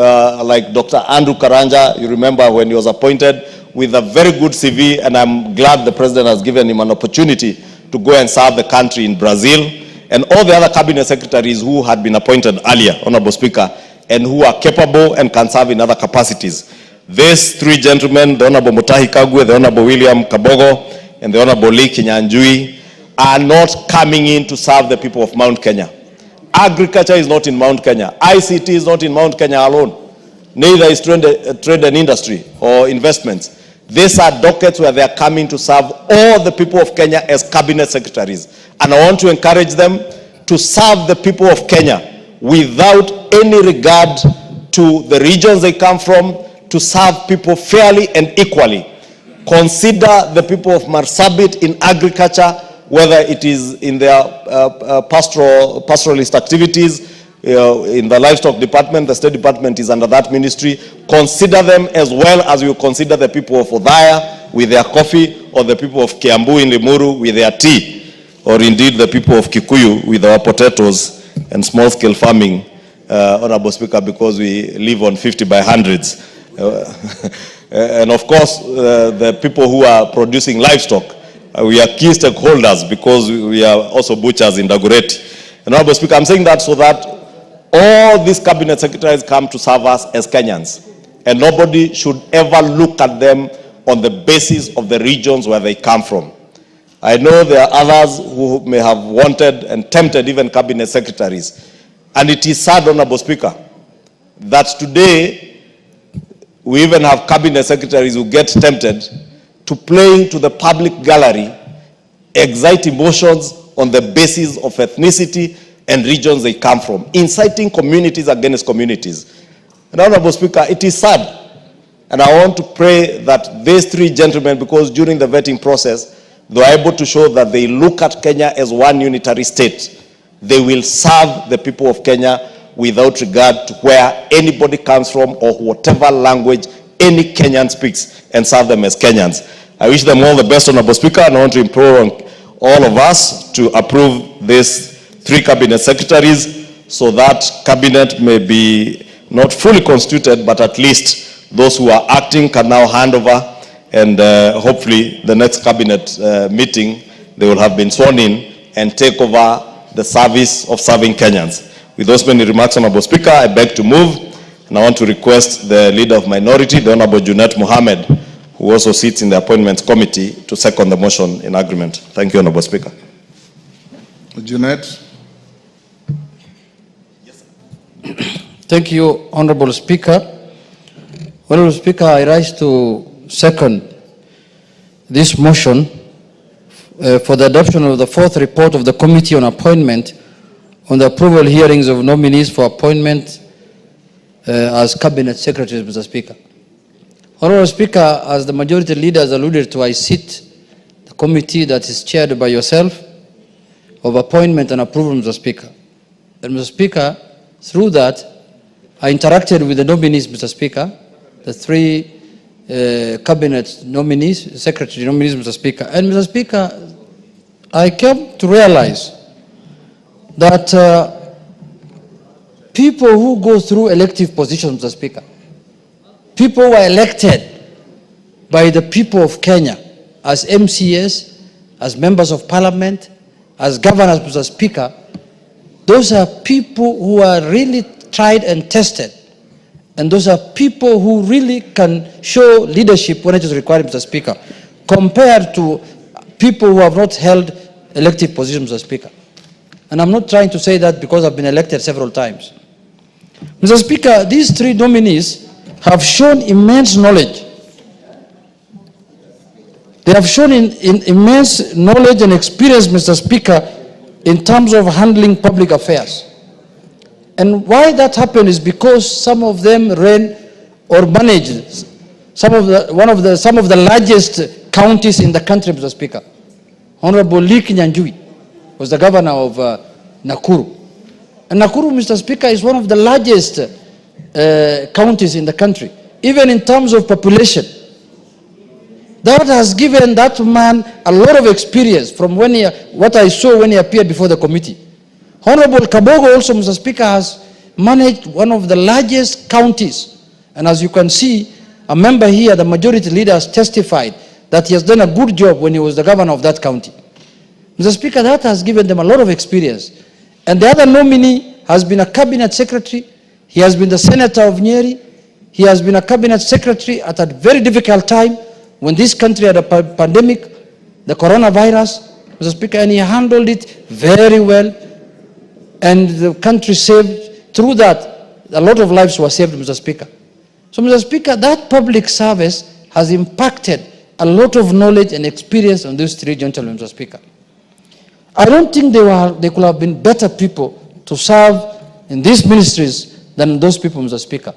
like Dr. Andrew Karanja, you remember when he was appointed, with a very good CV, and I'm glad the President has given him an opportunity to go and serve the country in Brazil, and all the other cabinet secretaries who had been appointed earlier, Honorable Speaker, and who are capable and can serve in other capacities. These 3 gentlemen, the Honorable Mutahi Kagwe, the Honorable William Kabogo, and the Honorable Kinyanjui, are not coming in to serve the people of Mount Kenya. Agriculture is not in Mount Kenya. ICT is not in Mount Kenya alone. Neither is trade and industry or investments. These are dockets where they are coming to serve all the people of Kenya as cabinet secretaries. And I want to encourage them to serve the people of Kenya without any regard to the regions they come from, to serve people fairly and equally. Consider the people of Marsabit in agriculture, whether it is in their pastoralist activities, in the livestock department, the State Department is under that ministry. Consider them as well as you consider the people of Odhaya with their coffee, or the people of Kiambu in Limuru with their tea, or indeed the people of Kikuyu with our potatoes and small-scale farming, Honorable Speaker, because we live on 50 by hundreds. And of course, the people who are producing livestock, we are key stakeholders because we are also butchers in Dagoretti. And Honorable Speaker, I'm saying that so that all these cabinet secretaries come to serve us as Kenyans. And nobody should ever look at them on the basis of the regions where they come from. I know there are others who may have wanted and tempted even cabinet secretaries. And it is sad, Honorable Speaker, that today we even have cabinet secretaries who get tempted to play to the public gallery, excite emotions on the basis of ethnicity and regions they come from, inciting communities against communities. And Honorable Speaker, it is sad. And I want to pray that these 3 gentlemen, because during the vetting process, they are able to show that they look at Kenya as one unitary state. They will serve the people of Kenya without regard to where anybody comes from or whatever language any Kenyan speaks, and serve them as Kenyans. I wish them all the best, Honorable Speaker, and I want to implore on all of us to approve these 3 cabinet secretaries so that cabinet may be not fully constituted, but at least those who are acting can now hand over, and hopefully the next cabinet meeting, they will have been sworn in and take over the service of serving Kenyans. With those many remarks, Honorable Speaker, I beg to move, and I want to request the Leader of Minority, the Honorable Junet Mohammed, who also sits in the Appointments Committee, to second the motion in agreement. Thank you, Honorable Speaker. Junet. Thank you, Honorable Speaker. Honorable Speaker, I rise to second this motion for the adoption of the 4th report of the Committee on Appointment on the approval hearings of nominees for appointment as Cabinet Secretaries, Mr. Speaker. Honorable Speaker, as the Majority Leader has alluded to, I sit the committee that is chaired by yourself of appointment and approval, Mr. Speaker. And Mr. Speaker, through that, I interacted with the nominees, Mr. Speaker, the 3 cabinet nominees, secretary nominees, Mr. Speaker. And Mr. Speaker, I came to realize that people who go through elective positions, Mr. Speaker, people who are elected by the people of Kenya as MCAs, as members of parliament, as governors, Mr. Speaker, those are people who are really tried and tested. And those are people who really can show leadership when it is required, Mr. Speaker, compared to people who have not held elective positions, Mr. Speaker. And I'm not trying to say that because I've been elected several times. Mr. Speaker, these three nominees have shown immense knowledge. They have shown immense knowledge and experience, Mr. Speaker, in terms of handling public affairs. And why that happened is because some of them ran or managed some of the largest counties in the country, Mr. Speaker. Honorable Kinyanjui was the governor of Nakuru. And Nakuru, Mr. Speaker, is one of the largest counties in the country, even in terms of population. That has given that man a lot of experience from what I saw when he appeared before the committee. Honorable Kabogo also, Mr. Speaker, has managed one of the largest counties. And as you can see, a member here, the majority leader, has testified that he has done a good job when he was the governor of that county. Mr. Speaker, that has given them a lot of experience. And the other nominee has been a cabinet secretary. He has been the senator of Nyeri. He has been a cabinet secretary at a very difficult time when this country had a pandemic, the coronavirus, Mr. Speaker, and he handled it very well. And the country saved, through that, a lot of lives were saved, Mr. Speaker. So, Mr. Speaker, that public service has impacted a lot of knowledge and experience on these three gentlemen, Mr. Speaker. I don't think they could have been better people to serve in these ministries than those people, Mr. Speaker.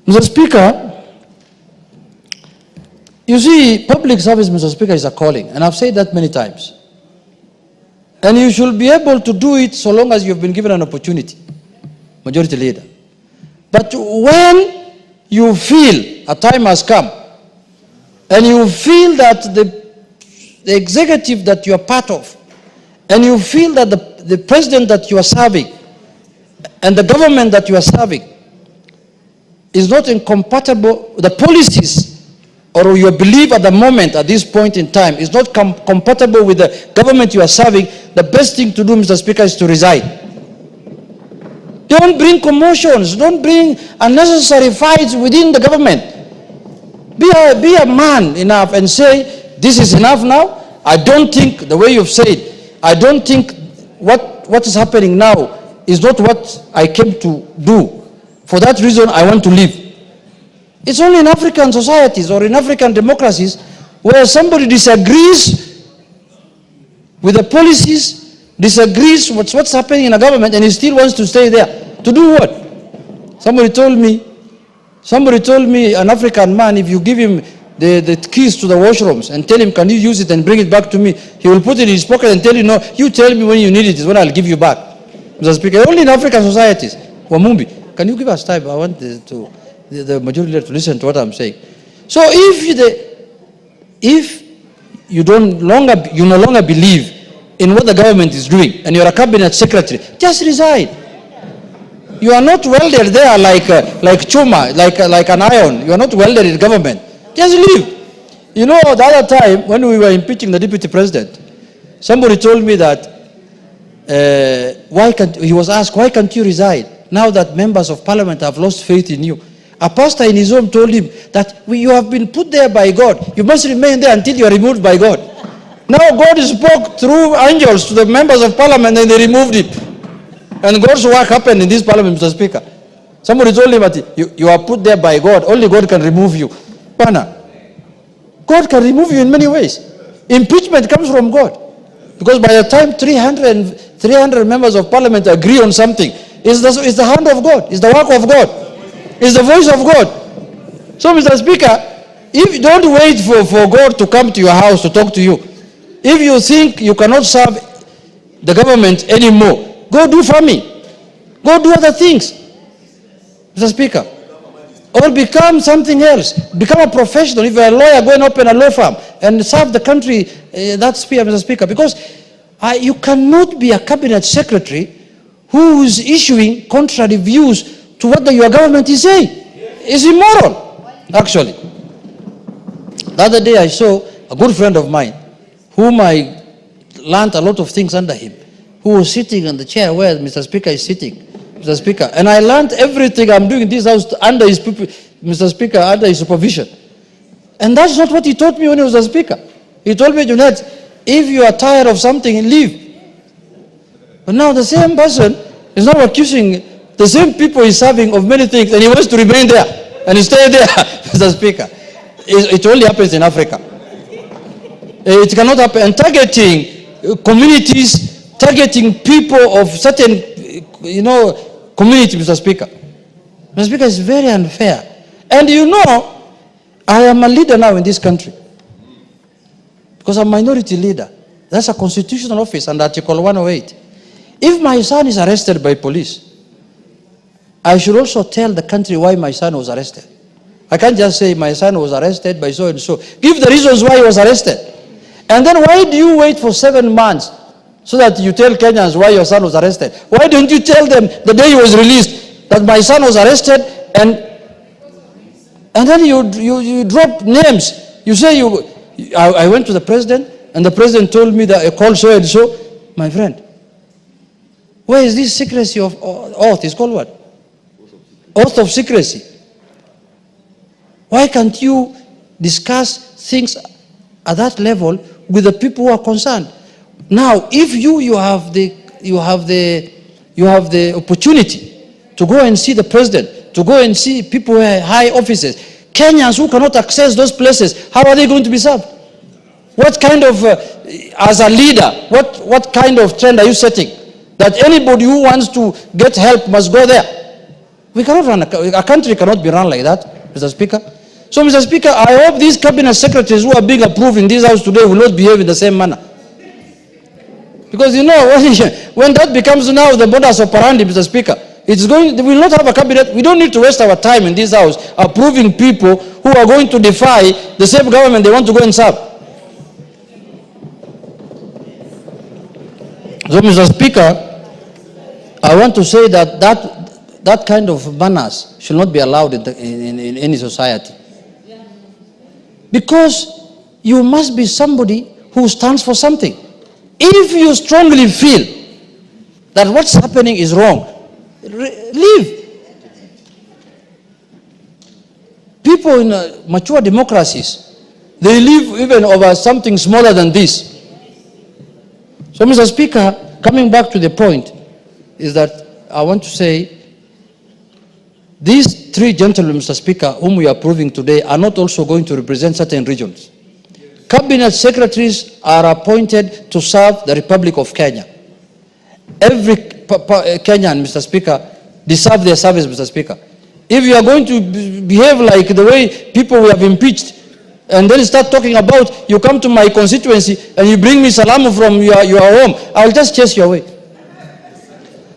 Mr. Speaker, you see, public service, Mr. Speaker, is a calling, and I've said that many times. And you should be able to do it so long as you've been given an opportunity, majority leader. But when you feel a time has come, and you feel that the executive that you are part of, and you feel that the president that you are serving, and the government that you are serving, is not incompatible, the policies or your belief at the moment, at this point in time, is not compatible with the government you are serving, the best thing to do, Mr. Speaker, is to resign. Don't bring commotions. Don't bring unnecessary fights within the government. Be a man enough and say, this is enough now. I don't think, the way you've said, I don't think what is happening now is not what I came to do. For that reason, I want to leave. It's only in African societies or in African democracies where somebody disagrees with the policies, disagrees with what's happening in a government, and he still wants to stay there. To do what? Somebody told me, an African man, if you give him the keys to the washrooms and tell him, can you use it and bring it back to me, he will put it in his pocket and tell you, no, you tell me when you need it is when I'll give you back. Mr. Speaker, only in African societies. Wamumbi, can you give us time? I want the majority leader to listen to what I'm saying. So if you no longer believe in what the government is doing, and you're a cabinet secretary, just resign. You are not welded there like chuma, like an iron. You are not welded in government. Just leave. You know, the other time when we were impeaching the deputy president, somebody told me that he was asked, why can't you resign now that members of parliament have lost faith in you? A pastor in his home told him that you have been put there by God. You must remain there until you are removed by God. Now God spoke through angels to the members of parliament and they removed him. And God's work happened in this parliament, Mr. Speaker. Somebody told him that you are put there by God. Only God can remove you. Pana, God can remove you in many ways. Impeachment comes from God. Because by the time 300 members of parliament agree on something, it's the hand of God. It's the work of God. It's the voice of God. So, Mr. Speaker, if you don't wait for God to come to your house to talk to you, if you think you cannot serve the government anymore, go do farming. Go do other things, Mr. Speaker. Or become something else. Become a professional. If you're a lawyer, go and open a law firm and serve the country that sphere, Mr. Speaker. Because you cannot be a cabinet secretary who is issuing contrary views to what your government is saying. It's immoral, actually. The other day I saw a good friend of mine, whom I learned a lot of things under him, who was sitting on the chair where Mr. Speaker is sitting, Mr. Speaker. And I learned everything I'm doing in this house under his, Mr. Speaker, under his supervision. And that's not what he taught me when he was a speaker. He told me, Junet, if you are tired of something, leave. But now the same person is now accusing the same people he's serving of many things, and he wants to remain there and stay there, Mr. Speaker. It only happens in Africa. It cannot happen. And targeting communities, targeting people of certain, community, Mr. Speaker. Mr. Speaker, is very unfair. And I am a leader now in this country. Because I'm a minority leader. That's a constitutional office under Article 108. If my son is arrested by police, I should also tell the country why my son was arrested. I can't just say my son was arrested by so and so. Give the reasons why he was arrested. And then why do you wait for 7 months so that you tell Kenyans why your son was arrested? Why don't you tell them the day he was released that my son was arrested, and then you drop names. You say I went to the president and the president told me that I called so and so. My friend, where is this secrecy of oath? It's called what? Oath of secrecy. Why can't you discuss things at that level with the people who are concerned? Now, if you have the opportunity to go and see the president, to go and see people who are high offices, Kenyans who cannot access those places, how are they going to be served? What kind of, as a leader, what kind of trend are you setting? That anybody who wants to get help must go there. We cannot run, a country cannot be run like that, Mr. Speaker. So, Mr. Speaker, I hope these cabinet secretaries who are being approved in this house today will not behave in the same manner. Because when that becomes now the modus operandi, Mr. Speaker, we will not have a cabinet. We don't need to waste our time in this house approving people who are going to defy the same government they want to go and serve. So, Mr. Speaker, I want to say that kind of manners should not be allowed in any society. Because you must be somebody who stands for something. If you strongly feel that what's happening is wrong, leave. People in mature democracies, they live even over something smaller than this. So, Mr. Speaker, coming back to the point, is that I want to say these 3 gentlemen, Mr. Speaker, whom we are approving today, are not also going to represent certain regions. Cabinet secretaries are appointed to serve the Republic of Kenya. Every Kenyan, Mr. Speaker, deserves their service, Mr. Speaker. If you are going to behave like the way people we have impeached, and then start talking about, you come to my constituency and you bring me salam from your home, I will just chase you away.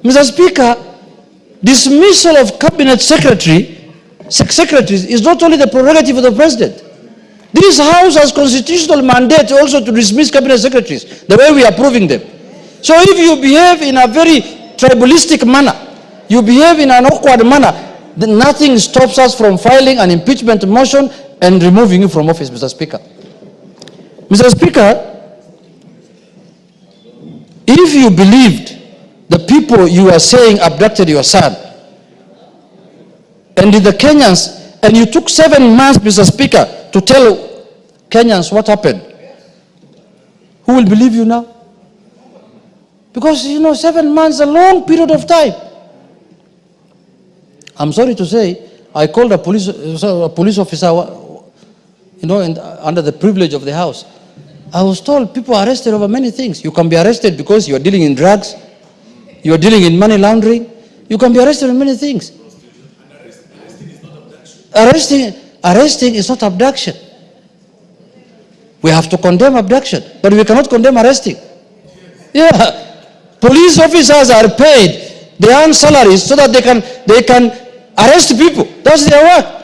Mr. Speaker, dismissal of cabinet secretaries is not only the prerogative of the president. This house has constitutional mandate also to dismiss cabinet secretaries, the way we are approving them. So if you behave in a very tribalistic manner, you behave in an awkward manner, then nothing stops us from filing an impeachment motion and removing you from office, Mr. Speaker. Mr. Speaker, if you believed the people you are saying abducted your son, and the Kenyans, and you took 7 months, Mr. Speaker, to tell Kenyans what happened, who will believe you now? Because, 7 months is a long period of time. I'm sorry to say, I called a police officer, under the privilege of the house. I was told people are arrested over many things. You can be arrested because you are dealing in drugs, you are dealing in money laundering. You can be arrested in many things. Arresting is not abduction. We have to condemn abduction, but we cannot condemn arresting. Yeah, police officers are paid, they earn salaries so that they can arrest people. That's their work.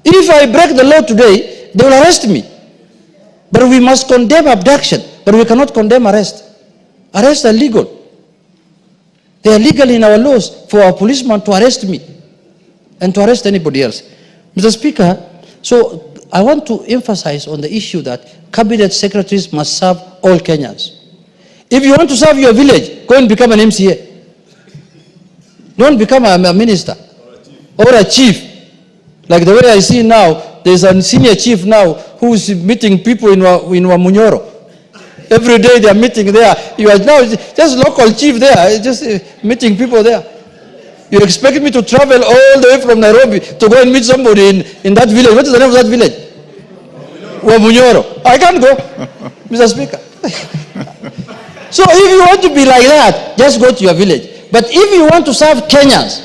If I break the law today, they will arrest me. But we must condemn abduction, but we cannot condemn arrest. Arrests are legal. They are legal in our laws for a policeman to arrest me and to arrest anybody else. Mr. Speaker, so I want to emphasize on the issue that cabinet secretaries must serve all Kenyans. If you want to serve your village, go and become an MCA. Don't become a minister or a chief. Like the way I see now, there's a senior chief now who's meeting people in Wamunyoro. Every day they are meeting there. You are now just local chief there, just meeting people there. You expect me to travel all the way from Nairobi to go and meet somebody in that village? What is the name of that village? Wamunyoro. I can't go, Mr. Speaker. So if you want to be like that, just go to your village. But if you want to serve Kenyans,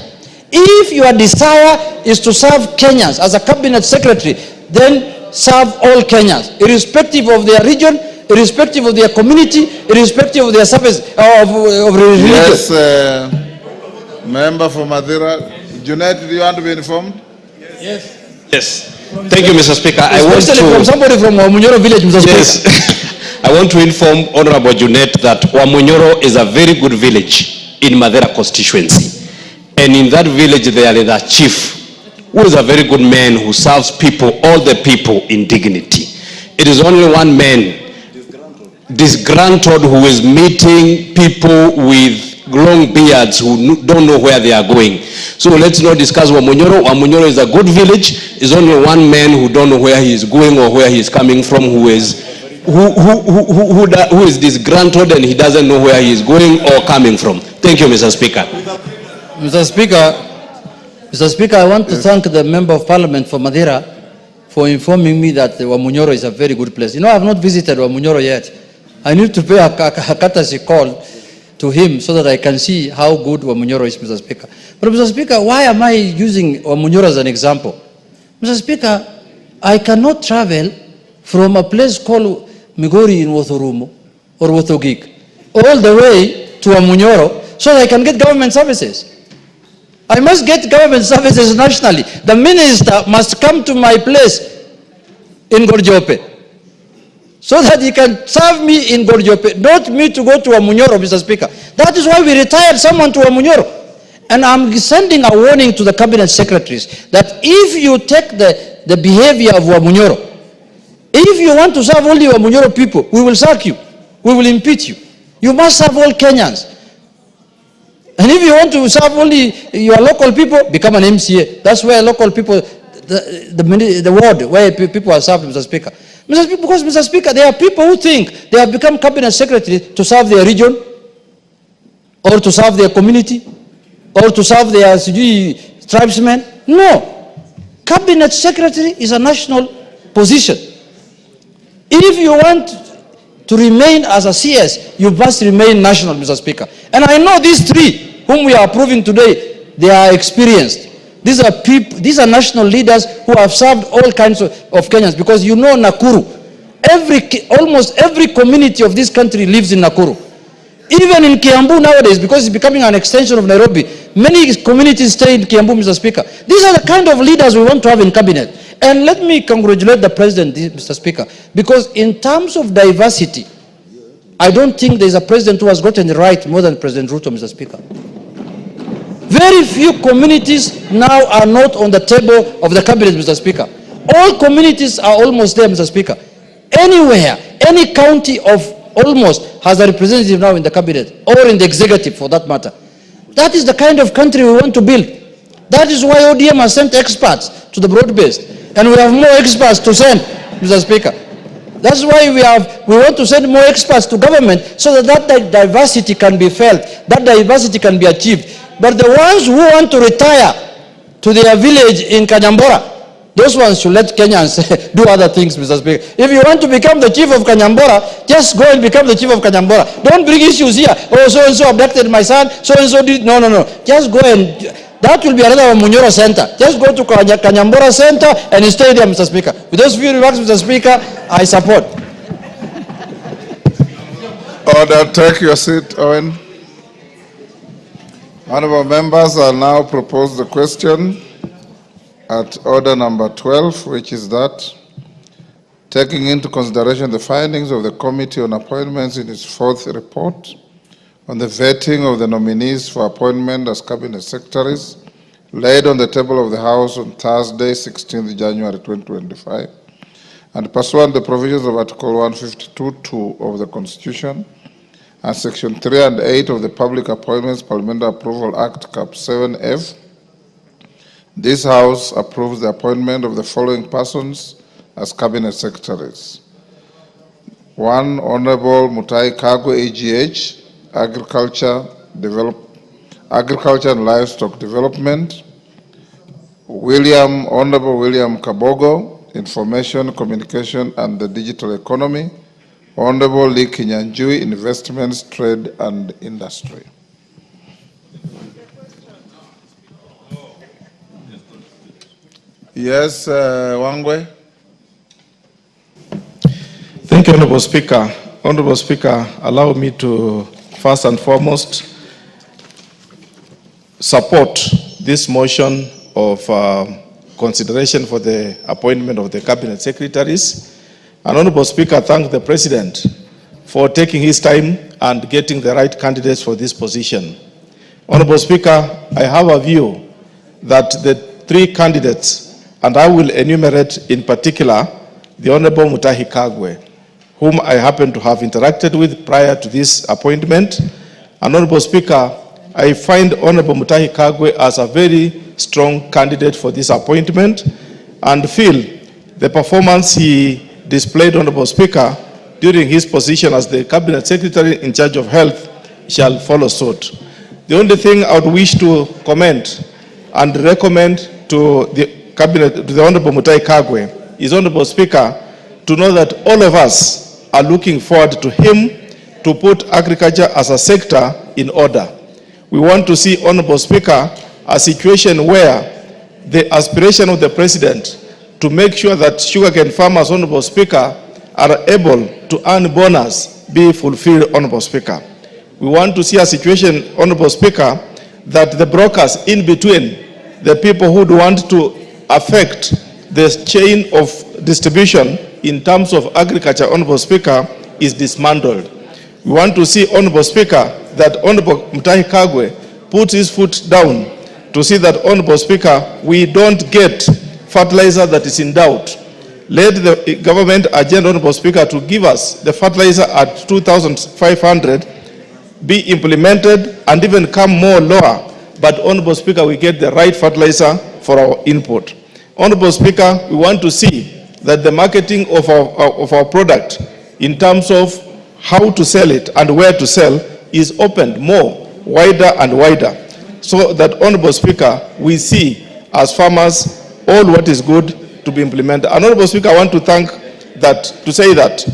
if your desire is to serve Kenyans as a cabinet secretary, then serve all Kenyans, irrespective of their region, irrespective of their community, irrespective of their service, of religion. Yes, member for Madira. Junet, do you want to be informed? Yes. Yes. Thank you, Mr. Speaker. Especially from somebody from Wamunyoro village, Mr. Speaker. Yes. I want to inform Honorable Junet that Wamunyoro is a very good village in Madera constituency. And in that village there is a chief who is a very good man who serves people, all the people in dignity. It is only one man, disgruntled, who is meeting people with long beards who don't know where they are going. So let's not discuss Wamunyoro. Wamunyoro is a good village. It's only one man who don't know where he is going or where he is coming from, who is disgruntled and he doesn't know where he is going or coming from. Thank you, Mr. Speaker. Mr. Speaker, I want to thank the Member of Parliament for Madera for informing me that Wamunyoro is a very good place. You know, I have not visited Wamunyoro yet. I need to pay a courtesy call to him so that I can see how good Wamunyoro is, Mr. Speaker. But Mr. Speaker, why am I using Wamunyoro as an example? Mr. Speaker, I cannot travel from a place called Migori in Wothorumo or Wothogik all the way to Wamunyoro so that I can get government services. I must get government services nationally. The minister must come to my place in Gorjope so that he can serve me in Gorjope, not me to go to Wamunyoro, Mr. Speaker. That is why we retired someone to Wamunyoro. And I'm sending a warning to the cabinet secretaries that if you take the behavior of Wamunyoro, if you want to serve only Wamunyoro people, we will sack you. We will impeach you. You must serve all Kenyans. And if you want to serve only your local people, become an MCA. That's where local people, the ward where people are served, Mr. Speaker. Because, Mr. Speaker, there are people who think they have become cabinet secretary to serve their region, or to serve their community, or to serve their tribesmen. No. Cabinet secretary is a national position. If you want to remain as a CS, you must remain national, Mr. Speaker. And I know these three whom we are approving today, they are experienced. These are people, these are national leaders who have served all kinds of Kenyans, because you know Nakuru, almost every community of this country lives in Nakuru. Even in Kiambu nowadays, because it's becoming an extension of Nairobi, many communities stay in Kiambu, Mr. Speaker. These are the kind of leaders we want to have in cabinet. And let me congratulate the president, Mr. Speaker, because in terms of diversity, I don't think there's a president who has gotten it right more than President Ruto, Mr. Speaker. Very few communities now are not on the table of the cabinet, Mr. Speaker. All communities are almost there, Mr. Speaker. Anywhere, any county of almost has a representative now in the cabinet, or in the executive for that matter. That is the kind of country we want to build. That is why ODM has sent experts to the broad-based. And we have more experts to send, Mr. Speaker. That's why we want to send more experts to government so that diversity can be felt, that diversity can be achieved. But the ones who want to retire to their village in Kanyambora, those ones should let Kenyans do other things, Mr. Speaker. If you want to become the chief of Kanyambora, just go and become the chief of Kanyambora. Don't bring issues here. Oh, so-and-so abducted my son, so-and-so did. No. Just go and... That will be another Munyoro Center. Just go to Kanyambora Center and stay there, Mr. Speaker. With those few remarks, Mr. Speaker, I support. Order, take your seat, Owen. Honorable members, I'll now propose the question at order number 12, which is that, taking into consideration the findings of the Committee on Appointments in its fourth report on the vetting of the nominees for appointment as cabinet secretaries, laid on the table of the House on Thursday, 16th January 2025, and pursuant to the provisions of Article 152(2) of the Constitution and Section 3 and 8 of the Public Appointments Parliamentary Approval Act, Cap 7F, this House approves the appointment of the following persons as cabinet secretaries. 1. Honorable Mutahi Kagwe, AGH, Agriculture and Livestock Development. Honorable William Kabogo, Information, Communication and the Digital Economy. Honorable Kinyanjui, Investments, Trade and Industry. Yes, Wangwe. Thank you, Honorable Speaker. Honorable Speaker, allow me to first and foremost support this motion of consideration for the appointment of the cabinet secretaries. And Honorable Speaker, thank the President for taking his time and getting the right candidates for this position. Honorable Speaker, I have a view that the three candidates, and I will enumerate in particular the Honorable Mutahi Kagwe, whom I happen to have interacted with prior to this appointment. And Honorable Speaker, I find Honorable Mutahi Kagwe as a very strong candidate for this appointment and feel the performance he displayed, Honorable Speaker, during his position as the Cabinet Secretary in charge of health shall follow suit. The only thing I would wish to comment and recommend to the Cabinet, to the Honorable Mutahi Kagwe, is, Honorable Speaker, to know that all of us are looking forward to him to put agriculture as a sector in order. We want to see, Honorable Speaker, a situation where the aspiration of the President to make sure that sugarcane farmers, Honorable Speaker, are able to earn bonus be fulfilled, Honorable Speaker. We want to see a situation, Honorable Speaker, that the brokers in between, the people who want to affect the chain of distribution in terms of agriculture, Honorable Speaker, is dismantled. We want to see, Honorable Speaker, that Honorable Mutahi Kagwe puts his foot down to see that, Honorable Speaker, we don't get fertilizer that is in doubt. Let the government agenda, Honorable Speaker, to give us the fertilizer at 2,500 be implemented and even come more lower. But, Honorable Speaker, we get the right fertilizer for our input. Honorable Speaker, we want to see that the marketing of our product in terms of how to sell it and where to sell is opened more, wider and wider, so that, Honorable Speaker, we see as farmers all what is good to be implemented. And, Honorable Speaker, I want to say that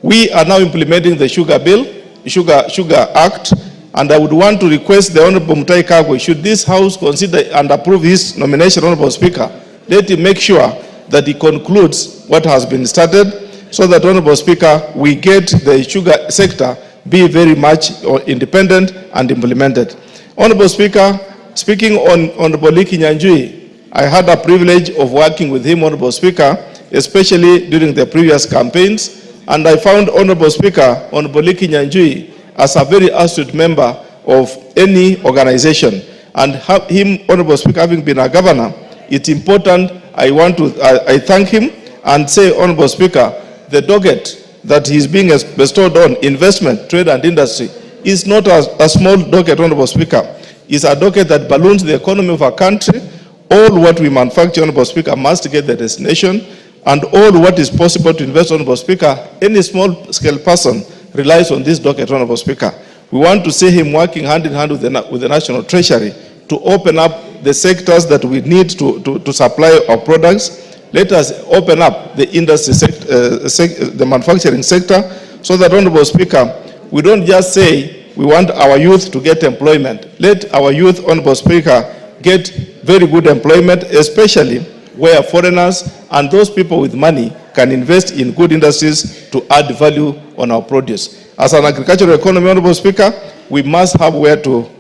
we are now implementing the Sugar Bill, Sugar Act, and I would want to request the Honorable Mutahi Kagwe, should this House consider and approve his nomination, Honorable Speaker, let him make sure that he concludes what has been started, so that, Honorable Speaker, we get the sugar sector be very much independent and implemented. Honorable Speaker, speaking on Honorable Kinyanjui, I had a privilege of working with him, Honorable Speaker, especially during the previous campaigns, and I found, Honorable Speaker, Honorable Kinyanjui as a very astute member of any organization. And him, Honorable Speaker, having been a governor, it's important. I thank him and say, Honorable Speaker, the docket that he's being bestowed on investment, trade and industry is not a small docket, Honorable Speaker. It's a docket that balloons the economy of our country. All what we manufacture, Honorable Speaker, must get the destination, and all what is possible to invest, Honorable Speaker, any small-scale person relies on this docket, Honorable Speaker. We want to see him working hand in hand with the National Treasury to open up the sectors that we need to supply our products. Let us open up the industry the manufacturing sector, so that, Honorable Speaker, we don't just say we want our youth to get employment. Let our youth, Honorable Speaker, get very good employment, especially where foreigners and those people with money can invest in good industries to add value on our produce. As an agricultural economy, Honorable Speaker, we must have where to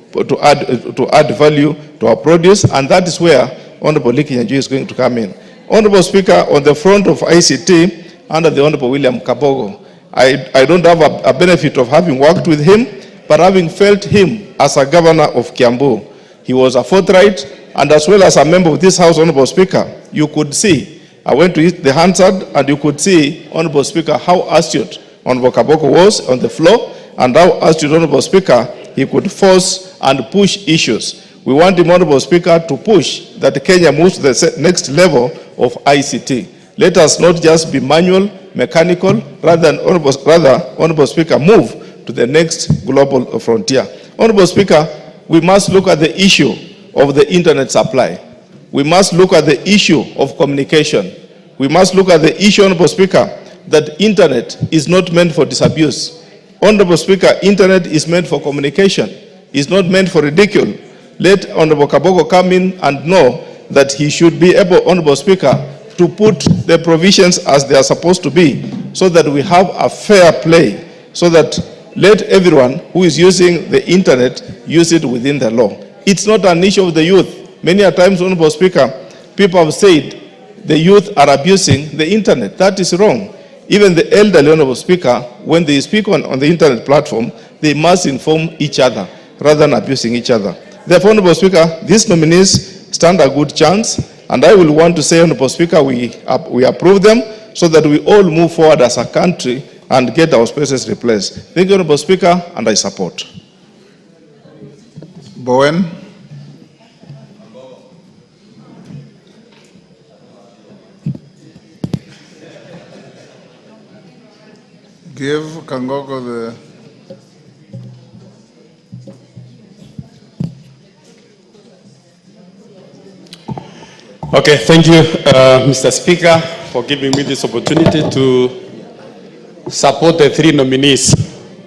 add value to our produce, and that is where Honorable Kinyanjui is going to come in. Honorable Speaker, on the front of ICT, under the Honorable William Kabogo, I don't have a benefit of having worked with him, but having felt him as a governor of Kiambu, he was a forthright, and as well as a member of this House, Honorable Speaker, you could see, I went to the Hansard, and you could see, Honorable Speaker, how astute Honorable Kabogo was on the floor, and how astute, Honorable Speaker, he could force and push issues. We want the Honorable Speaker to push that Kenya moves to the next level of ICT. Let us not just be manual, mechanical, rather, Honorable Speaker, move to the next global frontier. Honorable Speaker, we must look at the issue of the internet supply. We must look at the issue of communication. We must look at the issue, Honorable Speaker, that internet is not meant for disabuse. Honorable Speaker, internet is meant for communication. It's not meant for ridicule. Let Honorable Kabogo come in and know that he should be able, Honorable Speaker, to put the provisions as they are supposed to be, so that we have a fair play, so that let everyone who is using the internet use it within the law. It's not an issue of the youth. Many a times, Honorable Speaker, people have said the youth are abusing the internet. That is wrong. Even the elderly, Honorable Speaker, when they speak on the internet platform, they must inform each other rather than abusing each other. Therefore, Honorable Speaker, these nominees stand a good chance, and I will want to say, Honorable Speaker, we approve them so that we all move forward as a country and get our spaces replaced. Thank you, Honorable Speaker, and I support. Bowen. Give Kangogo the... Okay, thank you, Mr. Speaker, for giving me this opportunity to support the three nominees,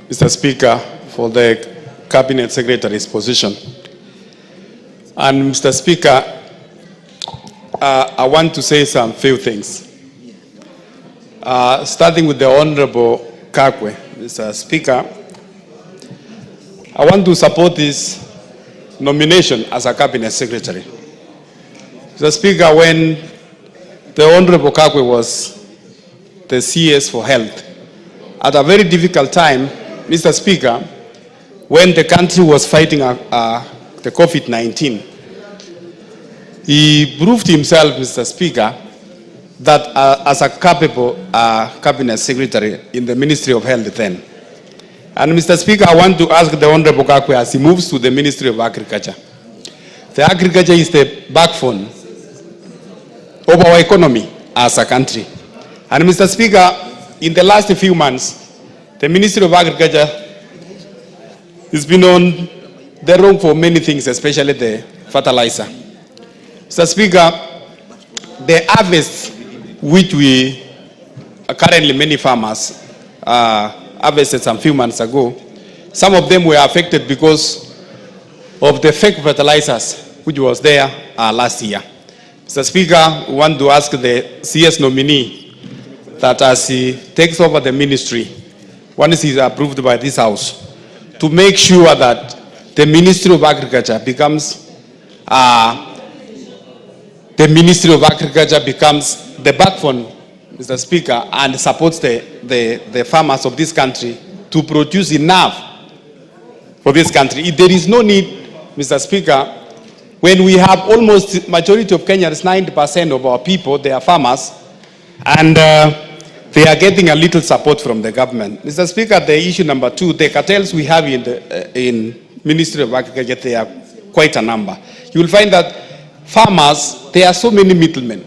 Mr. Speaker, for the Cabinet Secretary's position. And Mr. Speaker, I want to say some few things. Starting with the Honorable Kagwe, Mr. Speaker, I want to support this nomination as a Cabinet Secretary. Mr. Speaker, when the Honorable Kagwe was the CS for Health, at a very difficult time, Mr. Speaker, when the country was fighting the COVID-19, he proved himself, Mr. Speaker, that as a capable Cabinet Secretary in the Ministry of Health then. And Mr. Speaker, I want to ask the Honorable Kagwe as he moves to the Ministry of Agriculture. The agriculture is the backbone of our economy as a country. And Mr. Speaker, in the last few months, the Ministry of Agriculture has been on the wrong for many things, especially the fertilizer. Mr. Speaker, the harvest which we currently many farmers harvested some few months ago, some of them were affected because of the fake fertilizers which was there last year. Mr. Speaker, we want to ask the CS nominee that as he takes over the ministry, once he is approved by this House, to make sure that the Ministry of Agriculture becomes the backbone, Mr. Speaker, and supports the farmers of this country to produce enough for this country. There is no need, Mr. Speaker, when we have almost majority of Kenyans, 90% of our people, they are farmers, and they are getting a little support from the government. Mr. Speaker, the issue number 2, the cartels we have in Ministry of Agriculture, they are quite a number. You will find that farmers, there are so many middlemen.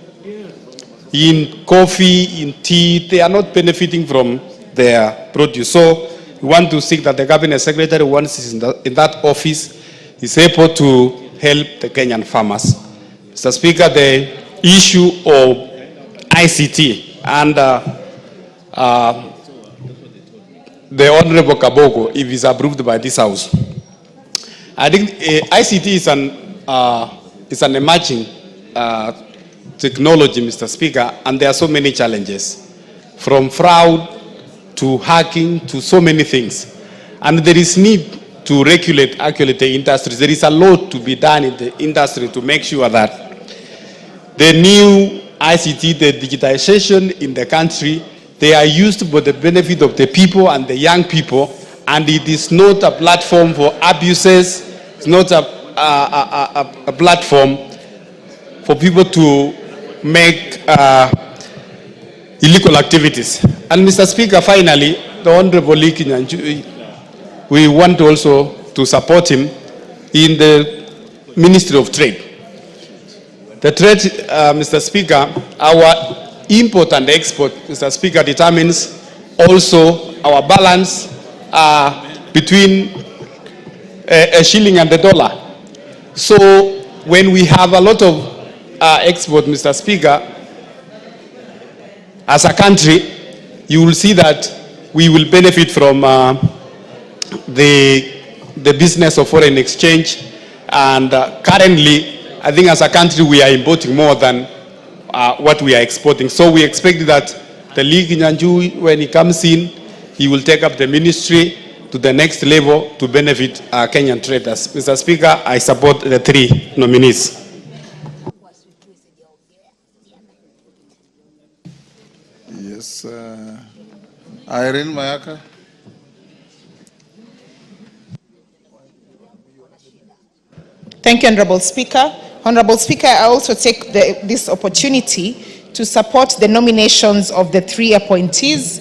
In coffee, in tea, they are not benefiting from their produce. So we want to seek that the Cabinet Secretary, once he's in that office, is able to help the Kenyan farmers. Mr. Speaker, the issue of ICT and the Honorable Kabogo, if he's approved by this House. I think ICT is an emerging technology, Mr. Speaker, and there are so many challenges, from fraud to hacking to so many things. And there is need to regulate actually the industry. There is a lot to be done in the industry to make sure that the new ICT, the digitization in the country, they are used for the benefit of the people and the young people, and it is not a platform for abuses. It's not a platform for people to make illegal activities. And Mr. Speaker, finally, the Honorable Kinyanjui, we want also to support him in the Ministry of Trade. The trade, Mr. Speaker, our import and export, Mr. Speaker, determines also our balance between a shilling and the dollar. So when we have a lot of export, Mr. Speaker, as a country, you will see that we will benefit from the business of foreign exchange. And currently, I think as a country, we are importing more than what we are exporting. So we expect that the Kinyanjui, when he comes in, he will take up the ministry to the next level to benefit Kenyan traders. Mr. Speaker, I support the 3 nominees. Yes, Irene Mayaka. Thank you, Honorable Speaker. Honorable Speaker, I also take this opportunity to support the nominations of the 3 appointees,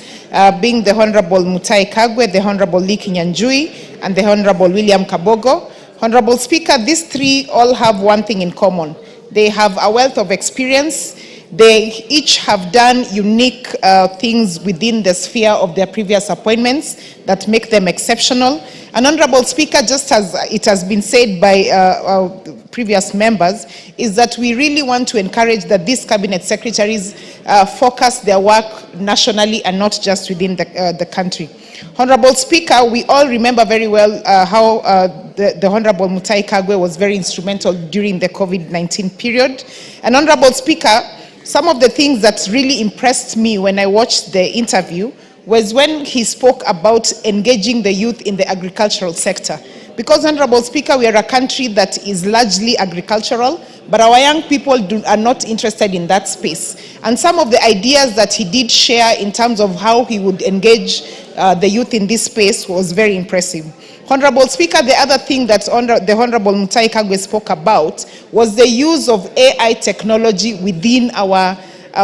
being the Honorable Mutahi Kagwe, the Honorable Kinyanjui, and the Honorable William Kabogo. Honorable Speaker, these 3 all have one thing in common. They have a wealth of experience. They each have done unique things within the sphere of their previous appointments that make them exceptional. And Honorable Speaker, just as it has been said by our previous members, is that we really want to encourage that these cabinet secretaries focus their work nationally and not just within the country. Honorable Speaker, we all remember very well how the Honorable Mutahi Kagwe was very instrumental during the COVID-19 period. And Honorable Speaker, some of the things that really impressed me when I watched the interview was when he spoke about engaging the youth in the agricultural sector. Because, Honorable Speaker, we are a country that is largely agricultural, but our young people are not interested in that space. And some of the ideas that he did share in terms of how he would engage the youth in this space was very impressive. Honorable Speaker, the other thing that the Honorable Mutahi Kagwe spoke about was the use of AI technology within our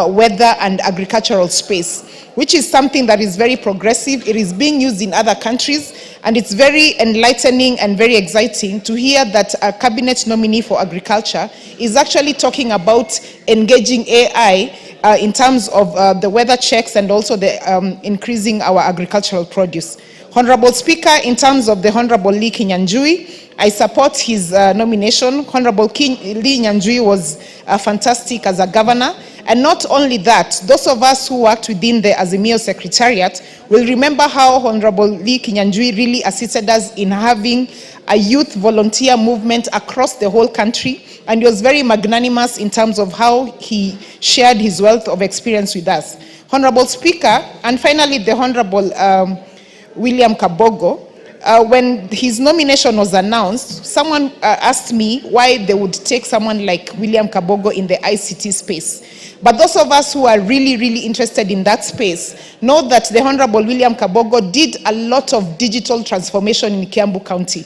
weather and agricultural space, which is something that is very progressive. It is being used in other countries, and it's very enlightening and very exciting to hear that a cabinet nominee for agriculture is actually talking about engaging AI in terms of the weather checks and also the increasing our agricultural produce. Honorable Speaker, in terms of the Honorable Kinyanjui, I support his nomination. Honorable Kinyanjui was fantastic as a governor. And not only that, those of us who worked within the Azimio Secretariat will remember how Honorable Kinyanjui really assisted us in having a youth volunteer movement across the whole country. And he was very magnanimous in terms of how he shared his wealth of experience with us. Honorable Speaker, and finally the Honorable William Kabogo, when his nomination was announced, someone asked me why they would take someone like William Kabogo in the ICT space. But those of us who are really, really interested in that space know that the Honorable William Kabogo did a lot of digital transformation in Kiambu County.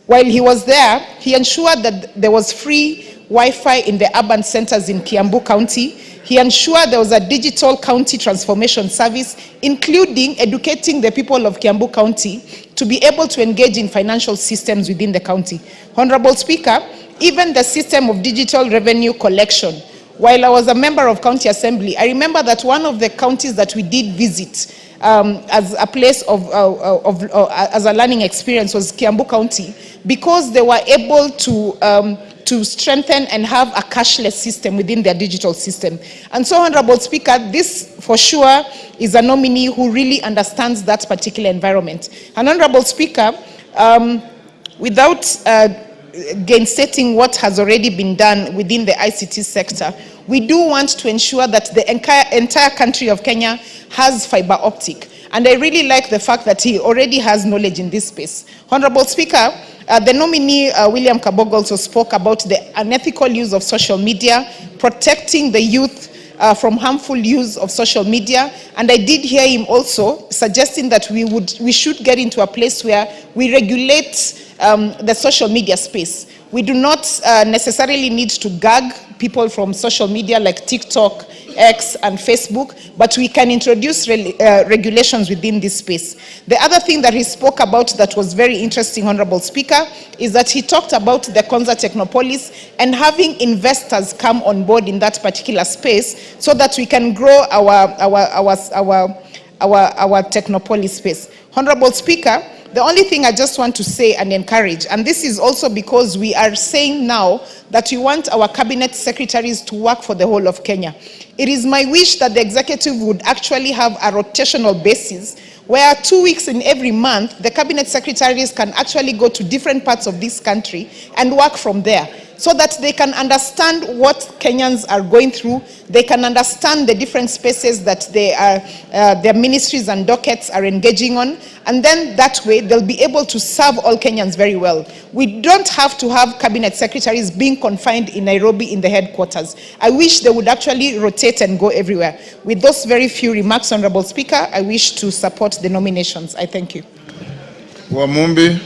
While he was there, he ensured that there was free Wi-Fi in the urban centers in Kiambu County. He ensured there was a digital county transformation service, including educating the people of Kiambu County to be able to engage in financial systems within the county. Honorable Speaker, even the system of digital revenue collection, while I was a member of County Assembly, I remember that one of the counties that we did visit as a place as a learning experience was Kiambu County, because they were able to strengthen and have a cashless system within their digital system. And so, Honorable Speaker, this for sure is a nominee who really understands that particular environment. And Honorable Speaker, without gainsetting what has already been done within the ICT sector, we do want to ensure that the entire country of Kenya has fiber optic. And I really like the fact that he already has knowledge in this space. Honorable Speaker, the nominee, William Kabogo, also spoke about the unethical use of social media, protecting the youth from harmful use of social media. And I did hear him also suggesting that we should get into a place where we regulate the social media space. We do not necessarily need to gag people from social media like TikTok, X, and Facebook, but we can introduce regulations within this space. The other thing that he spoke about that was very interesting, Honorable Speaker, is that he talked about the Konza Technopolis and having investors come on board in that particular space so that we can grow our Technopolis space. Honorable Speaker, the only thing I just want to say and encourage, and this is also because we are saying now that we want our cabinet secretaries to work for the whole of Kenya. It is my wish that the executive would actually have a rotational basis where 2 weeks in every month, the cabinet secretaries can actually go to different parts of this country and work from there, so that they can understand what Kenyans are going through. They can understand the different spaces that their ministries and dockets are engaging on. And then that way, they'll be able to serve all Kenyans very well. We don't have to have cabinet secretaries being confined in Nairobi in the headquarters. I wish they would actually rotate and go everywhere. With those very few remarks, Honorable Speaker, I wish to support the nominations. I thank you. Wamumbi.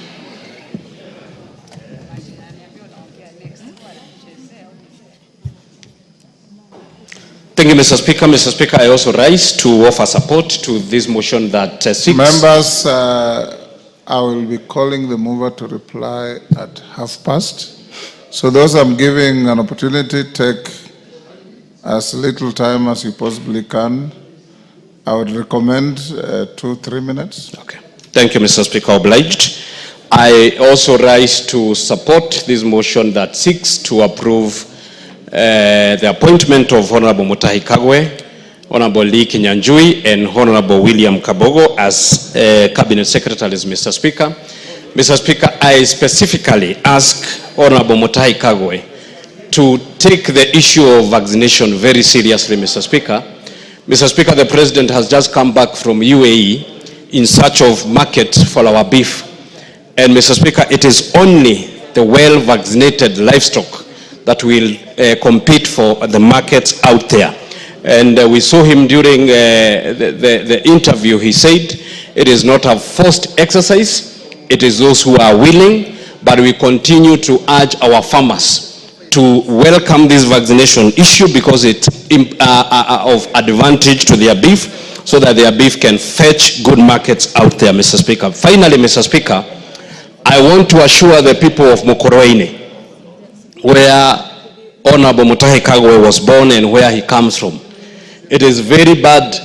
Thank you, Mr. Speaker. Mr. Speaker, I also rise to offer support to this motion that seeks... Members, I will be calling the mover to reply at 2:30. So those I'm giving an opportunity, take as little time as you possibly can. I would recommend 2-3 minutes. Okay. Thank you, Mr. Speaker. Obliged. I also rise to support this motion that seeks to approve the appointment of Honorable Mutahi Kagwe, Honorable Kinyanjui, and Honorable William Kabogo as Cabinet Secretaries, Mr. Speaker. Mr. Speaker, I specifically ask Honorable Mutahi Kagwe to take the issue of vaccination very seriously, Mr. Speaker. Mr. Speaker, the President has just come back from UAE in search of market for our beef. And Mr. Speaker, it is only the well-vaccinated livestock that will compete for the markets out there. And we saw him during the interview. He said it is not a forced exercise. It is those who are willing, but we continue to urge our farmers to welcome this vaccination issue because it's of advantage to their beef, so that their beef can fetch good markets out there, Mr. Speaker. Finally, Mr. Speaker, I want to assure the people of Mokoroini, where Honorable Mutahi Kagwe was born and where he comes from. It is very bad,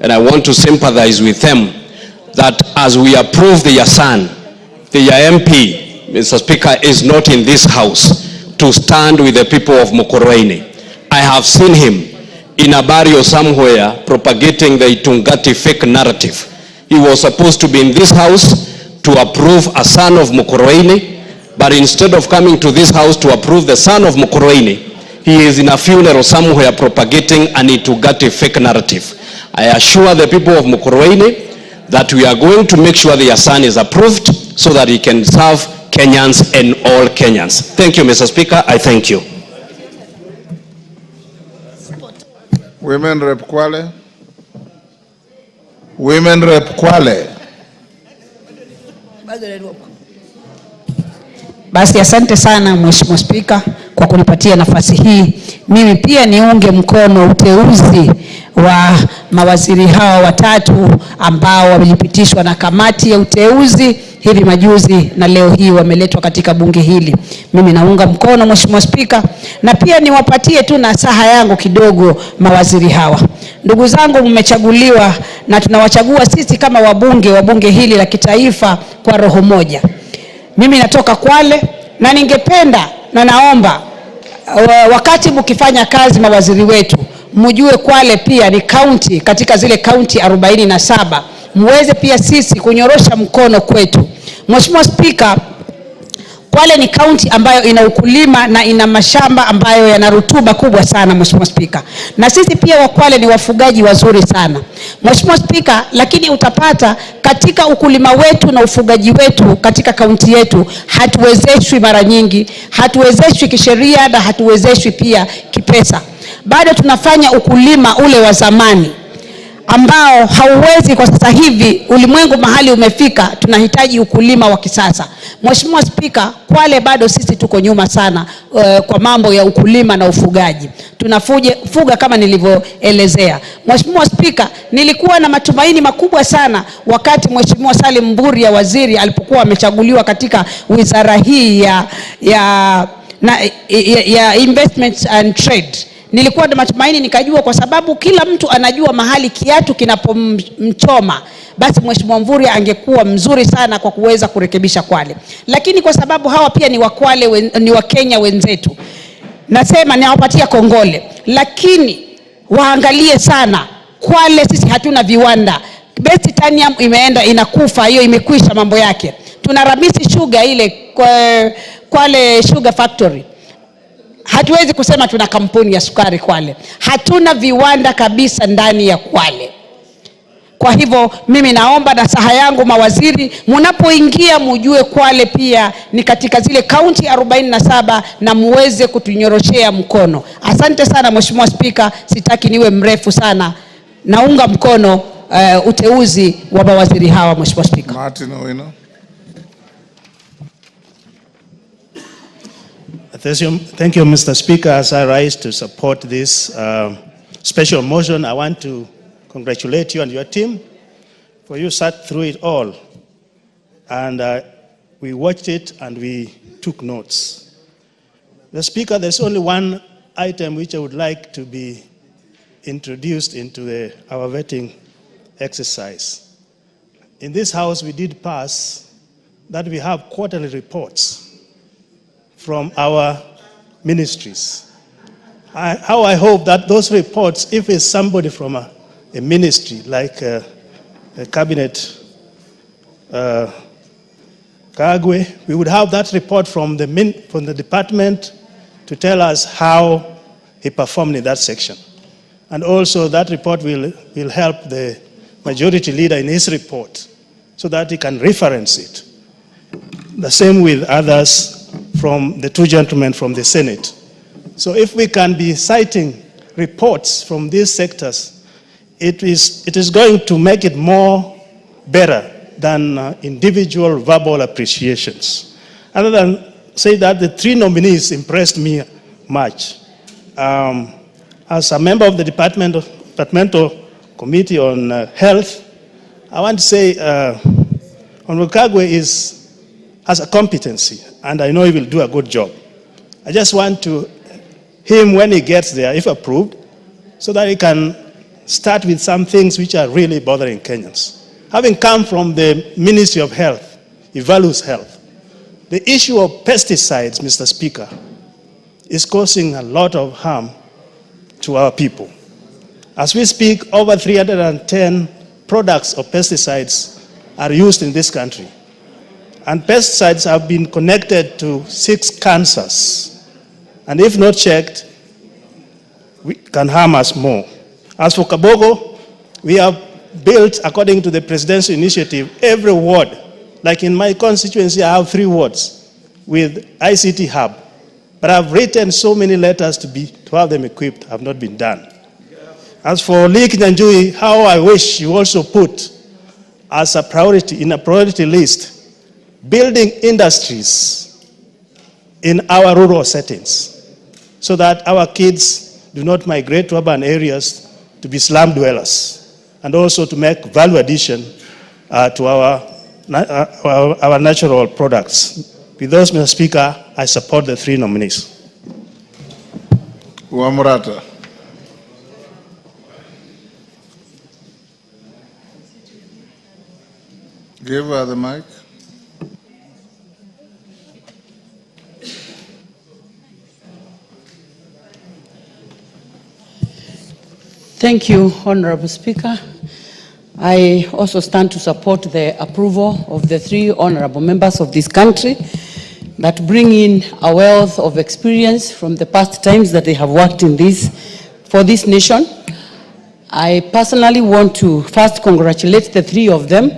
and I want to sympathize with them, that as we approve the Yasan, the MP, Mr. Speaker, is not in this house to stand with the people of Mokoroini. I have seen him in a barrio somewhere propagating the Itungati fake narrative. He was supposed to be in this house to approve a son of Mokoroini, but instead of coming to this house to approve the son of Mokoroini, he is in a funeral somewhere propagating an Itungati fake narrative. I assure the people of Mokoroini that we are going to make sure the son is approved so that he can serve Kenyans and all Kenyans. Thank you, Mr. Speaker. I thank you. Women Rep Kwale. Women Rep Kwale. Basi asante sana Mheshimiwa Spika kwa kunipatia nafasi hii. Mimi pia niunge mkono uteuzi wa mawaziri hao watatu ambao wamepitishwa na kamati ya uteuzi hivi majuzi na leo hii wameletwa katika bunge hili. Mimi naunga mkono Mheshimiwa Spika, na pia niwapatie tu nasaha yangu kidogo mawaziri hawa. Ndugu zangu, mmechaguliwa na tunawachagua sisi kama wabunge wa bunge hili la kitaifa kwa roho moja. Mimi natoka Kwale na ningependa na naomba wakati mkifanya kazi mawaziri wetu, mjue Kwale pia ni county katika zile county 47. Muweze pia sisi kunyorosha mkono kwetu. Mheshimiwa Spika, Kwale ni county ambayo ina ukulima na ina mashamba ambayo yana rutuba kubwa sana Mheshimiwa Spika. Na sisi pia wa Kwale ni wafugaji wazuri sana Mheshimiwa Spika, lakini utapata katika ukulima wetu na ufugaji wetu katika kaunti yetu hatuwezeshwi mara nyingi, hatuwezeshwi kisheria na hatuwezeshwi pia kipesa. bado tunafanya ukulima ule wa zamani ambao hauwezi kwa sasa hivi. Ulimwengu mahali umefika, tunahitaji ukulima wa kisasa. Mheshimiwa Spika, Kwale bado sisi tuko nyuma sana kwa mambo ya ukulima na ufugaji. Tunafuga kama nilivyoelezea. Mheshimiwa Spika, nilikuwa na matumaini makubwa sana wakati Mheshimiwa Salim Mvurya waziri alipokuwa amechaguliwa katika wizara hii ya investments and trade. Nilikuwa na matumaini, nikajua kwa sababu kila mtu anajua mahali kiatu kinapomchoma, basi Mheshimiwa Mvurya angekuwa mzuri sana kwa kuweza kurekebisha Kwale. Lakini kwa sababu hawa pia ni wa Kwale, ni wa Kenya wenzetu, nasema nawapatia kongole, lakini waangalie sana Kwale. Sisi hatuna viwanda. Best Titanium imeenda inakufa, hiyo imekwisha mambo yake. Tuna Ramisi Sugar ile Kwale Sugar Factory. Hatuwezi kusema tuna kampuni ya sukari Kwale. Hatuna viwanda kabisa ndani ya Kwale. Kwa hivyo mimi naomba nasaha yangu mawaziri, mnapoingia mjue Kwale pia ni katika zile kaunti 47 na muweze kutunyoroshea mkono. Asante sana Mheshimiwa Spika, sitaki niwe mrefu sana. Naunga mkono uteuzi wa mawaziri hawa Mheshimiwa Spika. Martin Owino. Thank you, Mr. Speaker. As I rise to support this special motion, I want to congratulate you and your team, for you sat through it all. And we watched it and we took notes. The Speaker, there's only one item which I would like to be introduced into our vetting exercise. In this House, we did pass that we have quarterly reports from our ministries. How I hope that those reports, if it's somebody from a ministry like a cabinet, Kagwe, we would have that report from the department to tell us how he performed in that section. And also that report will help the majority leader in his report so that he can reference it. The same with others from the two gentlemen from the Senate. So if we can be citing reports from these sectors, it is going to make it more better than individual verbal appreciations. Other than say that the three nominees impressed me much. As a member of the departmental committee on health, I want to say Honorable Kagwe has a competency, and I know he will do a good job. I just want him, when he gets there, if approved, so that he can start with some things which are really bothering Kenyans. Having come from the Ministry of Health, he values health. The issue of pesticides, Mr. Speaker, is causing a lot of harm to our people. As we speak, over 310 products of pesticides are used in this country. And pesticides have been connected to 6 cancers. And if not checked, we can harm us more. As for Kabogo, we have built, according to the presidential initiative, every ward. Like in my constituency, I have 3 wards with ICT hub. But I've written so many letters to have them equipped, have not been done. As for Kinyanjui, how I wish you also put as a priority, in a priority list, building industries in our rural settings so that our kids do not migrate to urban areas to be slum dwellers, and also to make value addition to our natural products. With those, Mr. Speaker, I support the 3 nominees. Wamrata. Give her the mic. Thank you, Honorable Speaker. I also stand to support the approval of the 3 honorable members of this country that bring in a wealth of experience from the past times that they have worked for this nation. I personally want to first congratulate the 3 of them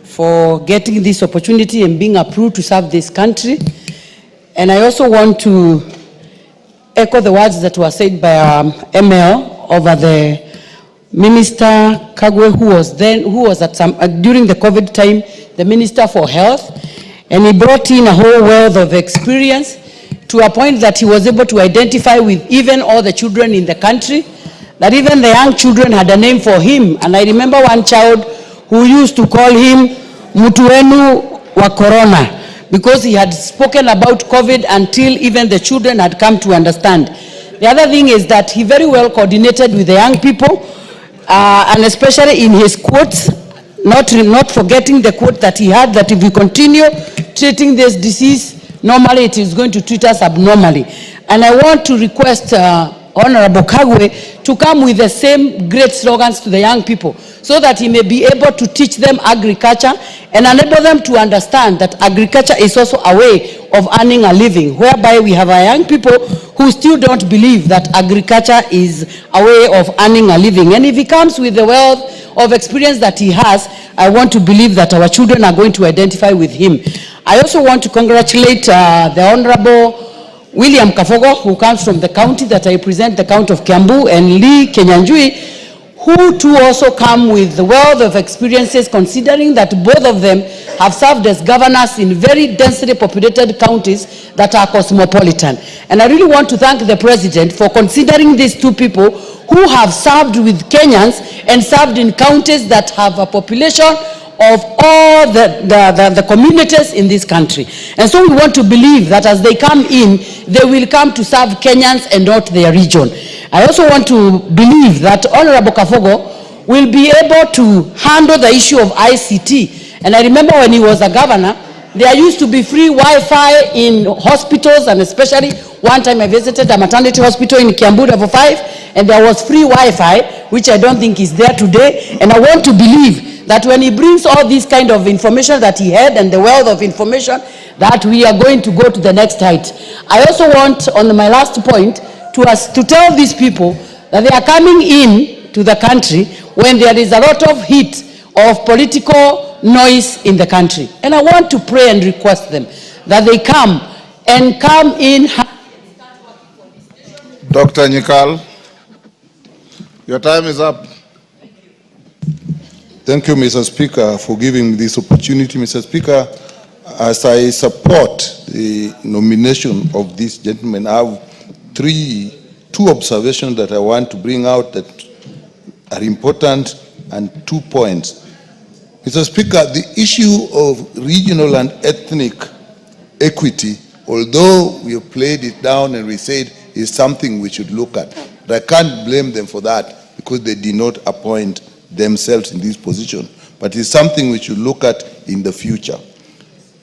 for getting this opportunity and being approved to serve this country. And I also want to echo the words that were said by ML over the Minister Kagwe, who was at during the COVID time, the Minister for Health, and he brought in a whole wealth of experience to a point that he was able to identify with even all the children in the country, that even the young children had a name for him. And I remember one child who used to call him Mutuenu wa Corona, because he had spoken about COVID until even the children had come to understand. The other thing is that he very well coordinated with the young people, and especially in his quotes, not forgetting the quote that he had, that if we continue treating this disease normally, it is going to treat us abnormally. And I want to request Honorable Kagwe to come with the same great slogans to the young people, so that he may be able to teach them agriculture and enable them to understand that agriculture is also a way of earning a living, whereby we have our young people who still don't believe that agriculture is a way of earning a living. And if he comes with the wealth of experience that he has, I want to believe that our children are going to identify with him. I also want to congratulate the Honorable William Kabogo, who comes from the county that I represent, the county of Kiambu, and Lee Kinyanjui, who too also come with the wealth of experiences, considering that both of them have served as governors in very densely populated counties that are cosmopolitan. And I really want to thank the President for considering these two people who have served with Kenyans and served in counties that have a population of all the communities in this country. And so we want to believe that as they come in, they will come to serve Kenyans and not their region. I also want to believe that Honorable Kabogo will be able to handle the issue of ICT. And I remember when he was a governor, there used to be free Wi-Fi in hospitals, and especially one time I visited a maternity hospital in Kiambu Level 5, and there was free Wi-Fi, which I don't think is there today. And I want to believe that when he brings all this kind of information that he had and the wealth of information, that we are going to go to the next height. I also want, on my last point, to tell these people that they are coming in to the country when there is a lot of heat of political noise in the country. And I want to pray and request them that they come in. Dr. Nyikal, your time is up. Thank you, Mr. Speaker, for giving me this opportunity. Mr. Speaker, as I support the nomination of this gentleman, I have two observations that I want to bring out that are important, and 2 points. Mr. Speaker, the issue of regional and ethnic equity, although we have played it down and we said is something we should look at, but I can't blame them for that because they did not appoint themselves in this position, but it's something we should look at in the future.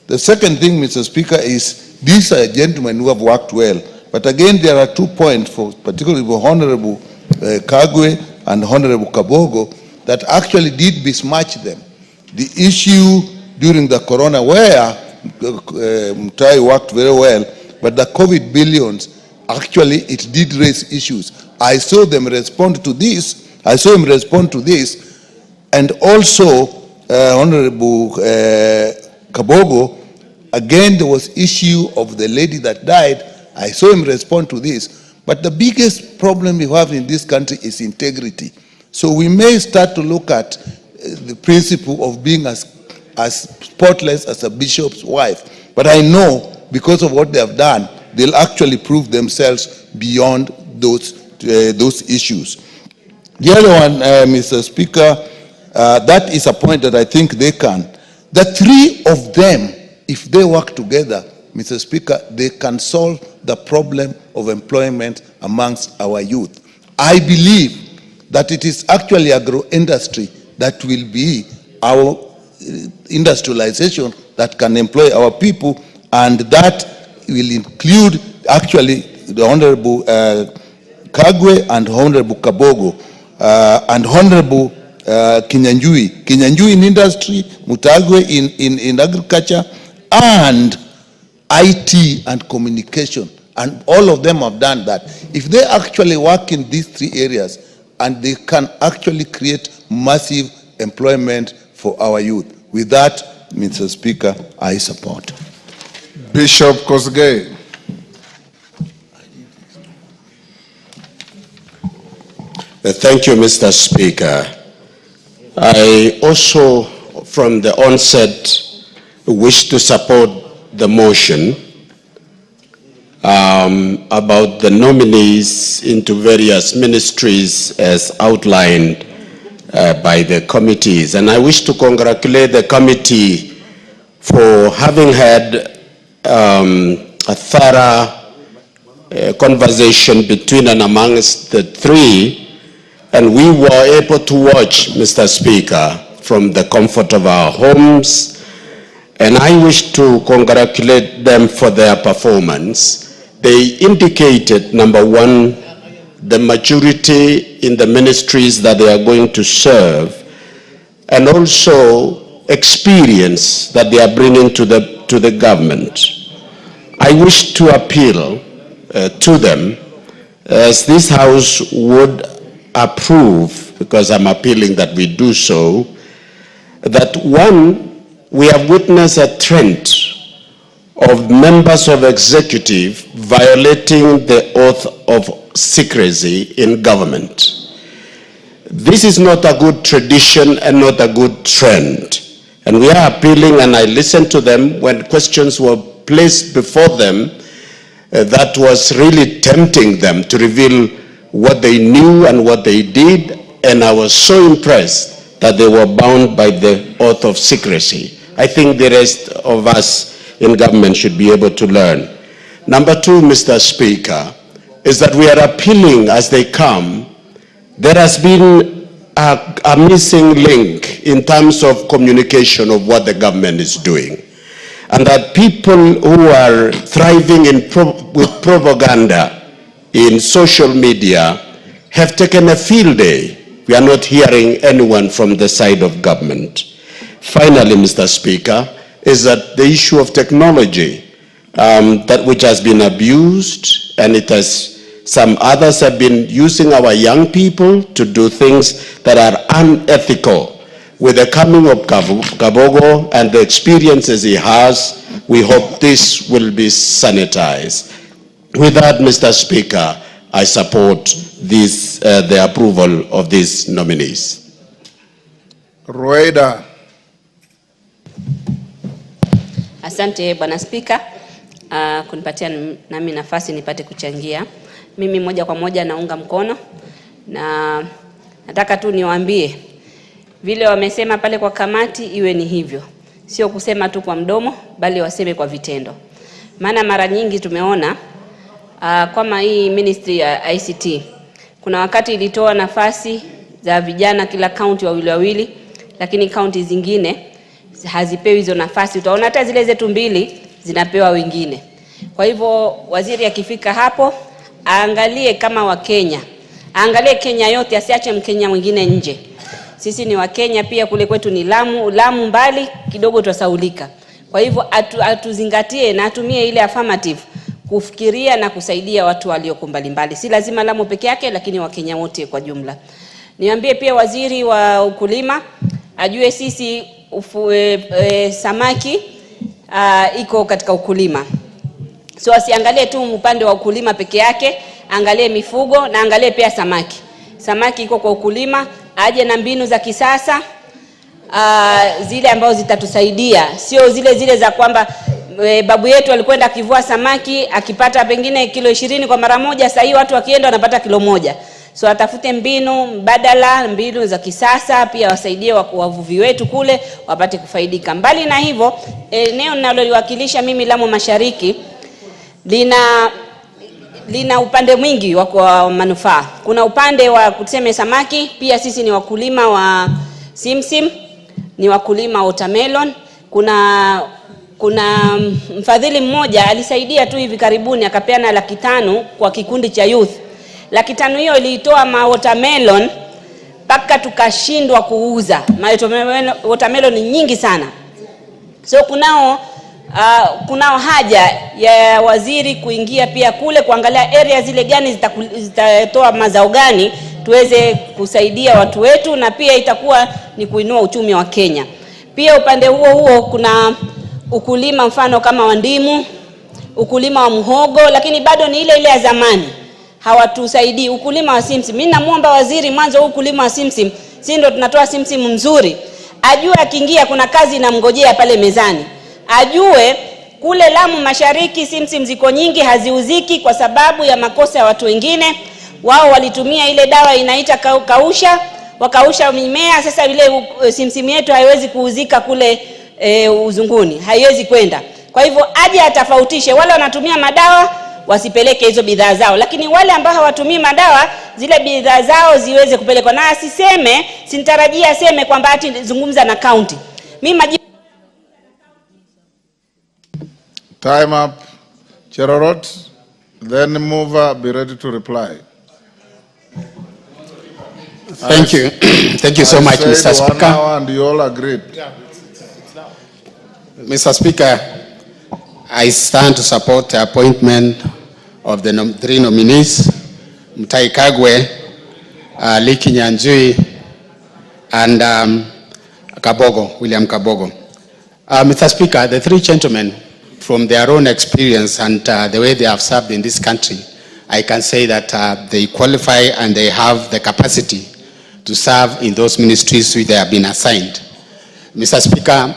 The second thing, Mr. Speaker, is these are gentlemen who have worked well, but again there are 2 points, particularly for Honorable Kagwe and Honorable Kabogo, that actually did besmirch them. The issue during the corona where Mutai worked very well, but the COVID billions, actually it did raise issues. I saw them respond to this. I saw him respond to this, and also Honorable Kabogo, again there was issue of the lady that died. I saw him respond to this, but the biggest problem we have in this country is integrity. So we may start to look at the principle of being as spotless as a bishop's wife, but I know because of what they have done, they'll actually prove themselves beyond those issues. The other one, Mr. Speaker, that is a point that I think they can. The three of them, if they work together, Mr. Speaker, they can solve the problem of employment amongst our youth. I believe that it is actually agro-industry that will be our industrialization that can employ our people, and that will include actually the Honorable Kagwe and Honorable Kabogo. And Honorable Kinyanjui. Kinyanjui in industry, Mutagwe in agriculture, and IT and communication. And all of them have done that. If they actually work in these 3 areas, and they can actually create massive employment for our youth. With that, Mr. Speaker, I support. Bishop Kosgei. Thank you, Mr. Speaker. I also, from the onset, wish to support the motion about the nominees into various ministries as outlined by the committees. And I wish to congratulate the committee for having had a thorough conversation between and amongst the three, and we were able to watch, Mr. Speaker, from the comfort of our homes, and I wish to congratulate them for their performance. They indicated, number one, the maturity in the ministries that they are going to serve, and also experience that they are bringing to the government. I wish to appeal to them, as this House would approve, because I'm appealing that we do so, that one, we have witnessed a trend of members of executive violating the oath of secrecy in government. This is not a good tradition and not a good trend. And we are appealing, and I listened to them when questions were placed before them that was really tempting them to reveal what they knew and what they did, and I was so impressed that they were bound by the oath of secrecy. I think the rest of us in government should be able to learn. Number two, Mr. Speaker, is that we are appealing as they come. There has been a missing link in terms of communication of what the government is doing. And that people who are thriving with propaganda in social media have taken a field day. We are not hearing anyone from the side of government. Finally, Mr. Speaker, is that the issue of technology, that which has been abused, and it has, some others have been using our young people to do things that are unethical. With the coming of Kabogo and the experiences he has, we hope this will be sanitized. With that, Mr. Speaker, I support this, the approval of these nominees. Raila. Asante Bwana Spika, kunipatia nami nafasi nipate kuchangia. Mimi moja kwa moja naunga mkono, na nataka tu niwaambie vile wamesema pale kwa kamati iwe ni hivyo. Sio kusema tu kwa mdomo, bali waseme kwa vitendo. Maana mara nyingi tumeona kama hii ministry ya ICT, kuna wakati ilitoa nafasi za vijana kila county wawili, lakini county zingine hazipewi hizo nafasi. Utaona hata zile zetu 2 zinapewa wengine. Kwa hivyo waziri akifika hapo, aangalie kama Wakenya, aangalie Kenya yote, asiache Mkenya mwingine nje. Sisi ni Wakenya pia, kule kwetu ni Lamu mbali kidogo tutasaulika. Kwa hivyo atuzingatie na atumie ile affirmative kufikiria na kusaidia watu walioko mbali. Si lazima Lamu peke yake, lakini Wakenya wote kwa jumla. Niambie pia waziri wa ukulima ajue sisi samaki iko katika ukulima. So asiangalie tu upande wa ukulima peke yake, angalie mifugo na angalie pia samaki. Samaki iko kwa ukulima, aje na mbinu za kisasa zile ambazo zitatusaidia, sio zile za kwamba babu yetu alikwenda kivua samaki akipata pengine kilo 20 kwa mara moja, sasa watu wakienda wanapata kilo 1. So atafute mbinu mbadala, mbinu za kisasa, pia wasaidie wavuvi wetu kule wapate kufaidika. Mbali na hivyo, eneo ninaloliwakilisha mimi Lamu Mashariki lina upande mwingi wa manufaa. Kuna upande wa kuseme samaki, pia sisi ni wakulima wa simsim, ni wakulima wa watermelon. Kuna mfadhili mmoja alisaidia tu hivi karibuni akapeana 500,000 kwa kikundi cha youth. 500,000 hiyo ilitoa watermelon mpaka tukashindwa kuuza. Watermelon ni nyingi sana. So kunao haja ya waziri kuingia pia kule kuangalia area zile gani zitatoa mazao gani tuweze kusaidia watu wetu, na pia itakuwa ni kuinua uchumi wa Kenya. Pia upande huo kuna ukulima mfano kama wa ndimu, ukulima wa muhogo, lakini bado ni ile ya zamani. hawatusaidii. Ukulima wa simsim, mimi namuomba waziri mwanzo ukulima wa simsim, si ndio tunatoa simsim nzuri, ajue akiingia kuna kazi inamngojea pale mezani. Ajue kule Lamu Mashariki simsim ziko nyingi haziuziki kwa sababu ya makosa ya watu wengine. Wao walitumia ile dawa inaita kausha, wakausha mimea. Sasa ile simsim yetu haiwezi kuuzika kule uzunguni, haiwezi kwenda. Kwa hivyo aje atafautishe, wale wanatumia madawa wasipeleke hizo bidhaa zao, lakini wale ambao hawatumii madawa zile bidhaa zao ziweze kupelekwa. Na asiseme, sinitarajia aseme kwamba ati zungumza na county. Mimi Time up. Cherorot, then mover, be ready to reply. Thank you. Thank you so much, Mr. Speaker. 1 hour and you all agreed. Mr. Speaker, I stand to support the appointment of the 3 nominees, Kagwe, Kinyanjui, and Kabogo, William Kabogo. Mr. Speaker, the 3 gentlemen, from their own experience and the way they have served in this country, I can say that they qualify and they have the capacity to serve in those ministries which they have been assigned. Mr. Speaker,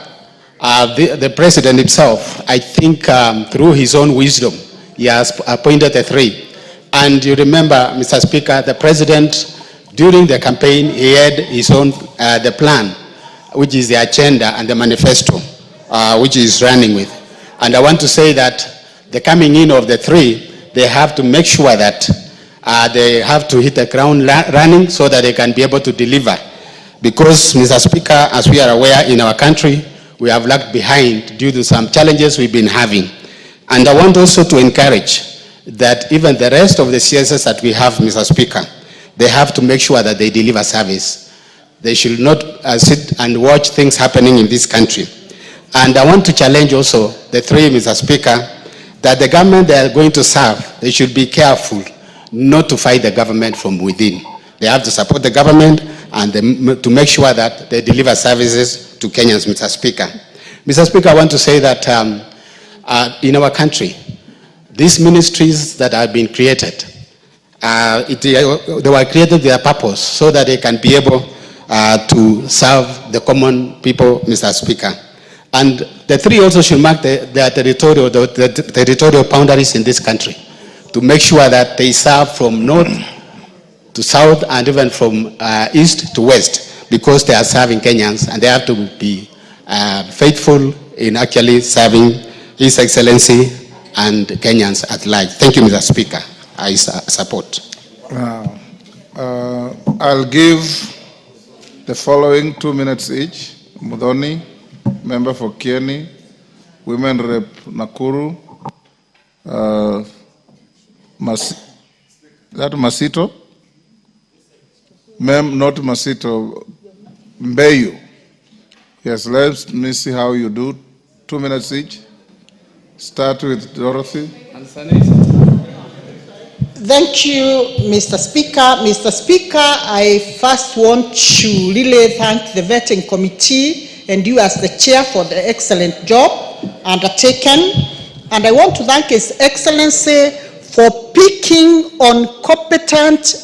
the President himself, I think through his own wisdom, he has appointed the 3. And you remember, Mr. Speaker, the President, during the campaign, he had his own, the plan, which is the agenda and the manifesto, which he is running with. And I want to say that the coming in of the 3, they have to make sure that they have to hit the ground running so that they can be able to deliver. Because, Mr. Speaker, as we are aware in our country, we have lagged behind due to some challenges we've been having. And I want also to encourage that even the rest of the CSS that we have, Mr. Speaker, they have to make sure that they deliver service. They should not sit and watch things happening in this country. And I want to challenge also the 3, Mr. Speaker, that the government they are going to serve, they should be careful not to fight the government from within. They have to support the government and to make sure that they deliver services to Kenyans, Mr. Speaker. Mr. Speaker, I want to say that in our country, these ministries that have been created, they were created with a purpose so that they can be able to serve the common people, Mr. Speaker. And the 3 also should mark the territorial boundaries in this country to make sure that they serve from north to south and even from east to west, because they are serving Kenyans and they have to be faithful in actually serving His Excellency and Kenyans at large. Thank you, Mr. Speaker. I support. I'll give the following 2 minutes each. Mudhoni, member for Kieni, Women Rep Nakuru, Masito? Not Masito, Mbeyu. Yes, let me see how you do. 2 minutes each. Start with Dorothy. Thank you, Mr. Speaker. Mr. Speaker, I first want to really thank the vetting committee and you as the chair for the excellent job undertaken. And I want to thank His Excellency for picking on competent,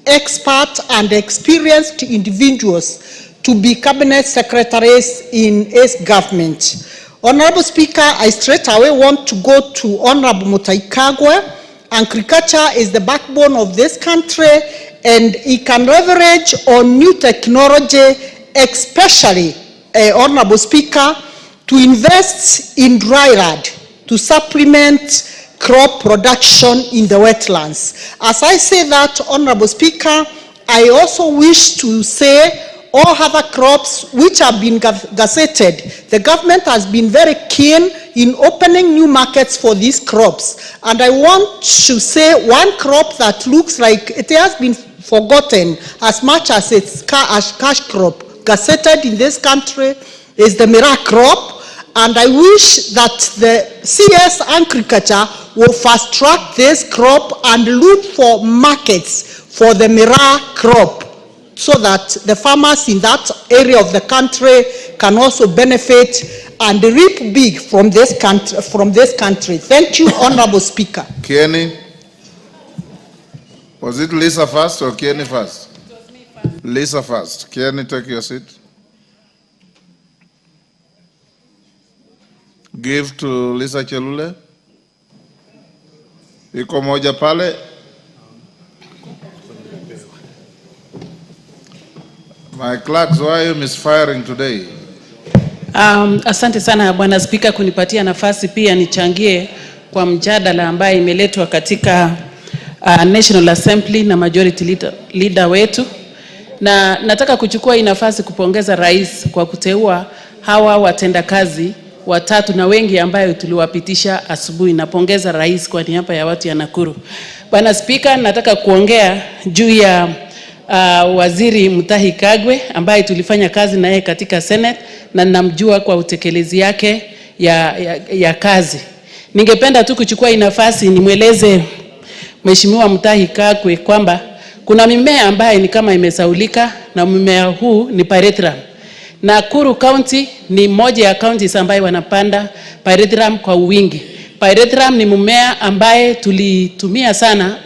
expert and experienced individuals to be cabinet secretaries in his government. Honorable Speaker, I straight away want to go to Honorable Kagwe. Agriculture is the backbone of this country and it can leverage on new technology, especially, Honorable Speaker, to invest in dry land to supplement crop production in the wetlands. As I say that, Honorable Speaker, I also wish to say all other crops which have been gazetted, the government has been very keen in opening new markets for these crops. And I want to say one crop that looks like it has been forgotten as much as it's cash crop gazetted in this country is the Mira crop. And I wish that the CS Agriculture will fast track this crop and look for markets for the Mira crop, so that the farmers in that area of the country can also benefit and reap big from this country. Thank you, Honorable Speaker. Kieni. Was it Lisa first or Kieni first? Lisa first. Kieni, take your seat. Give to Lisa Chelule. Iko moja pale. My clerks, why are you misfiring today? Asante sana Bwana Spika kunipatia nafasi pia nichangie kwa mjadala ambaye imeletwa katika National Assembly na Majority Leader wetu. Na nataka kuchukua hii nafasi kupongeza rais kwa kuteua hawa watendakazi watatu na wengi ambayo tuliwapitisha asubuhi. Napongeza rais kwa niaba ya watu ya Nakuru. Bwana Spika, nataka kuongea juu ya waziri Mutahi Kagwe ambaye tulifanya kazi na yeye katika Senate na namjua kwa utekelezi yake ya kazi. Ningependa tu kuchukua hii nafasi nimweleze Mheshimiwa Mutahi Kagwe kwamba kuna mimea ambaye ni kama imesaulika na mimea huu ni pyrethrum. Nakuru County ni moja ya counties ambaye wanapanda pyrethrum kwa wingi. Pyrethrum ni mmea ambaye tulitumia sana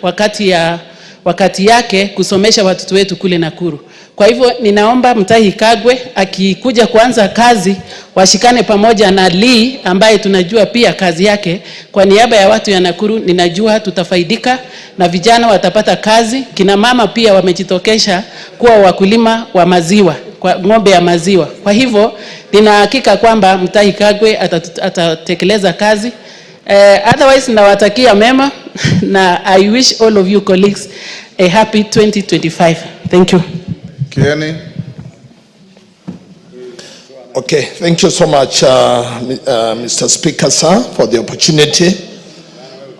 wakati yake kusomesha watoto wetu kule Nakuru. Kwa hivyo ninaomba Mutahi Kagwe akikuja kuanza kazi washikane pamoja na Lee ambaye tunajua pia kazi yake. Kwa niaba ya watu ya Nakuru ninajua tutafaidika na vijana watapata kazi. Kina mama pia wamejitokesha kuwa wakulima wa maziwa, kwa ng'ombe ya maziwa. Kwa hivyo nina hakika kwamba Mutahi Kagwe atatekeleza kazi. Otherwise nawatakia mema na I wish all of you colleagues a happy 2025. Thank you. Kieni. Okay, thank you so much, Mr. Speaker, sir, for the opportunity.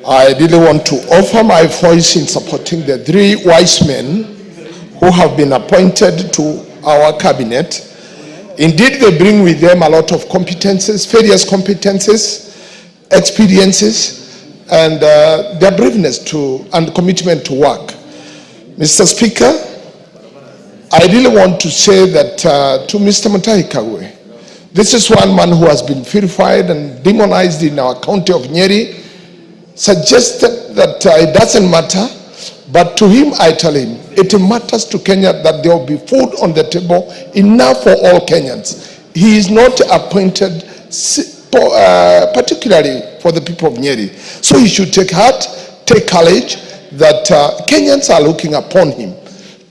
I really want to offer my voice in supporting the three wise men who have been appointed to our cabinet. Indeed, they bring with them a lot of competences, various competences, experiences, and their braveness and commitment to work. Mr. Speaker, I really want to say that to Mr. Mutahi Kagwe, this is one man who has been vilified and demonized in our county of Nyeri, suggested that it doesn't matter, but to him I tell him, it matters to Kenya that there will be food on the table, enough for all Kenyans. He is not appointed particularly for the people of Nyeri. So he should take heart, take courage, that Kenyans are looking upon him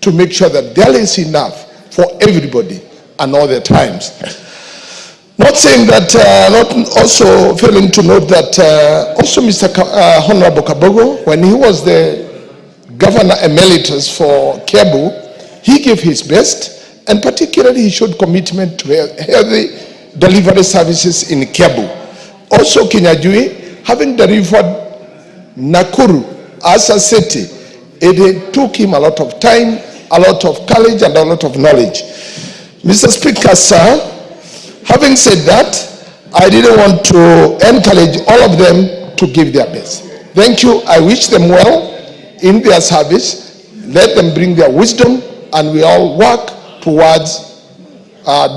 to make sure that there is enough for everybody and all the times. Not saying that, not also failing to note that also Mr. Honorable Kabogo, when he was the Governor Emeritus for AJAABU, he gave his best, and particularly he showed commitment to healthy delivery services in AJAABU. Also Kinyanjui, having delivered Nakuru as a city, it took him a lot of time, a lot of courage, and a lot of knowledge. Mr. Speaker, sir, having said that, I really want to encourage all of them to give their best. Thank you. I wish them well in their service. Let them bring their wisdom, and we all work towards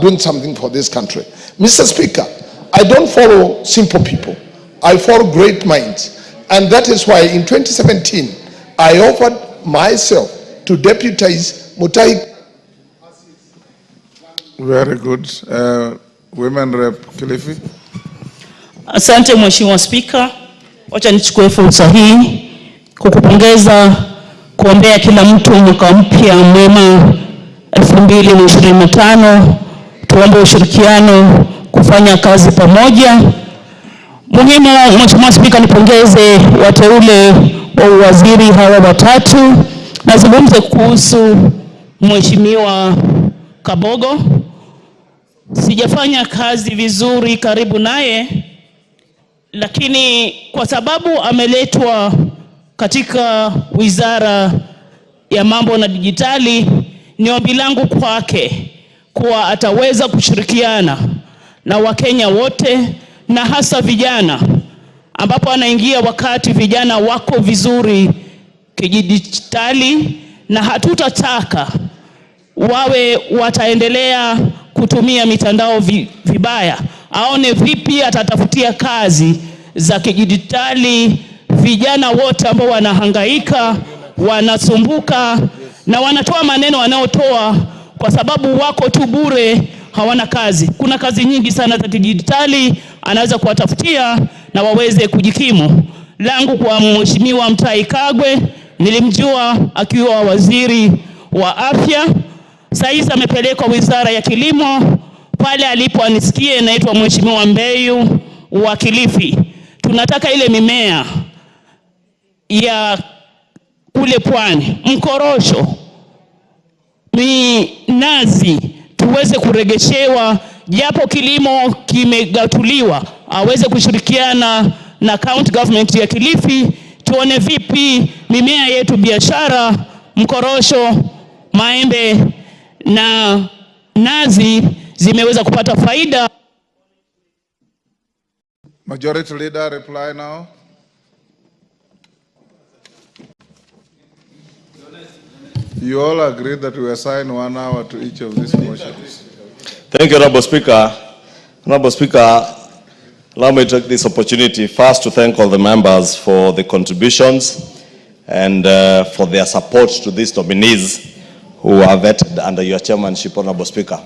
doing something for this country. Mr. Speaker, I don't follow simple people. I follow great minds. And that is why in 2017, I offered myself to deputize Mutahi. Very good. Women Rep Kilifi. Asante Mheshimiwa Spika. Wacha nichukue fursa hii kukupongeza, kuombea kila mtu mwaka mpya mwema 2025. Tuombe ushirikiano, kufanya kazi pamoja. Muhimu Mheshimiwa Spika, nipongeze wateule wa waziri hawa watatu. Nazungumze kuhusu Mheshimiwa Kabogo. Sijafanya kazi vizuri karibu naye, lakini kwa sababu ameletwa katika wizara ya mambo na dijitali, ni ombi langu kwake kuwa ataweza kushirikiana na Wakenya wote na hasa vijana, ambapo anaingia wakati vijana wako vizuri kidijitali, na hatutataka wawe wataendelea kutumia mitandao vibaya. Aone vipi atatafutia kazi za kidijitali vijana wote ambao wanahangaika wanasumbuka na wanatoa maneno wanaotoa kwa sababu wako tu bure, hawana kazi. Kuna kazi nyingi sana za dijitali anaweza kuwatafutia na waweze kujikimu. Langu kwa Mheshimiwa Mutahi Kagwe, nilimjua akiwa waziri wa afya. Saizi amepelekwa Wizara ya Kilimo, pale alipo anisikie naitwa Mheshimiwa Mbeyu wa Kilifi. Tunataka ile mimea ya kule pwani, mkorosho, minazi, tuweze kuregeshewa, japo kilimo kimegatuliwa, aweze kushirikiana na county government ya Kilifi, tuone vipi mimea yetu biashara, mkorosho, maembe na nazi zimeweza kupata faida. Majority Leader, reply now. You all agree that we assign 1 hour to each of these motions. Thank you, Honorable Speaker. Honorable Speaker, allow me to take this opportunity first to thank all the members for the contributions and for their support to these nominees who are vetted under your chairmanship, Honorable Speaker.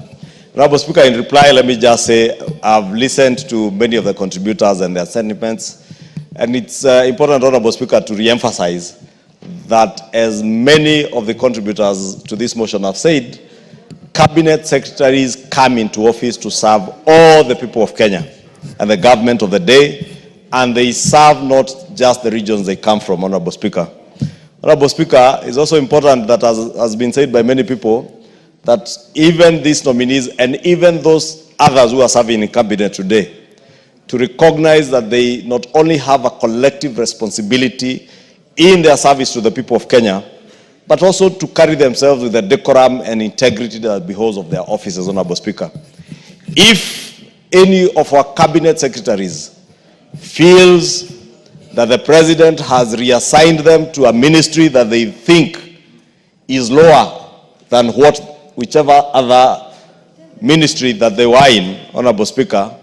Honorable Speaker, in reply, let me just say I've listened to many of the contributors and their sentiments, and it's important, Honorable Speaker, to re-emphasize that as many of the contributors to this motion have said, cabinet secretaries come into office to serve all the people of Kenya and the government of the day, and they serve not just the regions they come from, Honorable Speaker. Honorable Speaker, it's also important that, as has been said by many people, that even these nominees and even those others who are serving in cabinet today, to recognize that they not only have a collective responsibility in their service to the people of Kenya, but also to carry themselves with the decorum and integrity that behoves of their offices, Honorable Speaker. If any of our cabinet secretaries feels that the president has reassigned them to a ministry that they think is lower than whichever other ministry that they were in, Honorable Speaker,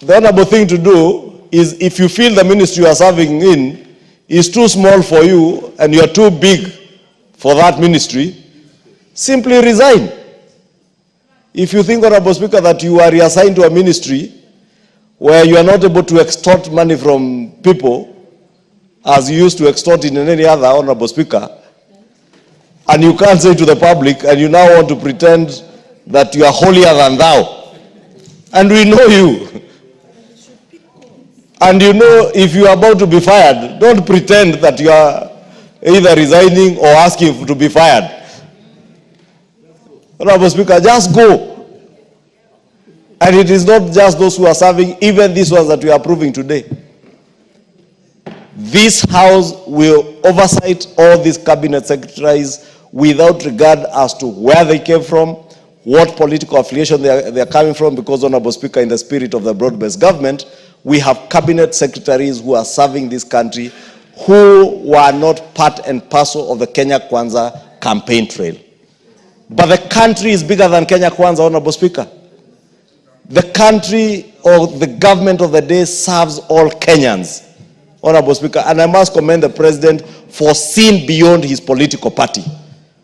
the honorable thing to do is, if you feel the ministry you are serving in is too small for you and you are too big for that ministry, simply resign. If you think, Honorable Speaker, that you are reassigned to a ministry where you are not able to extort money from people as you used to extort in any other, Honorable Speaker, and you can't say to the public, and you now want to pretend that you are holier than thou, and we know you, and you know if you are about to be fired, don't pretend that you are either resigning or asking to be fired. Honorable Speaker, just go. And it is not just those who are serving, even these ones that we are approving today. This House will oversight all these cabinet secretaries without regard as to where they came from, what political affiliation they are coming from, because, Honorable Speaker, in the spirit of the broad-based government, we have cabinet secretaries who are serving this country who were not part and parcel of the Kenya Kwanza campaign trail. But the country is bigger than Kenya Kwanza, Honorable Speaker. The country or the government of the day serves all Kenyans, Honorable Speaker. And I must commend the President for seeing beyond his political party,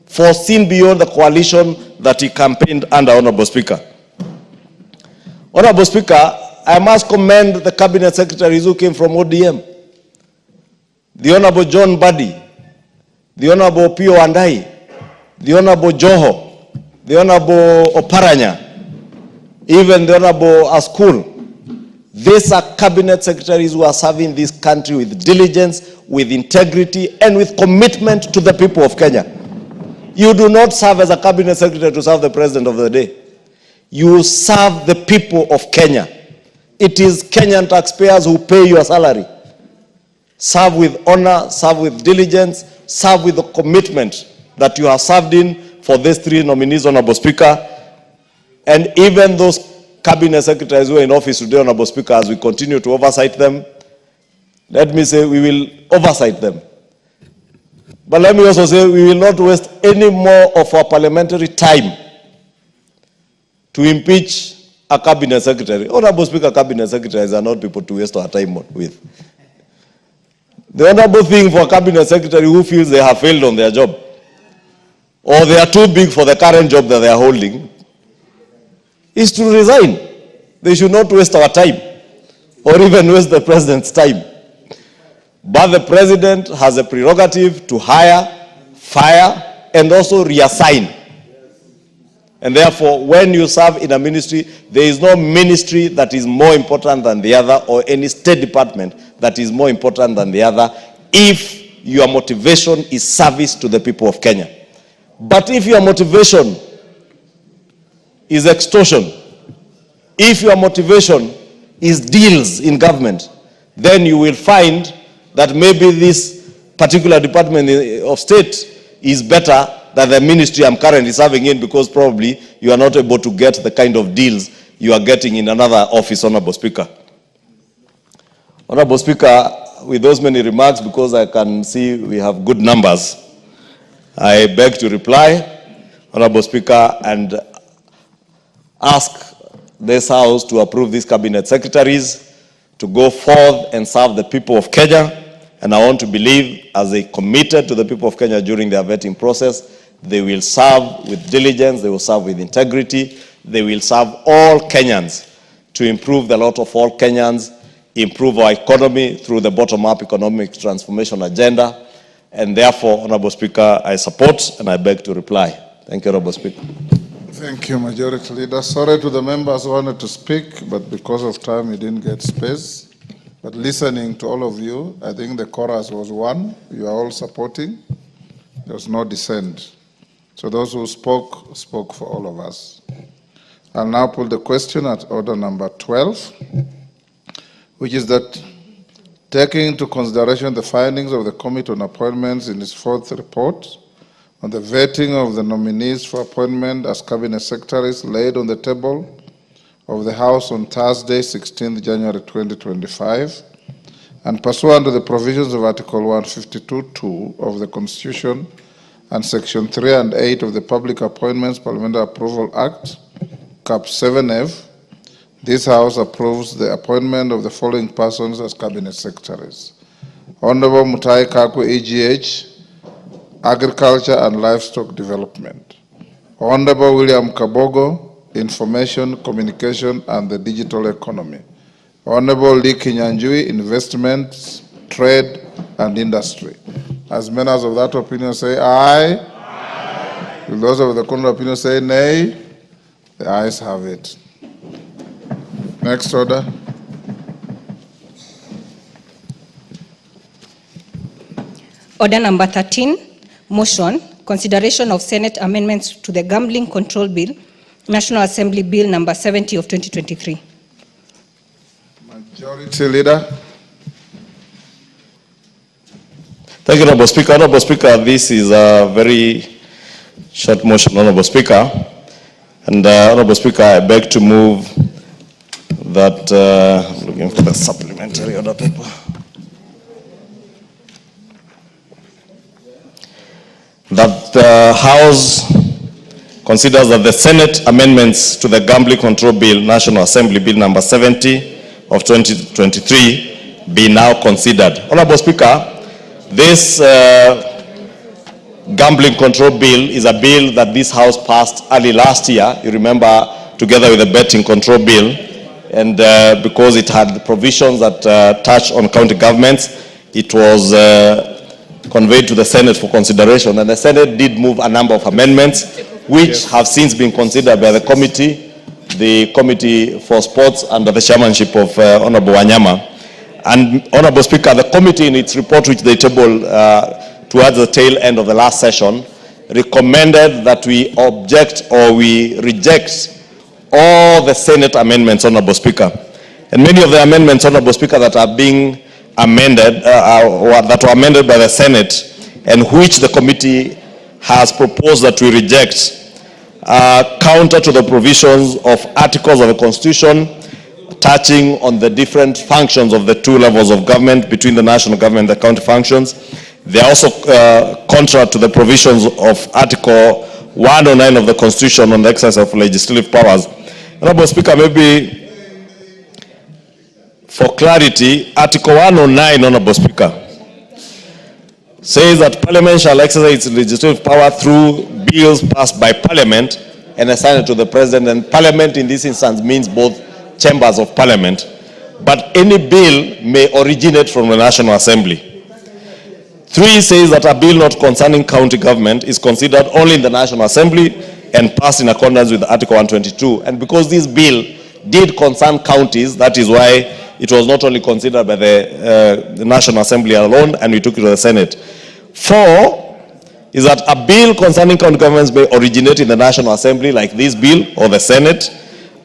for seeing beyond the coalition that he campaigned under, Honorable Speaker. Honorable Speaker, I must commend the cabinet secretaries who came from ODM. The Honorable John Buddy, the Honorable Pio Andai, the Honorable Joho, the Honorable Oparanya, even the Honorable Askul. These are cabinet secretaries who are serving this country with diligence, with integrity, and with commitment to the people of Kenya. You do not serve as a cabinet secretary to serve the president of the day. You serve the people of Kenya. It is Kenyan taxpayers who pay your salary. Serve with honor, serve with diligence, serve with the commitment that you have served in for these three nominees, Honorable Speaker. And even those cabinet secretaries who are in office today, Honorable Speaker, as we continue to oversight them, let me say we will oversight them. But let me also say we will not waste any more of our parliamentary time to impeach a cabinet secretary. Honorable Speaker, cabinet secretaries are not people to waste our time with. The honorable thing for a cabinet secretary who feels they have failed on their job, or they are too big for the current job that they are holding, is to resign. They should not waste our time, or even waste the president's time. But the president has a prerogative to hire, fire, and also reassign. And therefore, when you serve in a ministry, there is no ministry that is more important than the other, or any state department that is more important than the other, if your motivation is service to the people of Kenya. But if your motivation is extortion, if your motivation is deals in government, then you will find that maybe this particular department of state is better than the ministry I'm currently serving in, because probably you are not able to get the kind of deals you are getting in another office, Honorable Speaker. Honorable Speaker, with those many remarks, because I can see we have good numbers, I beg to reply, Honorable Speaker, and ask this House to approve these cabinet secretaries to go forth and serve the people of Kenya. And I want to believe, as they committed to the people of Kenya during their vetting process, they will serve with diligence, they will serve with integrity, they will serve all Kenyans to improve the lot of all Kenyans, improve our economy through the bottom-up economic transformation agenda. And therefore, Honorable Speaker, I support and I beg to reply. Thank you, Honorable Speaker. Thank you, Majority Leader. Sorry to the members who wanted to speak, but because of time, you didn't get space. But listening to all of you, I think the chorus was one. You are all supporting. There was no dissent. So those who spoke, spoke for all of us. I'll now put the question at order number 12, which is that taking into consideration the findings of the Committee on Appointments in its fourth report on the vetting of the nominees for appointment as cabinet secretaries laid on the table of the House on Thursday, 16th January 2025, and pursuant to the provisions of Article 152(2) of the Constitution and Section 3 and 8 of the Public Appointments Parliamentary Approval Act, Cap 7F, this House approves the appointment of the following persons as cabinet secretaries: Honorable Mutahi Kagwe, AGH, Agriculture and Livestock Development; Honorable William Kabogo, Information, Communication and the Digital Economy; Honorable Kinyanjui, Investments, Trade and Industry. As members of that opinion say aye. Aye. Will those of the contrary opinion say nay? The ayes have it. Next order. Order number 13, motion, consideration of Senate amendments to the Gambling Control Bill, National Assembly Bill number 70 of 2023. Majority Leader. Thank you, Honorable Speaker. Honorable Speaker, this is a very short motion, Honorable Speaker. And Honorable Speaker, I beg to move that, I'm looking for the supplementary order paper. That the House considers that the Senate amendments to the Gambling Control Bill, National Assembly Bill number 70 of 2023 be now considered. Honorable Speaker, this Gambling Control Bill is a bill that this House passed early last year, you remember, together with the Betting Control Bill. And because it had provisions that touch on county governments, it was conveyed to the Senate for consideration. And the Senate did move a number of amendments, which have since been considered by the Committee for Sports under the chairmanship of Honorable Wanyama. And Honorable Speaker, the committee in its report, which they tabled towards the tail end of the last session, recommended that we object or we reject all the Senate amendments, Honorable Speaker. And many of the amendments, Honorable Speaker, that are being amended, that were amended by the Senate, and which the committee has proposed that we reject, counter to the provisions of articles of the Constitution touching on the different functions of the two levels of government between the national government and the county functions. They are also contrary to the provisions of Article 109 of the Constitution on the exercise of legislative powers. Honorable Speaker, maybe for clarity, Article 109, Honorable Speaker, says that Parliament shall exercise its legislative power through bills passed by Parliament and assigned to the President. And Parliament in this instance means both chambers of Parliament. But any bill may originate from the National Assembly. 3 says that a bill not concerning county government is considered only in the National Assembly and passed in accordance with Article 122. And because this bill did concern counties, that is why it was not only considered by the National Assembly alone, and we took it to the Senate. 4 is that a bill concerning county governments may originate in the National Assembly, like this bill, or the Senate,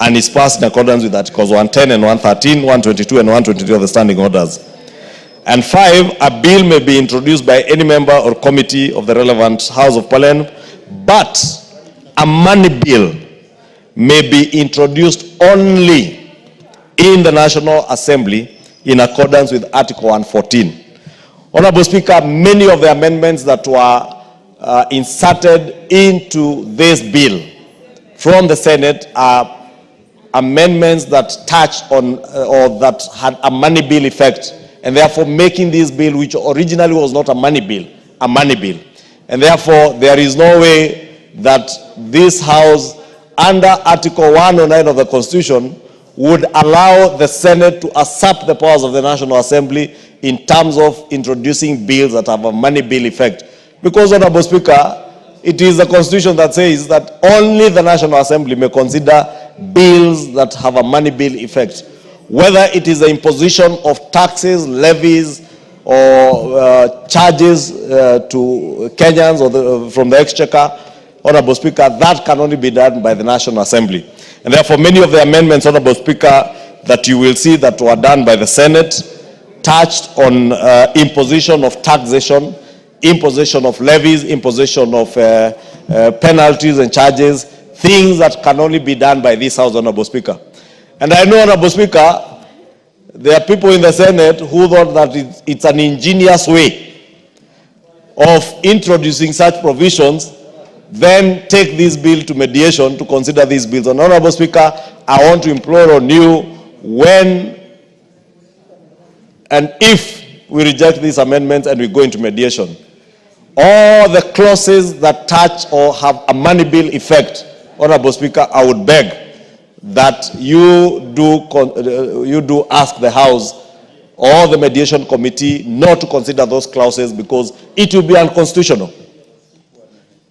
and is passed in accordance with Articles 110 and 113, 122 and 123 of the standing orders. And 5, a bill may be introduced by any member or committee of the relevant House of Parliament, but a money bill may be introduced only in the National Assembly in accordance with Article 114. Honorable Speaker, many of the amendments that were inserted into this bill from the Senate are amendments that touch on or that had a money bill effect, and therefore making this bill, which originally was not a money bill, a money bill. And therefore there is no way that this House, under Article 109 of the Constitution, would allow the Senate to usurp the powers of the National Assembly in terms of introducing bills that have a money bill effect. Because, Honorable Speaker, it is the Constitution that says that only the National Assembly may consider bills that have a money bill effect. Whether it is the imposition of taxes, levies, or charges to Kenyans or from the Exchequer, Honorable Speaker, that can only be done by the National Assembly. And therefore, many of the amendments, Honorable Speaker, that you will see that were done by the Senate touched on imposition of taxation, imposition of levies, imposition of penalties and charges, things that can only be done by this House, Honorable Speaker. And I know, Honorable Speaker, there are people in the Senate who thought that it's an ingenious way of introducing such provisions, then take this bill to mediation to consider these bills. And Honorable Speaker, I want to implore on you, when and if we reject these amendments and we go into mediation, all the clauses that touch or have a money bill effect, Honorable Speaker, I would beg that you do ask the House or the mediation committee not to consider those clauses, because it will be unconstitutional.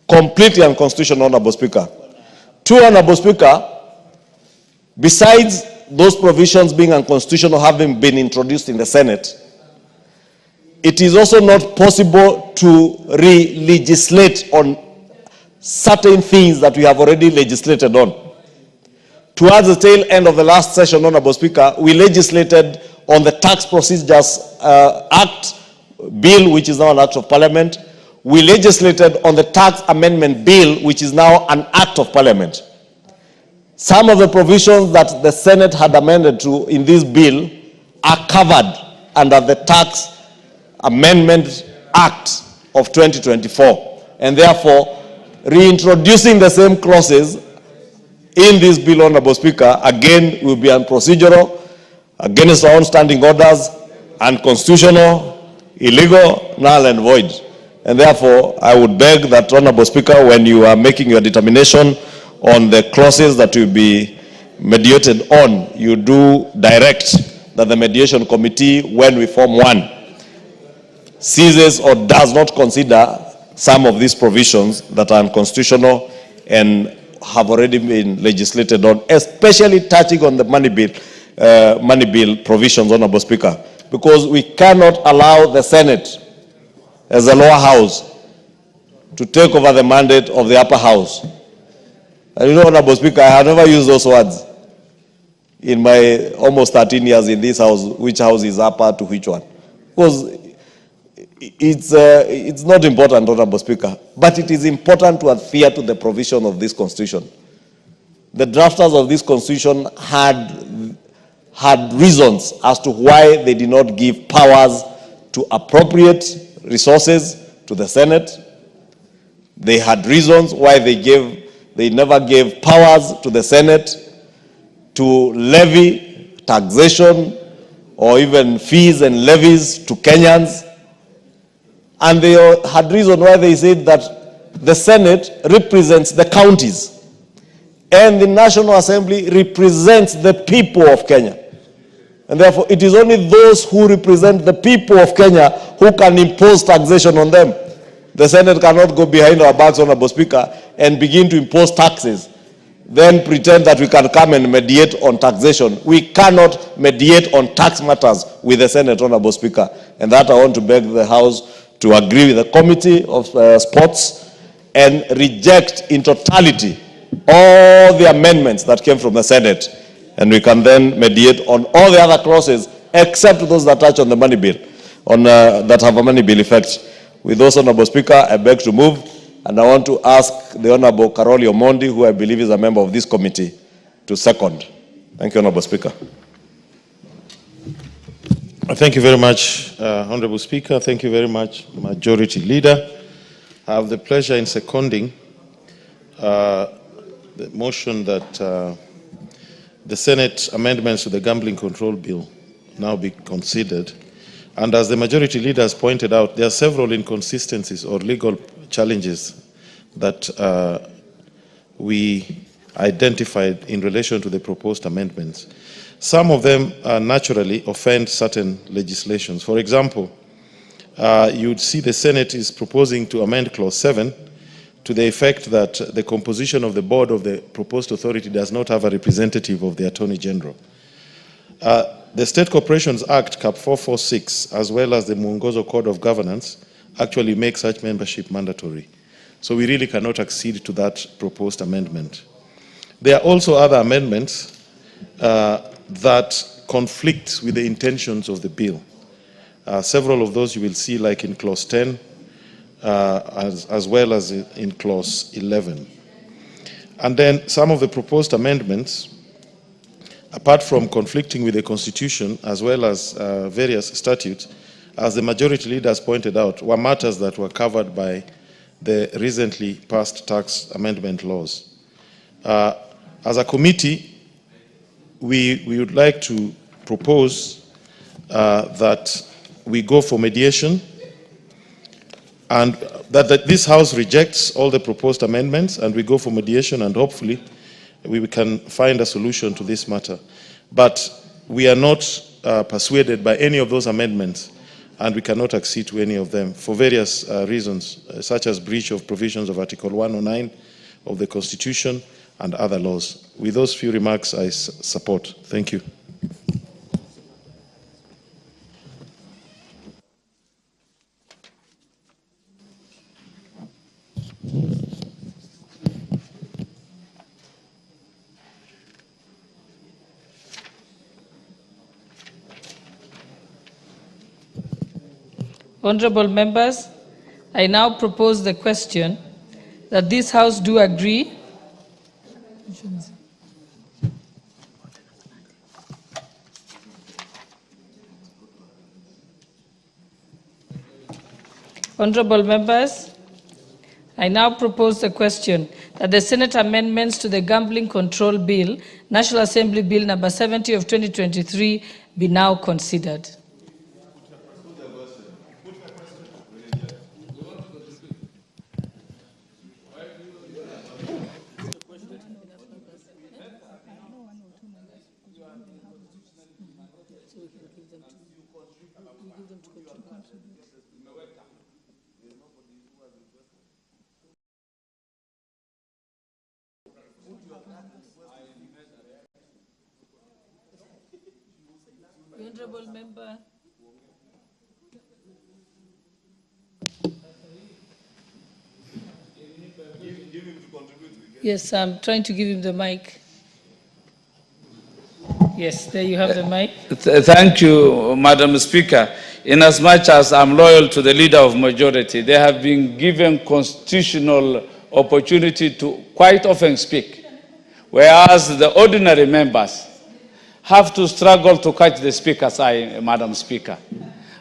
Completely unconstitutional, Honorable Speaker. 2, Honorable Speaker, besides those provisions being unconstitutional having been introduced in the Senate, it is also not possible to re-legislate on certain things that we have already legislated on. Towards the tail end of the last session, Honorable Speaker, we legislated on the Tax Procedures Act bill, which is now an Act of Parliament. We legislated on the Tax Amendment Bill, which is now an Act of Parliament. Some of the provisions that the Senate had amended to in this bill are covered under the Tax Amendment Act of 2024. And therefore, reintroducing the same clauses in this bill, Honorable Speaker, again will be unprocedural, against our own standing orders, unconstitutional, illegal, null and void. And therefore, I would beg that, Honorable Speaker, when you are making your determination on the clauses that will be mediated on, you do direct that the mediation committee, when we form one, ceases or does not consider some of these provisions that are unconstitutional and have already been legislated on, especially touching on the money bill provisions, Honorable Speaker, because we cannot allow the Senate as a lower house to take over the mandate of the upper house. And you know, Honorable Speaker, I have never used those words in my almost 13 years in this house, which house is upper to which one. Because it's not important, Honorable Speaker, but it is important to adhere to the provision of this Constitution. The drafters of this Constitution had reasons as to why they did not give powers to appropriate resources to the Senate. They had reasons why they never gave powers to the Senate to levy taxation or even fees and levies to Kenyans. And they had reason why they said that the Senate represents the counties and the National Assembly represents the people of Kenya. And therefore, it is only those who represent the people of Kenya who can impose taxation on them. The Senate cannot go behind our backs, Honorable Speaker, and begin to impose taxes, then pretend that we can come and mediate on taxation. We cannot mediate on tax matters with the Senate, Honorable Speaker. And that I want to beg the House to agree with the Committee of Sports and reject in totality all the amendments that came from the Senate. And we can then mediate on all the other clauses except those that touch on the money bill, that have a money bill effect. With those, Honorable Speaker, I beg to move, and I want to ask the Honorable Karoli Omondi, who I believe is a member of this committee, to second. Thank you, Honorable Speaker. Thank you very much, Honorable Speaker. Thank you very much, Majority Leader. I have the pleasure in seconding the motion that the Senate amendments to the Gambling Control Bill now be considered. And as the Majority Leader has pointed out, there are several inconsistencies or legal challenges that we identified in relation to the proposed amendments. Some of them naturally offend certain legislations. For example, you'd see the Senate is proposing to amend Clause 7 to the effect that the composition of the board of the proposed authority does not have a representative of the Attorney General. The State Corporations Act, Cap 446, as well as the Mwongozo Code of Governance, actually make such membership mandatory. So we really cannot accede to that proposed amendment. There are also other amendments that conflict with the intentions of the bill. Several of those you will see, like in Clause 10, as well as in Clause 11. And then some of the proposed amendments, apart from conflicting with the Constitution as well as various statutes, as the Majority Leader has pointed out, were matters that were covered by the recently passed tax amendment laws. As a committee, we would like to propose that we go for mediation and that this House rejects all the proposed amendments and we go for mediation, and hopefully we can find a solution to this matter. But we are not persuaded by any of those amendments, and we cannot accede to any of them for various reasons, such as breach of provisions of Article 109 of the Constitution and other laws. With those few remarks, I support. Thank you. Honorable members, I now propose the question that this House do agree Honorable members, I now propose the question that the Senate amendments to the Gambling Control Bill, National Assembly Bill number 70 of 2023, be now considered. Honorable member. Yes, I'm trying to give him the mic. Yes, there you have the mic. Thank you, Madam Speaker. Inasmuch as I'm loyal to the Leader of Majority, they have been given constitutional opportunity to quite often speak, whereas the ordinary members have to struggle to catch the Speaker's eye, Madam Speaker.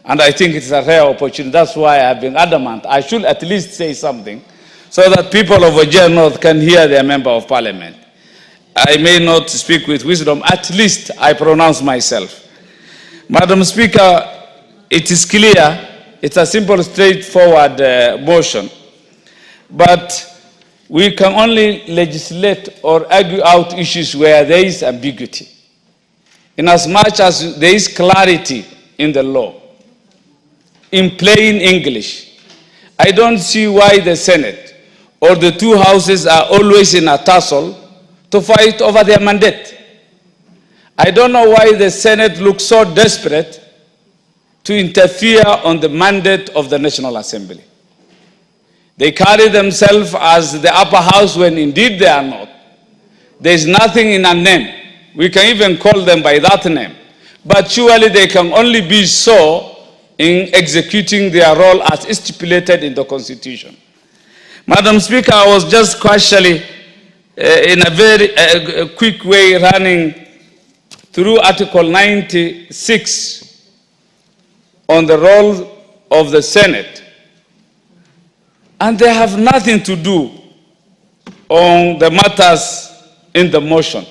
And I think it's a rare opportunity. That's why I've been adamant I should at least say something so that people of Wajir North can hear their Member of Parliament. I may not speak with wisdom, at least I pronounce myself. Madam Speaker, it is clear It's a simple, straightforward motion. But we can only legislate or argue out issues where there is ambiguity. Inasmuch as there is clarity in the law, in plain English, I don't see why the Senate or the two houses are always in a tussle to fight over their mandate. I don't know why the Senate looks so desperate to interfere on the mandate of the National Assembly. They carry themselves as the upper house when indeed they are not. There is nothing in a name. We can even call them by that name. But surely they can only be so in executing their role as stipulated in the Constitution. Madam Speaker, I was just casually, in a very quick way, running through Article 96 on the role of the Senate. And they have nothing to do on the matters in the motion.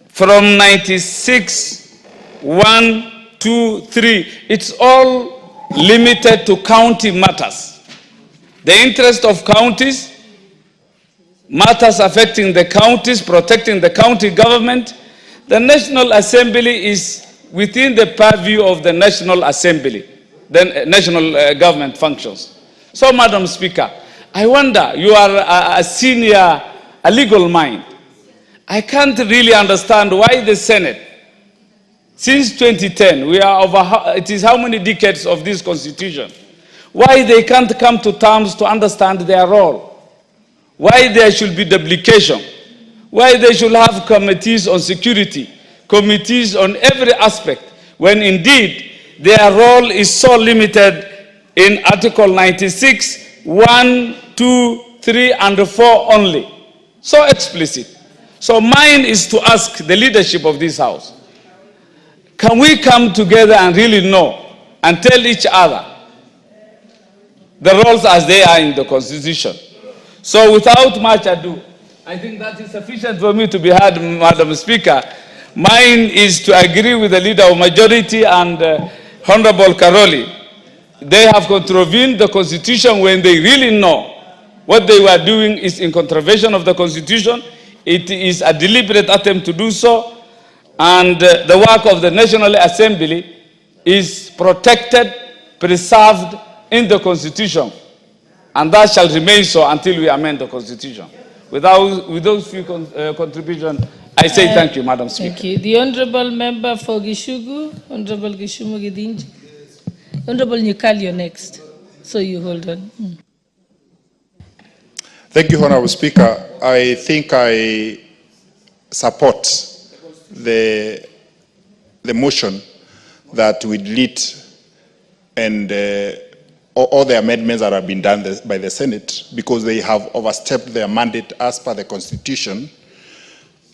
From 96, 1, 2, 3, it's all limited to county matters. The interest of counties, matters affecting the counties, protecting the county government. The National Assembly is within the purview of the National Assembly, the national government functions. So, Madam Speaker, I wonder, you are a senior, a legal mind. I can't really understand why the Senate, since 2010, we are over, it is how many decades of this Constitution, why they can't come to terms to understand their role, why there should be duplication, why they should have committees on security, committees on every aspect, when indeed their role is so limited in Article 96, 1, 2, 3, and 4 only. So explicit. So mine is to ask the leadership of this House, can we come together and really know and tell each other the roles as they are in the Constitution? So without much ado, I think that is sufficient for me to be heard, Madam Speaker. Mine is to agree with the Leader of Majority and Honorable Karoli. They have contravened the Constitution when they really know what they were doing is in contravention of the Constitution. It is a deliberate attempt to do so, and the work of the National Assembly is protected, preserved in the Constitution, and that shall remain so until we amend the Constitution. With those few contributions, I say thank you, Madam Speaker. Thank you. The Honourable Member for Gishugu, Honourable Gishumu Gidinji. Honourable Nyukali, you're next. So you hold on. Thank you, Honourable Speaker. I think I support the motion that we delete and all the amendments that have been done by the Senate, because they have overstepped their mandate as per the Constitution.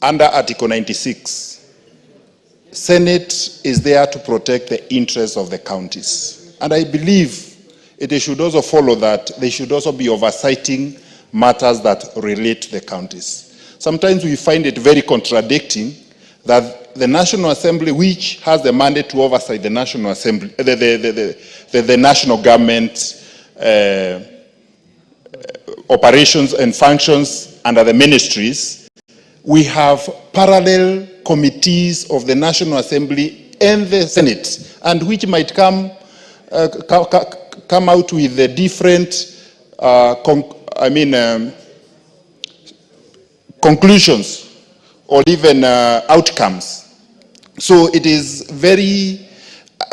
Under Article 96, Senate is there to protect the interests of the counties. And I believe it should also follow that they should also be oversighting matters that relate to the counties. Sometimes we find it very contradicting that the National Assembly, which has the mandate to oversight the National Assembly, the national government operations and functions under the ministries, we have parallel committees of the National Assembly and the Senate, and which might come out with the different conclusions or even outcomes. So it is very,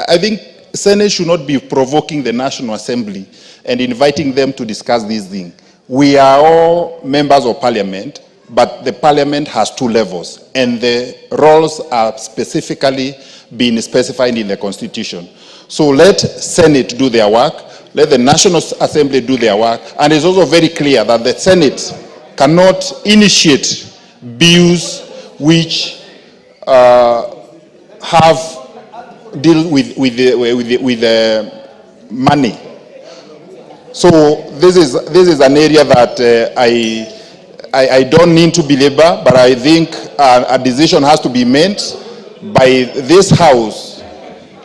I think Senate should not be provoking the National Assembly and inviting them to discuss these things. We are all members of Parliament, but the Parliament has two levels, and the roles are specifically being specified in the Constitution. So let Senate do their work, let the National Assembly do their work, and it's also very clear that the Senate cannot initiate bills which deal with the money. So this is an area that I don't need to belabor, but I think a decision has to be made by this House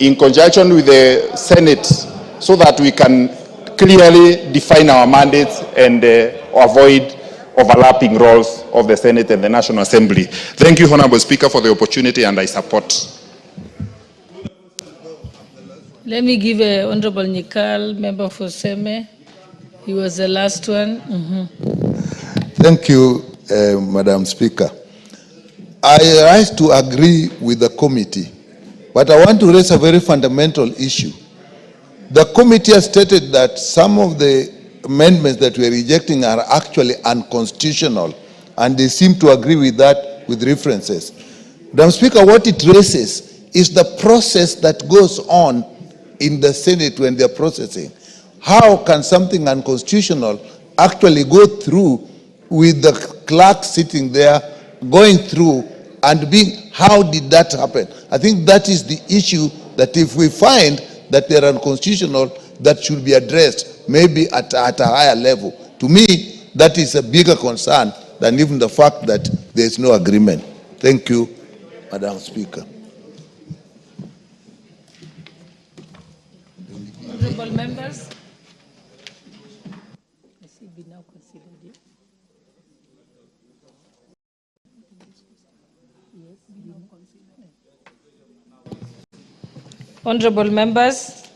in conjunction with the Senate so that we can clearly define our mandates and avoid overlapping roles of the Senate and the National Assembly. Thank you, Honorable Speaker, for the opportunity, and I support. Let me give Honorable Nikal, member for Seme. He was the last one. Thank you, Madam Speaker. I rise to agree with the committee, but I want to raise a very fundamental issue. The committee has stated that some of the amendments that we are rejecting are actually unconstitutional, and they seem to agree with that with references. Madam Speaker, what it raises is the process that goes on in the Senate when they're processing. How can something unconstitutional actually go through with the clerk sitting there, going through and being, how did that happen? I think that is the issue, that if we find that they're unconstitutional, that should be addressed, maybe at a higher level. To me, that is a bigger concern than even the fact that there is no agreement. Thank you, Madam Speaker. Honorable members. Honorable members,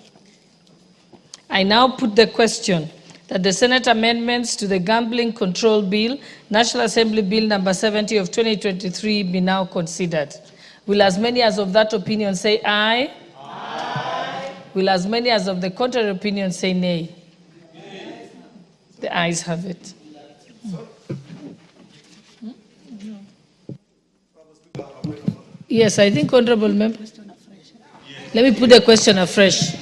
I now put the question that the Senate amendments to the Gambling Control Bill, National Assembly Bill number 70 of 2023 be now considered. Will as many as of that opinion say aye? Aye. Will as many as of the contrary opinion say nay? Nay. The ayes have it. Yes, I think, honorable members. Let me put the question afresh.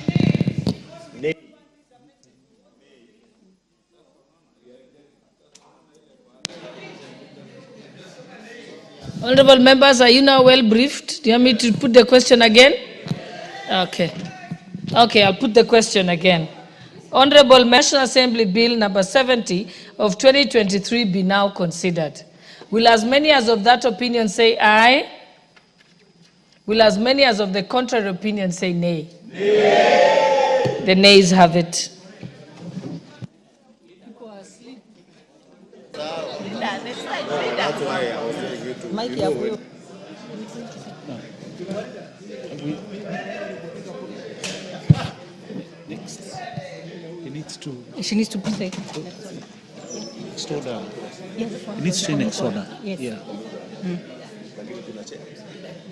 Honorable members, are you now well briefed? Do you want me to put the question again? Okay. Okay, I'll put the question again. Honorable National Assembly Bill number 70 of 2023 be now considered. Will as many as of that opinion say aye? Will as many as of the contrary opinion say nay? Nay. The nays have it. Next. He needs to. She needs to play. Slow down. It needs to next order. Yes. Yeah.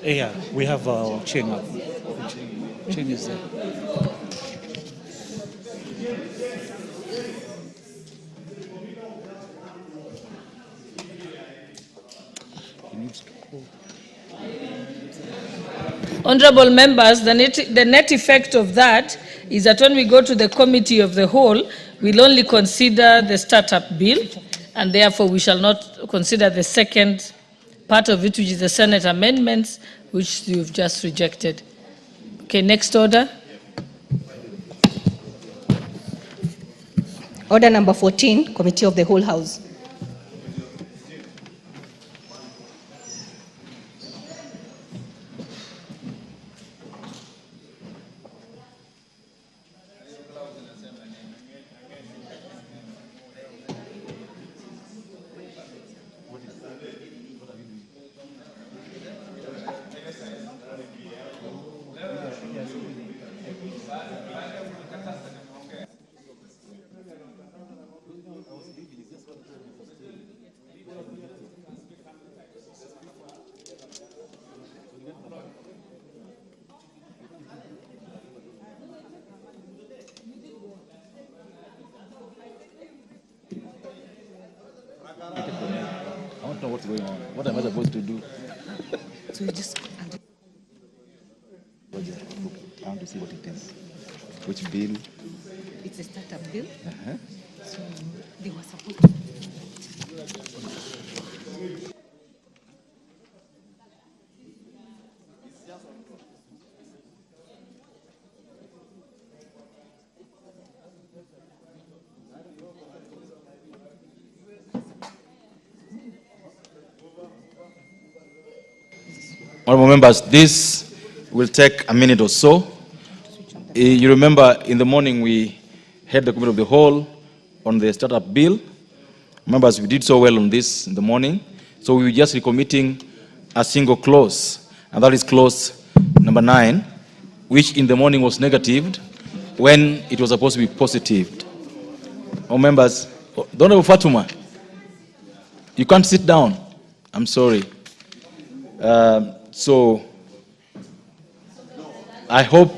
Yeah, we have Cheng up. Cheng is there. He needs to call. Honorable members, the net effect of that is that when we go to the committee of the whole, we'll only consider the startup bill, and therefore we shall not consider the second part of it, which is the Senate amendments, which you've just rejected. Okay, next order. Order number 14, Committee of the Whole House. I don't know what's going on. What am I supposed to do? So you just... I want to see what it is. Which bill? It's a startup bill. So they were supposed to... Honorable members, this will take a minute or so. You remember in the morning we had the committee of the whole on the startup bill. Members, we did so well on this in the morning. So we were just recommitting a single clause, and that is clause number 9, which in the morning was negatived when it was supposed to be positived. Oh, members, don't have Fatuma. You can't sit down. I'm sorry. So I hope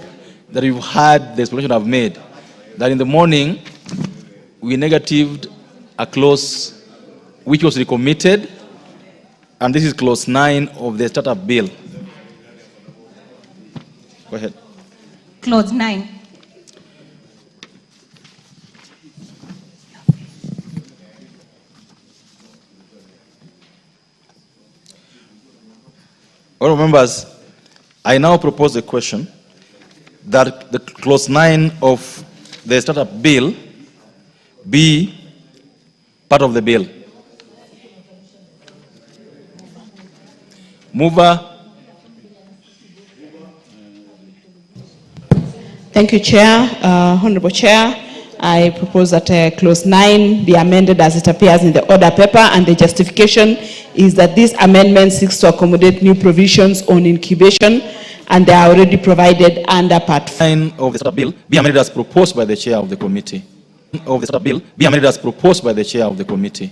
that you've heard the explanation I've made, that in the morning we negatived a clause which was recommitted, and this is clause 9 of the startup bill. Go ahead. Clause 9. All members, I now propose a question that the clause 9 of the startup bill be part of the bill. Mover. Thank you, Chair. Honorable Chair, I propose that clause 9 be amended as it appears in the order paper, and the justification is that this amendment seeks to accommodate new provisions on incubation, and they are already provided under Part 9 of the startup bill be amended as proposed by the chair of the committee. Of the startup bill be amended as proposed by the chair of the committee.